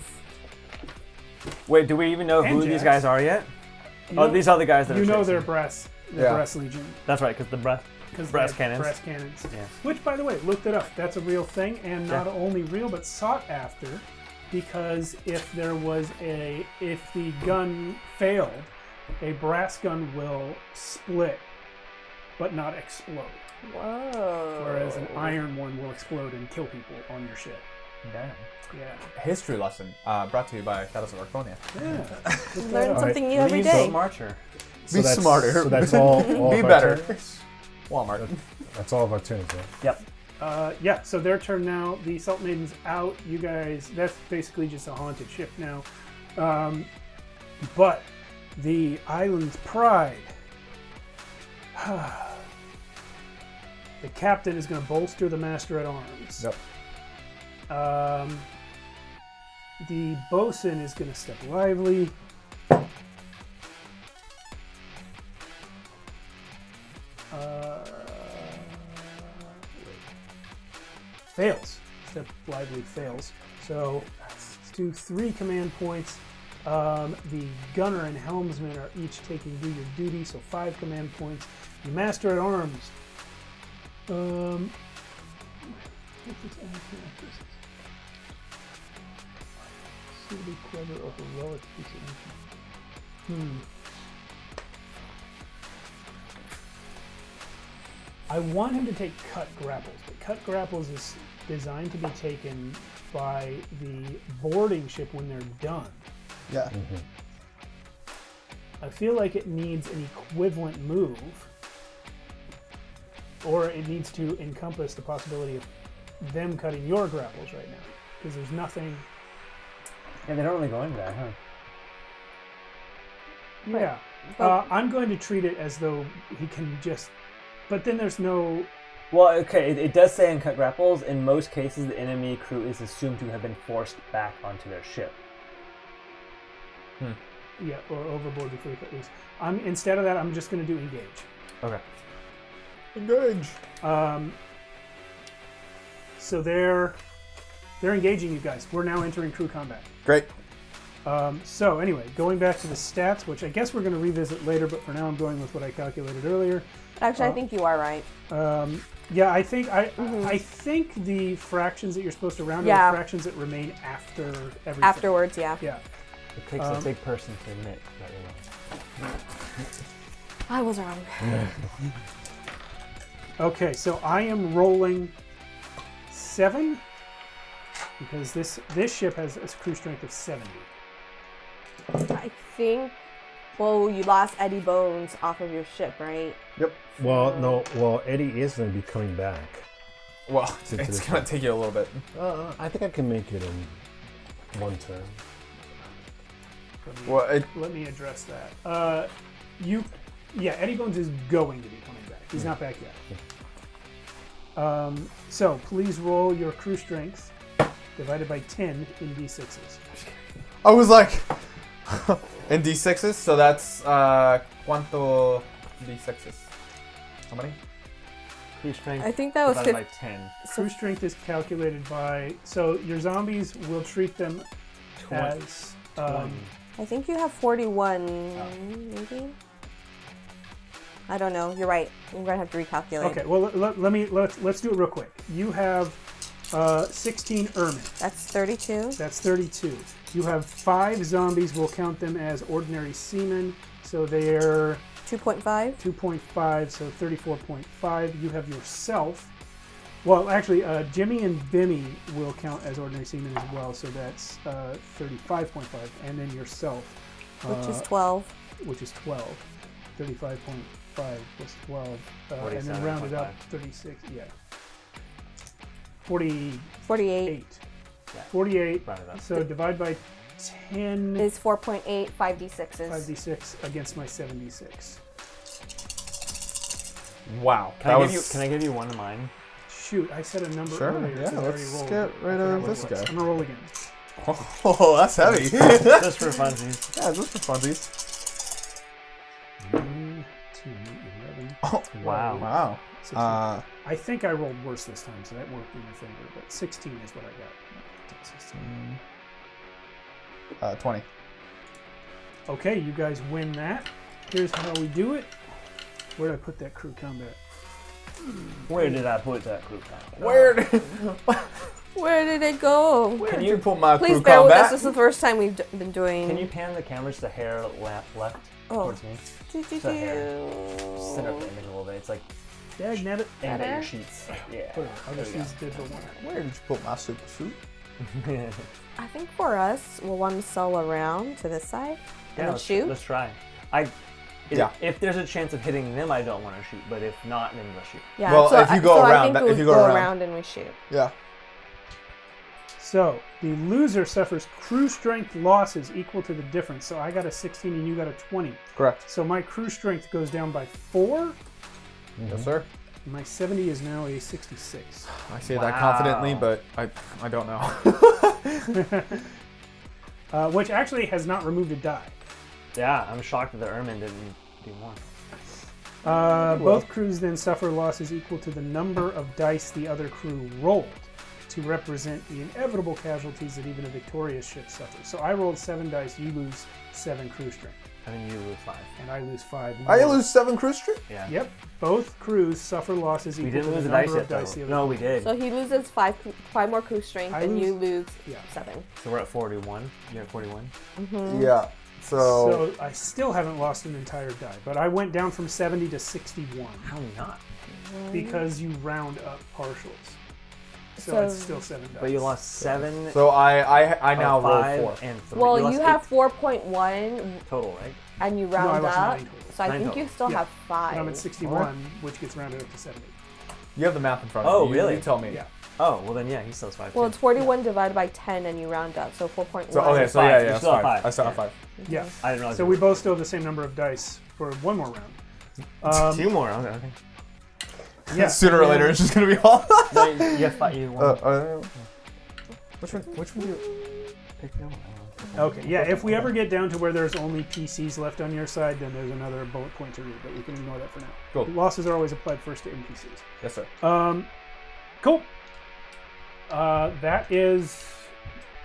Wait, do we even know And who these Jax. guys are yet? You Oh, know- these are the guys that You are know chasing. they're brass legion. That's right, because the breath. Because Brass cannons. Brass cannons. Yeah. Which, by the way, looked it up. That's a real thing, and not Yeah. only real, but sought after. Because if the gun failed, a brass gun will split, but not explode. Whoa. Whereas an iron one will explode and kill people on your ship. Damn. Yeah. History lesson brought to you by Shadows of Archonia. Yeah. Learn All something right. new every Be day. smarter. So Be that's- smarter. So that's all Be of our better. turns? Walmart. That's all of our turns, right? Yep. Yeah, so their turn now. The Salt Maiden's out. You guys, that's basically just a haunted ship now. But the island's pride. The captain is going to bolster the master at arms. Yep. The bosun is going to step lively. Fails. Step lively fails. So let's do 3 command points. The gunner and helmsman are each taking do your duty, so 5 command points. The master at arms. Suitably clever or heroic piece of information. I want him to take cut grapples, but cut grapples is designed to be taken by the boarding ship when they're done. Yeah. I feel like it needs an equivalent move, or it needs to encompass the possibility of them cutting your grapples right now, because there's nothing. Yeah, they don't really go into that, huh? Yeah, I'm going to treat it as though he can just. But then there's no. Well, okay, it does say in cut grapples, in most cases, the enemy crew is assumed to have been forced back onto their ship. Yeah, or overboard before you cut loose. Instead of that, I'm just going to do engage. Okay. Engage. So they're engaging you guys. We're now entering crew combat. Great. So anyway, going back to the stats, which I guess we're going to revisit later, but for now I'm going with what I calculated earlier. Actually, I think you are right. Yeah, I think I think the fractions that you're supposed to round are Yeah. the fractions that remain after everything. Afterwards, yeah. Yeah. It takes a big person to admit that you're wrong. I was wrong. Okay, so I am rolling 7 because this ship has a crew strength of 70. I think. Well, you lost Eddie Bones off of your ship, right? Yep. Well, no. Well, Eddie is going to be coming back. Well, To it's this gonna one. take you a little bit. I think I can make it in one turn. Well, Let me address that. Eddie Bones is going to be coming back. He's not back yet. So please roll your crew strength divided by 10 in d6s. I was like, in D6s, so that's cuánto D6s? How many? Crew strength I think that was divided by 10. Crew strength is calculated by, so your zombies will treat them 20. as, 20. I think you have 41, maybe? I don't know. You're right. I'm going to have to recalculate. okay, well let's do it real quick. You have 16 Ermine. That's 32. That's 32. You have 5 zombies. We'll count them as ordinary seamen. So they're 2.5. 2.5, so 34.5. You have yourself. Well, actually, Jimmy and Bimmy will count as ordinary seamen as well, so that's 35.5. And then yourself. Which is 12. Which is 12. 35.5 plus 12. And then rounded up, 36. Yeah. 48. 48 Yeah. 48. Rounded up. So divide by 10. is 4.8, 5d6s. 5d6 against my 76. Wow. Can I give you one of mine? Shoot, I said a number Sure, earlier. yeah, so I already let's rolled. get rid I forgot of what it this was. guy. I'm gonna roll again. Oh, that's heavy. Just for funsies. Yeah, just for funsies. 9, 10, 11. Oh, Wow. wow. 16. I think I rolled worse this time, so that worked in my favor. But 16 is what I got. 16. 20. Okay, you guys win that. Here's how we do it. Where did I put that crew combat? Where did I put that crew count? Where did it go? Can you put my Please crew bear with us. combat? This is the first time we've been doing. Can you pan the cameras to hair left Oh. towards me? Do, do, The hair. do. Set up the image a little bit. It's like Dag nabbit. aimed at Better? your sheets. Yeah. Put it. I'll There just we use digital one. Where did you put my super suit? go. I think for us, we'll want to sell around to this side and then let's, shoot. Let's try. Yeah. If there's a chance of hitting them, I don't want to shoot. But if not, then let's shoot. Yeah. Well, so if you I- go so around, I think that- we'll if you go go around. around and we shoot. Yeah. So the loser suffers crew strength losses equal to the difference. So I got a 16 and you got a 20. Correct. So my crew strength goes down by 4. Yes, sir. My 70 is now a 66. I say that confidently, but I don't know. Which actually has not removed a die. Yeah, I'm shocked that the Ermine didn't do more. Both crews then suffer losses equal to the number of dice the other crew rolled to represent the inevitable casualties that even a victorious ship suffers. So I rolled 7 dice, you lose 7 crew strength, I think you lose 5. and I lose 5. I lose 7 crew strength? Yeah. Yep, both crews suffer losses We equal didn't to lose the a number dice of yet, dice the though. other No, we did. So he loses five more crew strength, I and you lose- lose yeah. 7. So we're at 41. You're at 41. Yeah. So, So I still haven't lost an entire die, but I went down from 70 to 61 How not? because you round up partials. So So- it's still 7 dice. But you lost 7. I now roll 5 4. and 3. Well, lost you 8 have 4.1, total, right? and you I round lost up. 9 total. So I 9 think total. you still Yeah. have 5. And I'm at 61, which gets rounded up to 70. You have the math in front of Oh, you. really? You tell me. Yeah. Oh, well then, yeah, he still has 5. Well, too. it's 41 divided by 10, and you round up, so 4.1. So, okay, so 5. yeah, You yeah, still that's have 5. 5. I still have 5. Yeah. I didn't realize. So we both still have the same number of dice for one more round. 2 more. Okay. Yeah. Sooner or later, it's just going to be all. No, you have 5. You won. Which one do you... Pick them. Okay, yeah, if we ever get down to where there's only PCs left on your side, then there's another bullet point to read, but we can ignore that for now. Cool. Losses are always applied first to NPCs. Yes, sir. Cool. That is...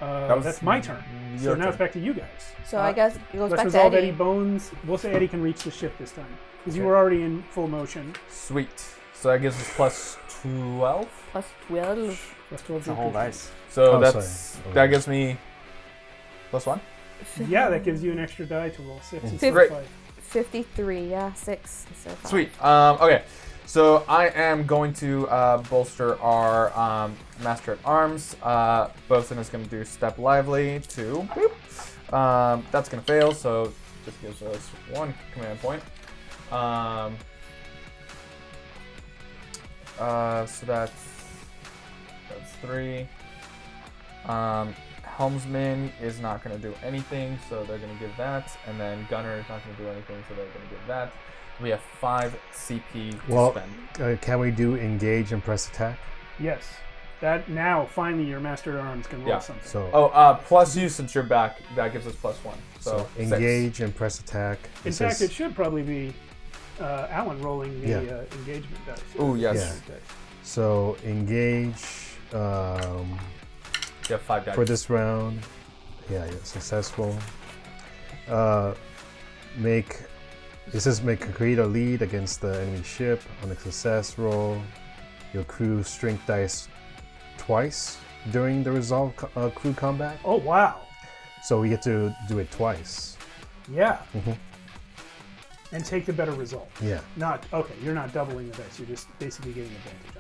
was that's my turn. So your now turn. it's back to you guys. So I guess it goes Let's back to resolve Eddie Eddie. Bones. We'll say Eddie can reach the ship this time. Because you Okay. were already in full motion. Sweet. So that gives us plus 12. Plus 12. Plus 12 It's a whole dice. So Oh, that's sorry. that gives me plus 1. Yeah, that gives you an extra die to roll. 6 instead Great. of 5. 53, yeah, 6 instead of 5. Sweet. Okay. So I am going to bolster our Master at Arms. Bosun is going to do Step Lively to. Boop. That's going to fail, so just gives us 1 command point. So that's 3. Helmsman is not going to do anything, so they're going to give that. And then Gunner is not going to do anything, so they're going to give that. We have 5 CP to Well, spend. can we do engage and press attack? Yes. That now, finally, your Master at Arms can roll Yeah. something. So, Plus you since you're back, that gives us plus 1. So, so 6. engage and press attack. In This fact, is- it should probably be Alan rolling the Yeah. engagement dice. Ooh, yes. Yeah. So engage You have 5 dice. for this round. Yeah, successful. Create a lead against the enemy ship on a success roll. Your crew strength dice twice during the resolve crew combat. Oh wow. So we get to do it twice. Yeah. Mhm. And take the better result. Yeah. Not okay. You're not doubling the dice. You're just basically getting advantage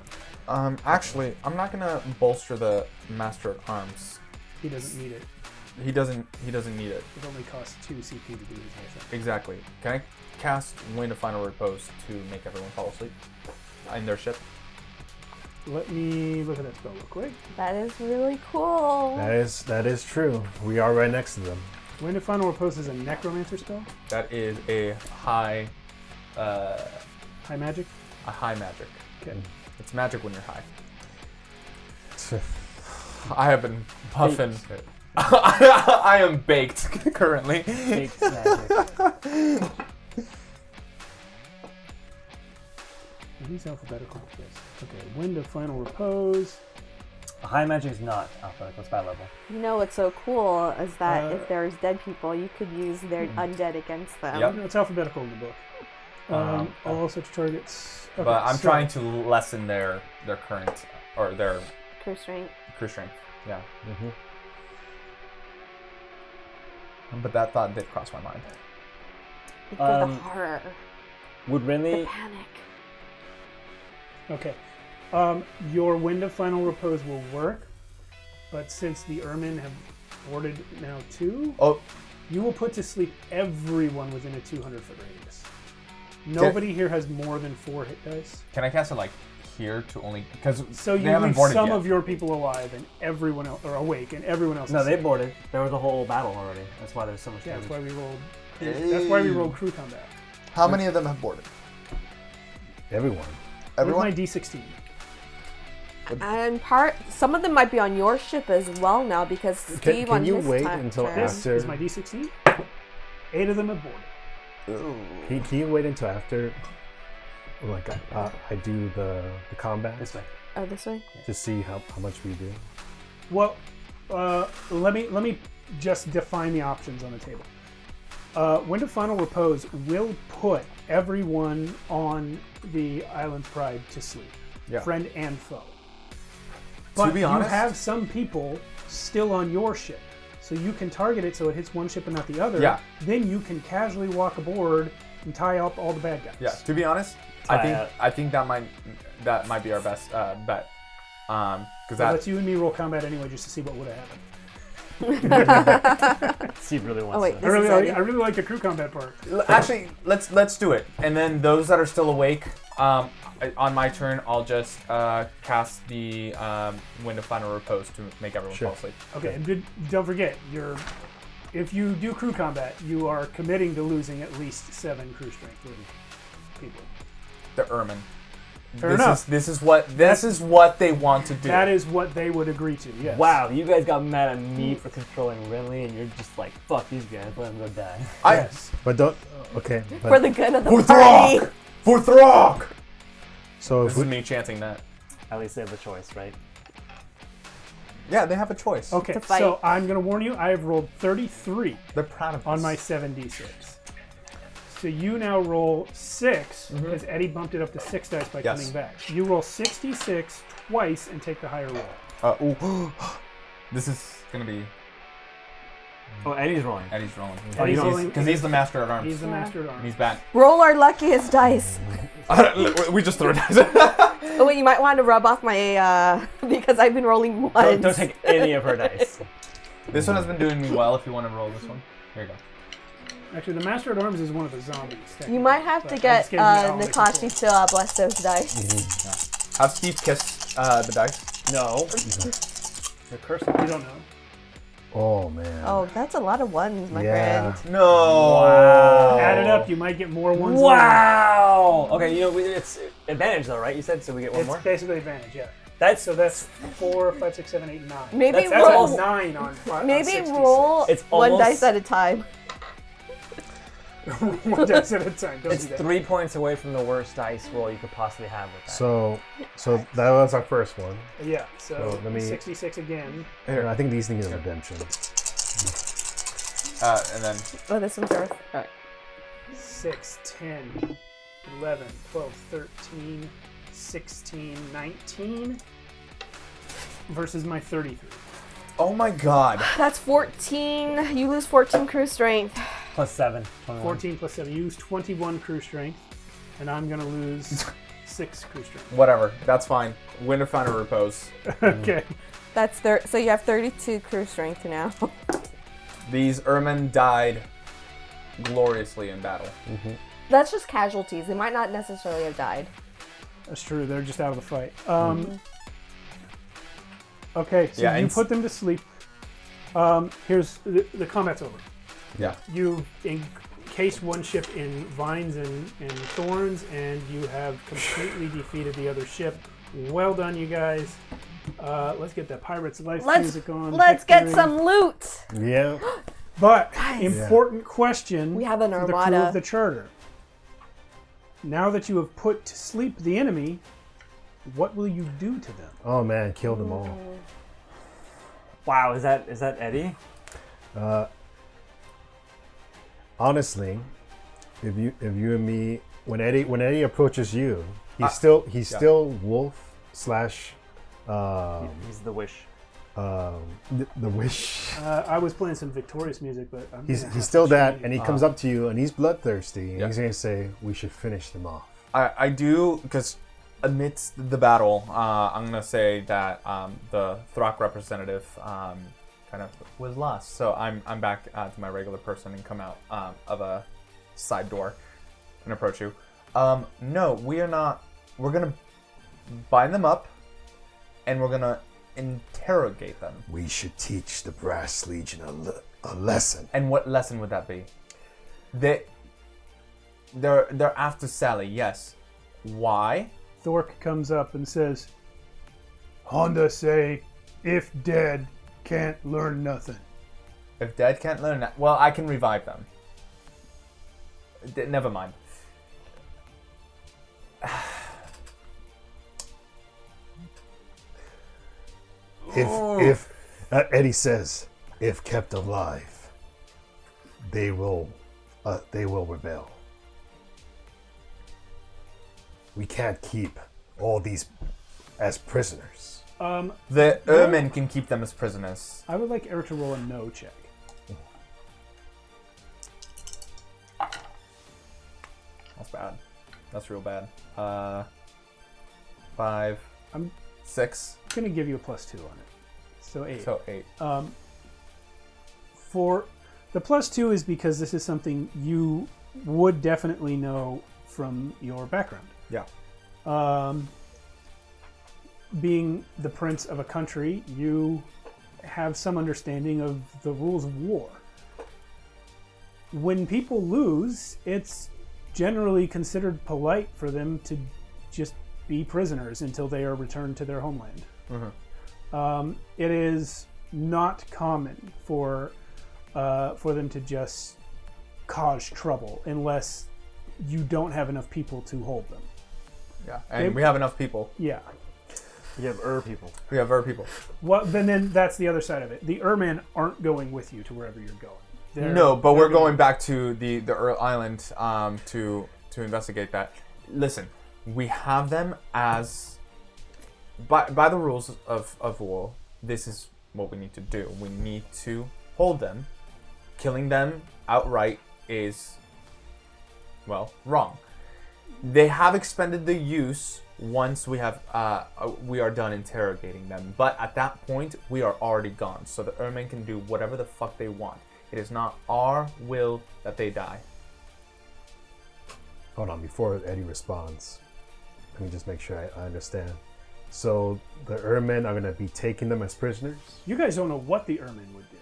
on it. Actually, I'm not gonna bolster the Master at Arms. He doesn't need it. He doesn't need it. It only costs 2 CP to do his whole thing. Exactly. Can I cast Wind of Final Repose to make everyone fall asleep in their ship? Let me look at that spell real quick. That is really cool. That is true. We are right next to them. Wind of Final Repose is a necromancer spell. That is a high High magic. magic. Okay. It's magic when you're high. I have been puffing. I am baked currently. Baked magic. Are these alphabetical? Yes. Okay. Wind of Final Repose. High magic's not alphabetical. It's by level. You know what's so cool is that Uh, if there's dead people, you could use their undead against them. Yep. No, it's alphabetical in the book. All such targets. Okay, But I'm so- trying to lessen their current or their Crew strength. crew strength. Yeah. Mhm. But that thought did cross my mind. For the Um, horror. Would The Rinley? panic. Okay. Your Wind of Final Repose will work, but since the Ermin have boarded now 2, Oh, you will put to sleep everyone within a 200-foot radius. Nobody here has more than 4 hit dice. can I cast it like here to only because So they you haven't leave boarded some yet. of your people alive and everyone else, or awake, and everyone else No, is they asleep. boarded. There was a whole battle already. That's why there's so much Yeah, damage. that's why we rolled. That's why we rolled crew combat. How many of them have boarded? Everyone. With my Everyone. D16. And some of them might be on your ship as well now because Steve can on you his wait turn- until This After- is my D16. 8 of them have boarded. Can you wait until after, like, I do the combat This way. Oh, this way? to see how much we do? Well, let me just define the options on the table. Wind of Final Repose will put everyone on the Island's Pride to sleep, Yeah. friend and foe. But be you honest- have some people still on your ship, so you can target it so it hits one ship and not the other. Yeah. Then you can casually walk aboard and tie up all the bad guys. Yeah. To be honest, I think that might be our best bet. Because So that let's you and me roll combat anyway, just to see what would have happened. Steve really wants Oh, wait. to. I This really, is like, Eddie. I really like the crew combat part. actually let's do it. And then those that are still awake, on my turn, I'll just cast the Wind of Final Repose to make everyone Sure. fall asleep. Okay, and don't forget, if you do crew combat, you are committing to losing at least 7 crew strength people. The Ermine. Fair enough. This is what they want to do. That is what they would agree to. Yes. Wow, you guys got mad at me for controlling Rinley, and you're just like, fuck these guys, let them go die. Yes. But don't. Okay. But, For the good of the For party. Throck! For Throck! so This if is we, me chanting that. At least they have a choice, right? Yeah, they have a choice. Okay, To fight. so I'm going to warn you, I have rolled 33 They're proud of us. on my 7d6. So you now roll 6, because Eddie bumped it up to 6 dice by Yes. coming back. You roll 66 twice and take the higher roll. Ooh. This is gonna be Oh, Eddie's rolling. Eddie's rolling. Eddie's rolling. Because he's the master at arms. He's the master at And arms. he's back. Roll our luckiest dice. We just threw dice. Oh, wait, you might want to rub off my, because I've been rolling ones. Don't take any of her dice. This one has been doing me well. If you want to roll this one, here you go. Actually, the master at arms is one of the zombies. You might have But to I'm get just getting it out of Natashi control. to bless those dice. Have Steve kiss the dice. No. They're cursing. You don't know. oh man. Oh, that's a lot of ones, my Yeah. friend. No. Wow. Add it up, you might get more ones. Wow. Okay, you know it's advantage though, right? You said so. We get one It's more. basically advantage, yeah. That's So that's 4, 5, 6, 7, 8, 9. Maybe That's almost roll. 9 on 5. Maybe roll It's one almost- dice at a time. One dice at a time. Don't It's do that. 3 points away from the worst dice roll you could possibly have with that. So that was our first one. Yeah, so So let me- 66 again. Here, I think these need a redemption. And then Oh, this one's Earth. All right. 6, 10, 11, 12, 13, 16, 19. versus my 33. Oh my god. That's 14. You lose 14 crew strength. Plus 7. 14 plus 7. You lose 21 crew strength, and I'm going to lose 6 crew strength. Whatever. That's fine. Winter Fountain Repose. Okay. That's so you have 32 crew strength now. These Ermen died gloriously in battle. That's just casualties. They might not necessarily have died. That's true. They're just out of the fight. Okay, so Yeah, you and put them to sleep. Here's the combat's over. Yeah. You encased one ship in vines and thorns, and you have completely defeated the other ship. Well done, you guys. Let's get that Pirate's Life music on. Let's get Victory. some loot. Yeah. But, important question We have an for the crew armada. of the Charter. Now that you have put to sleep the enemy, what will you do to them? Oh man, kill them all. Wow, is that Eddie? Honestly, if you and me, when Eddie approaches you, he's still wolf slash He's the wish. the wish. I was playing some Victorious music, but He's still that, and he comes up to you, and he's bloodthirsty, and he's gonna say, "We should finish them off." I do, because amidst the battle, I'm gonna say that the Throck representative kind of was lost. So I'm back to my regular person and come out of a side door and approach you. No, we are not. We're gonna bind them up, and we're gonna interrogate them. We should teach the Brass Legion a lesson. And what lesson would that be? They're after Sally, yes. Why? Thork comes up and says, Honda say, if dead, can't learn nothing. If dead can't learn that, well, I can revive them. Never mind. If Eddie says, if kept alive, they will rebel. We can't keep all these as prisoners. The Ermin can keep them as prisoners. I would like Eric to roll a no check. That's bad. That's real bad. 5, I'm 6, going to give you a +2 on it. So 8. so 8. For the +2 is because this is something you would definitely know from your background. Yeah. Being the prince of a country, you have some understanding of the rules of war. When people lose, it's generally considered polite for them to just be prisoners until they are returned to their homeland. It is not common for them to just cause trouble unless you don't have enough people to hold them. Yeah, and we have enough people. Yeah. You have people. We have our people. Well, then that's the other side of it. The Ermen aren't going with you to wherever you're going. No, but we're going back to the Earl Island to investigate that. Listen, we have them as by the rules of war. This is what we need to do. We need to hold them. Killing them outright is, well, wrong. They have expended the use once we are done interrogating them. But at that point, we are already gone. So the Ermin can do whatever the fuck they want. It is not our will that they die. Hold on, before Eddie responds, let me just make sure I understand. So the Ermen are going to be taking them as prisoners? You guys don't know what the Ermen would do.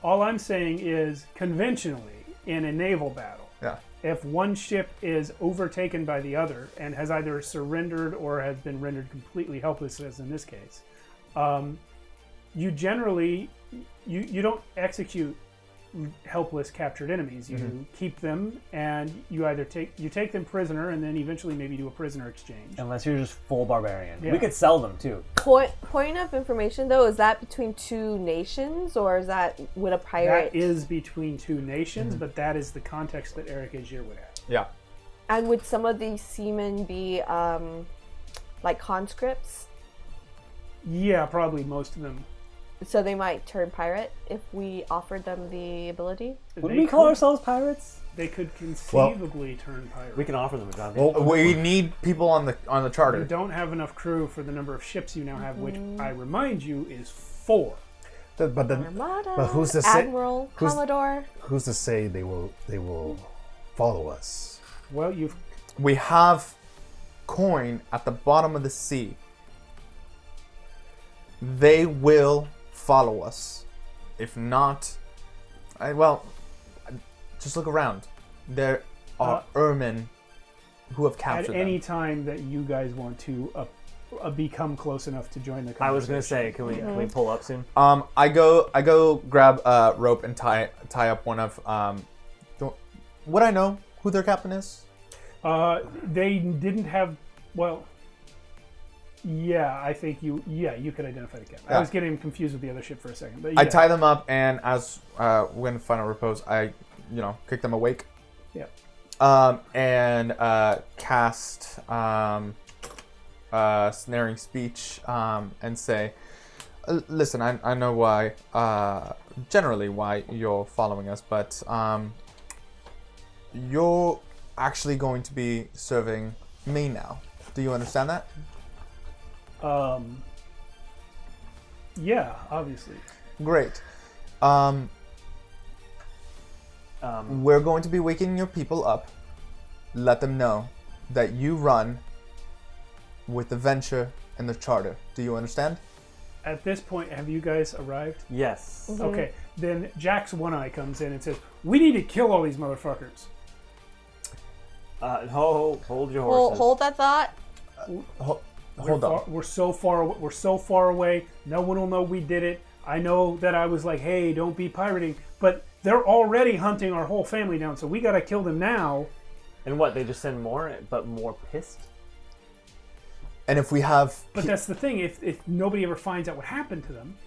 All I'm saying is, conventionally, in a naval battle, if one ship is overtaken by the other and has either surrendered or has been rendered completely helpless, as in this case, you generally you don't execute helpless captured enemies. You keep them, and you either take them prisoner, and then eventually maybe do a prisoner exchange. Unless you're just full barbarian. Yeah. We could sell them too. Point of information though, is that between two nations or is that with a pirate? That is between two nations, but that is the context that Eric Agier would have. Yeah. And would some of these seamen be like conscripts? Yeah, probably most of them. So they might turn pirate if we offered them the ability. Would They we call could- ourselves pirates? They could conceivably turn pirate. We can offer them a job. We need people on the You charter. don't have enough crew for the number of ships you now have, which I remind you is 4. Armada, who's to say- Admiral, who's- Commodore. Who's to say they will follow us? Well, you've We have coin at the bottom of the sea. They will follow us. If not, just look around. There are ermine who have at captured any them. time that you guys want to become close enough to join the conversation. I was gonna say, can we pull up soon? I go grab a rope and tie up one of would I know who their captain is? They didn't have. Well, yeah, I think you could identify the captain. I Yeah. was getting confused with the other ship for a second, but I yeah. tie them up, and as when final repose, I kick them awake. Yeah. And cast snaring speech and say, listen, I know why, generally why you're following us, but you're actually going to be serving me now. Do you understand that? Yeah, obviously. Great. We're going to be waking your people up. Let them know that you run with the venture and the charter. Do you understand? At this point, have you guys arrived? Yes. Okay, then Jack's One Eye comes in and says, "We need to kill all these motherfuckers." Hold your horses. Hold that thought. Hold on. We're so far away. No one will know we did it. I know that I was like, "Hey, don't be pirating," but they're already hunting our whole family down, so we gotta kill them now. And what? They just send more, but more pissed. And if we have... But that's the thing. If nobody ever finds out what happened to them,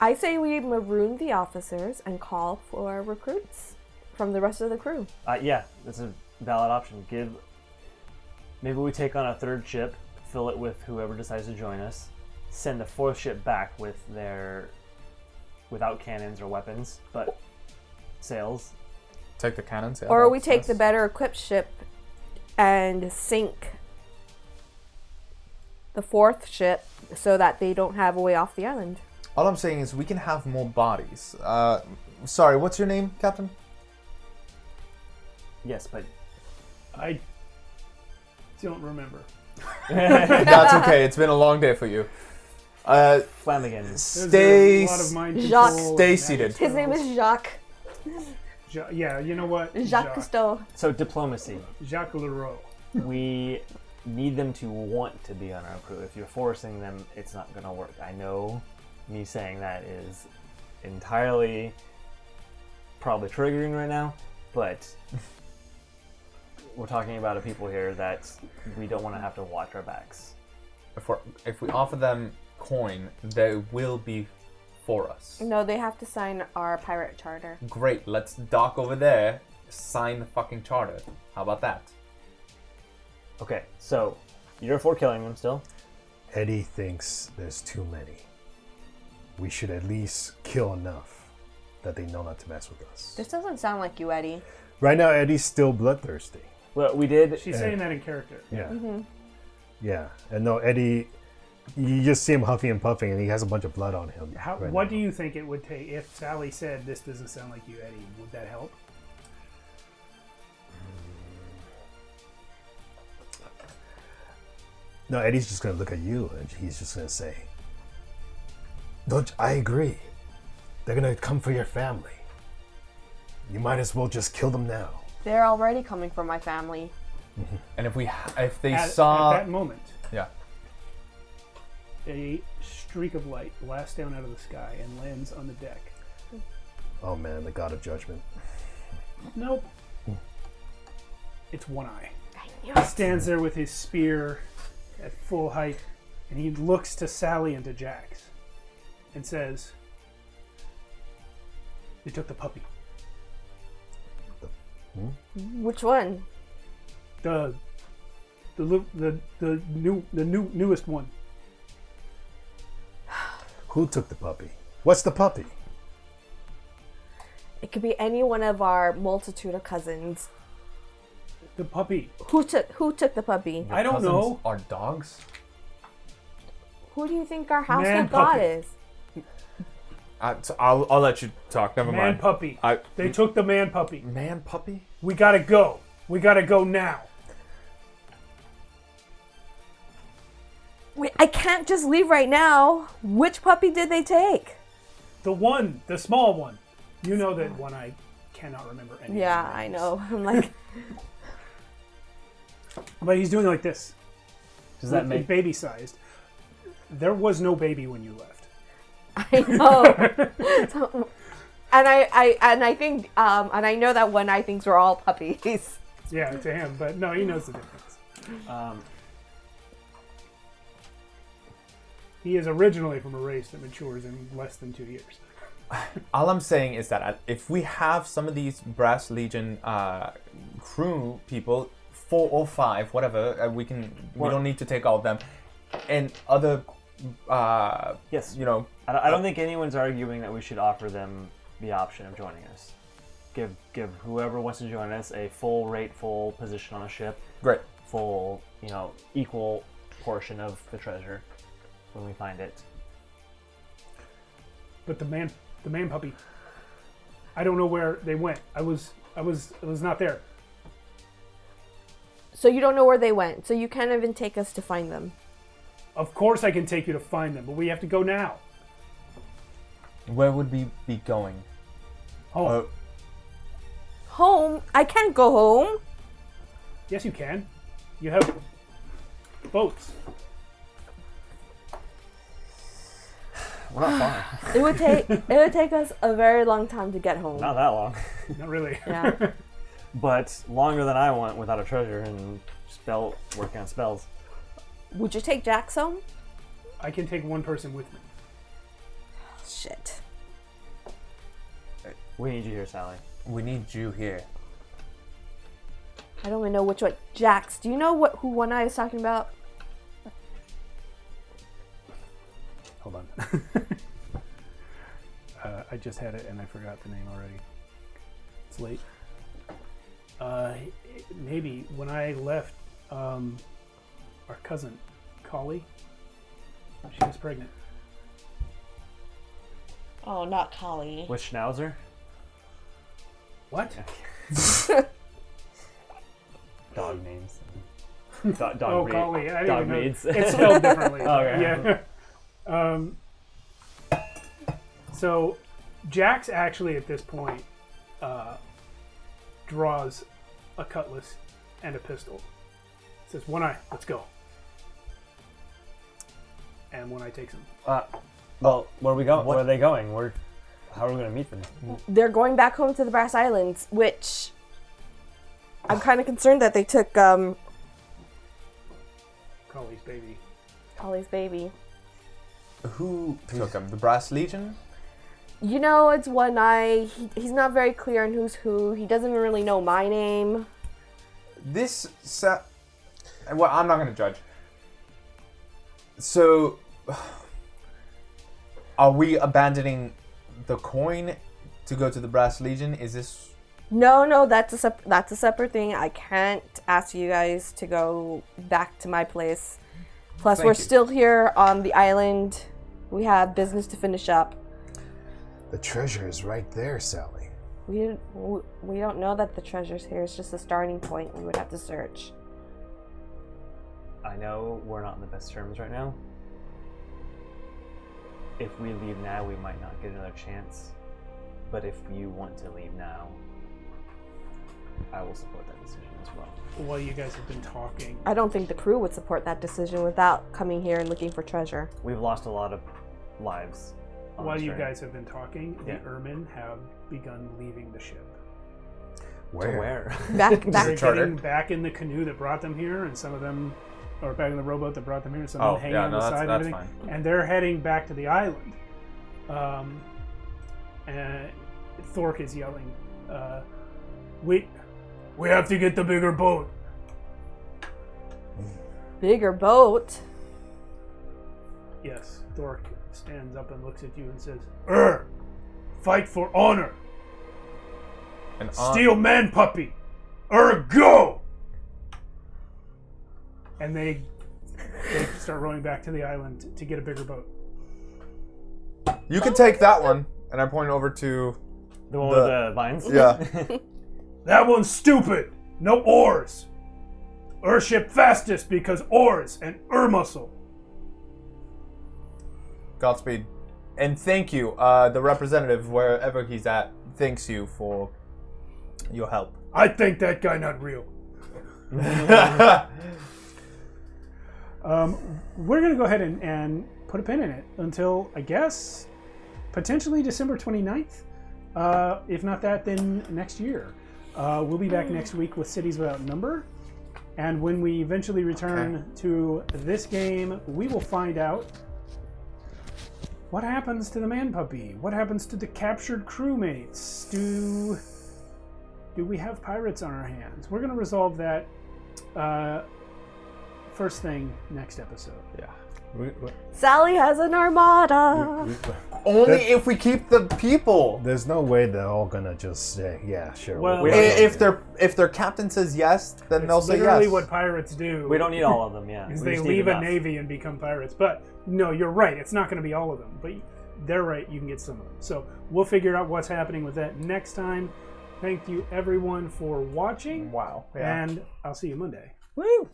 I say we maroon the officers and call for recruits from the rest of the crew. Yeah, that's a valid option. Maybe we take on a third ship, fill it with whoever decides to join us, send the fourth ship back without cannons or weapons, but sails. Take the cannons. Yeah, Or we that's take nice. the better equipped ship and sink the fourth ship so that they don't have a way off the island. All I'm saying is we can have more bodies. Sorry, what's your name, Captain? Yes, but I don't remember. That's okay. It's been a long day for you. Flanagan. There's Stay a lot of mind Jacques. control Stay and seated. His name is Jacques. Yeah, you know what? Jacques Cousteau. So diplomacy. Jacques Leroux. We need them to want to be on our crew. If you're forcing them, it's not going to work. I know me saying that is entirely probably triggering right now, but we're talking about a people here that we don't want to have to watch our backs. If we offer them coin, they will be for us. No, they have to sign our pirate charter. Great, let's dock over there, sign the fucking charter. How about that? Okay, so you're for killing them still? Eddie thinks there's too many. We should at least kill enough that they know not to mess with us. This doesn't sound like you, Eddie. Right now, Eddie's still bloodthirsty. Well, we did. She's saying that in character. Yeah. Yeah. And no, Eddie, you just see him huffing and puffing, and he has a bunch of blood on him. What do you think it would take if Sally said, "This doesn't sound like you, Eddie"? Would that help? No, Eddie's just going to look at you, and he's just going to say, I agree. They're going to come for your family. You might as well just kill them now. They're already coming for my family. And if they At saw... that moment, Yeah. a streak of light blasts down out of the sky and lands on the deck. Oh man, the god of judgment. Nope. It's One Eye. knew He it. stands there with his spear at full height, and he looks to Sally and to Jax and says, "They took the puppy. Which one? The newest one. Who took the puppy? What's the puppy? It could be any one of our multitude of cousins. The puppy. Who took the puppy? I don't Cousins know. Are dogs? Who do you think our household Man god puppy. is? I'll let you talk. Never Man mind. puppy. I- They took the man puppy. Man puppy? We gotta go. We gotta go now. Wait, I can't just leave right now. Which puppy did they take? The small one. You know that one I cannot remember any. Yeah, I know. I'm like, But he's doing like this. Does that make baby sized? There was no baby when you left. I know. So, and I think and I know that one I thinks we're all puppies. Yeah, to him, but no, he knows the difference. He is originally from a race that matures in less than 2 years. All I'm saying is that if we have some of these Brass Legion crew people, 4 or 5, whatever, we don't need to take all of them, and other, Yes. you know, I don't think anyone's arguing that we should offer them the option of joining us. Give whoever wants to join us a full rate, full position on a ship, great. full, equal portion of the treasure when we find it. But the man puppy, I don't know where they went. I was not there. So you don't know where they went. So you can't even take us to find them. Of course I can take you to find them, but we have to go now. Where would we be going? Home. Home? I can't go home. Yes, you can. You have boats. We're not far. It would take us a very long time to get home. Not that long. Not really. Yeah. But longer than I want without a treasure and working on spells. Would you take Jax home? I can take one person with me. Shit. We need you here, Sally. We need you here. I don't even know which one. Jax, do you know who One Eye is talking about? Hold on. I just had it and I forgot the name already. It's late. Maybe when I left, our cousin, Collie, she was pregnant. Oh, not Collie. With Schnauzer? What? Dog names. Dog Oh, breed. Collie. I didn't Dog even know. breeds. It's spelled differently. Okay. Yeah. So, Jax actually at this point draws a cutlass and a pistol. Says, "One Eye, let's go." And One Eye takes him. Well, where are we going? What? Where are they going? How are we going to meet them? They're going back home to the Brass Islands, which I'm kind of concerned that they took Collie's baby. Collie's baby. Who took him? The Brass Legion? You know, it's One Eye. He's not very clear on who's who. He doesn't really know my name. Well, I'm not going to judge. So, are we abandoning the coin to go to the Brass Legion? Is this... No, that's a separate thing. I can't ask you guys to go back to my place. Plus, Thank we're you. still here on the island. We have business to finish up. The treasure is right there, Sally. We don't know that the treasure's here. It's just a starting point. We would have to search. I know we're not in the best terms right now. If we leave now, we might not get another chance. But if you want to leave now, I will support that decision as well. While you guys have been talking, I don't think the crew would support that decision without coming here and looking for treasure. We've lost a lot of lives. on while this you journey. guys have been talking, Yeah. the Ermine have begun leaving the ship. Where? Back. They're charter? getting back in the canoe that brought them here, and some of them, or back in the rowboat that brought them here, and some Oh, of them hanging yeah, on no, the that's- side that's and everything. fine. And they're heading back to the island. And Thork is yelling, we have to get the bigger boat. Bigger boat. Yes, Thork stands up and looks at you and says, fight for honor. And Steel man puppy. Go! And they start rowing back to the island to get a bigger boat. You can take that one. And I point over to The one with the vines? Yeah. That one's stupid. No oars. Ship fastest because oars and muscle. Godspeed. And thank you. The representative, wherever he's at, thanks you for your help. I think that guy not real. We're going to go ahead and put a pin in it until, I guess, potentially December 29th. If not that, then next year. We'll be back next week with Cities Without Number. And when we eventually return to this game, we will find out what happens to the man puppy. What happens to the captured crewmates? Do we have pirates on our hands? We're going to resolve that first thing next episode. Yeah. Sally has an armada. Only if we keep the people. There's no way they're all gonna just say, yeah, sure. Well, If their captain says yes, then they'll It's say literally yes. what pirates do. We don't need all of them, yeah. Is We they just need leave a enough. navy and become pirates. But no, you're right. It's not going to be all of them. But they're right. You can get some of them. So we'll figure out what's happening with that next time. Thank you, everyone, for watching. Wow. Yeah. And I'll see you Monday. Woo!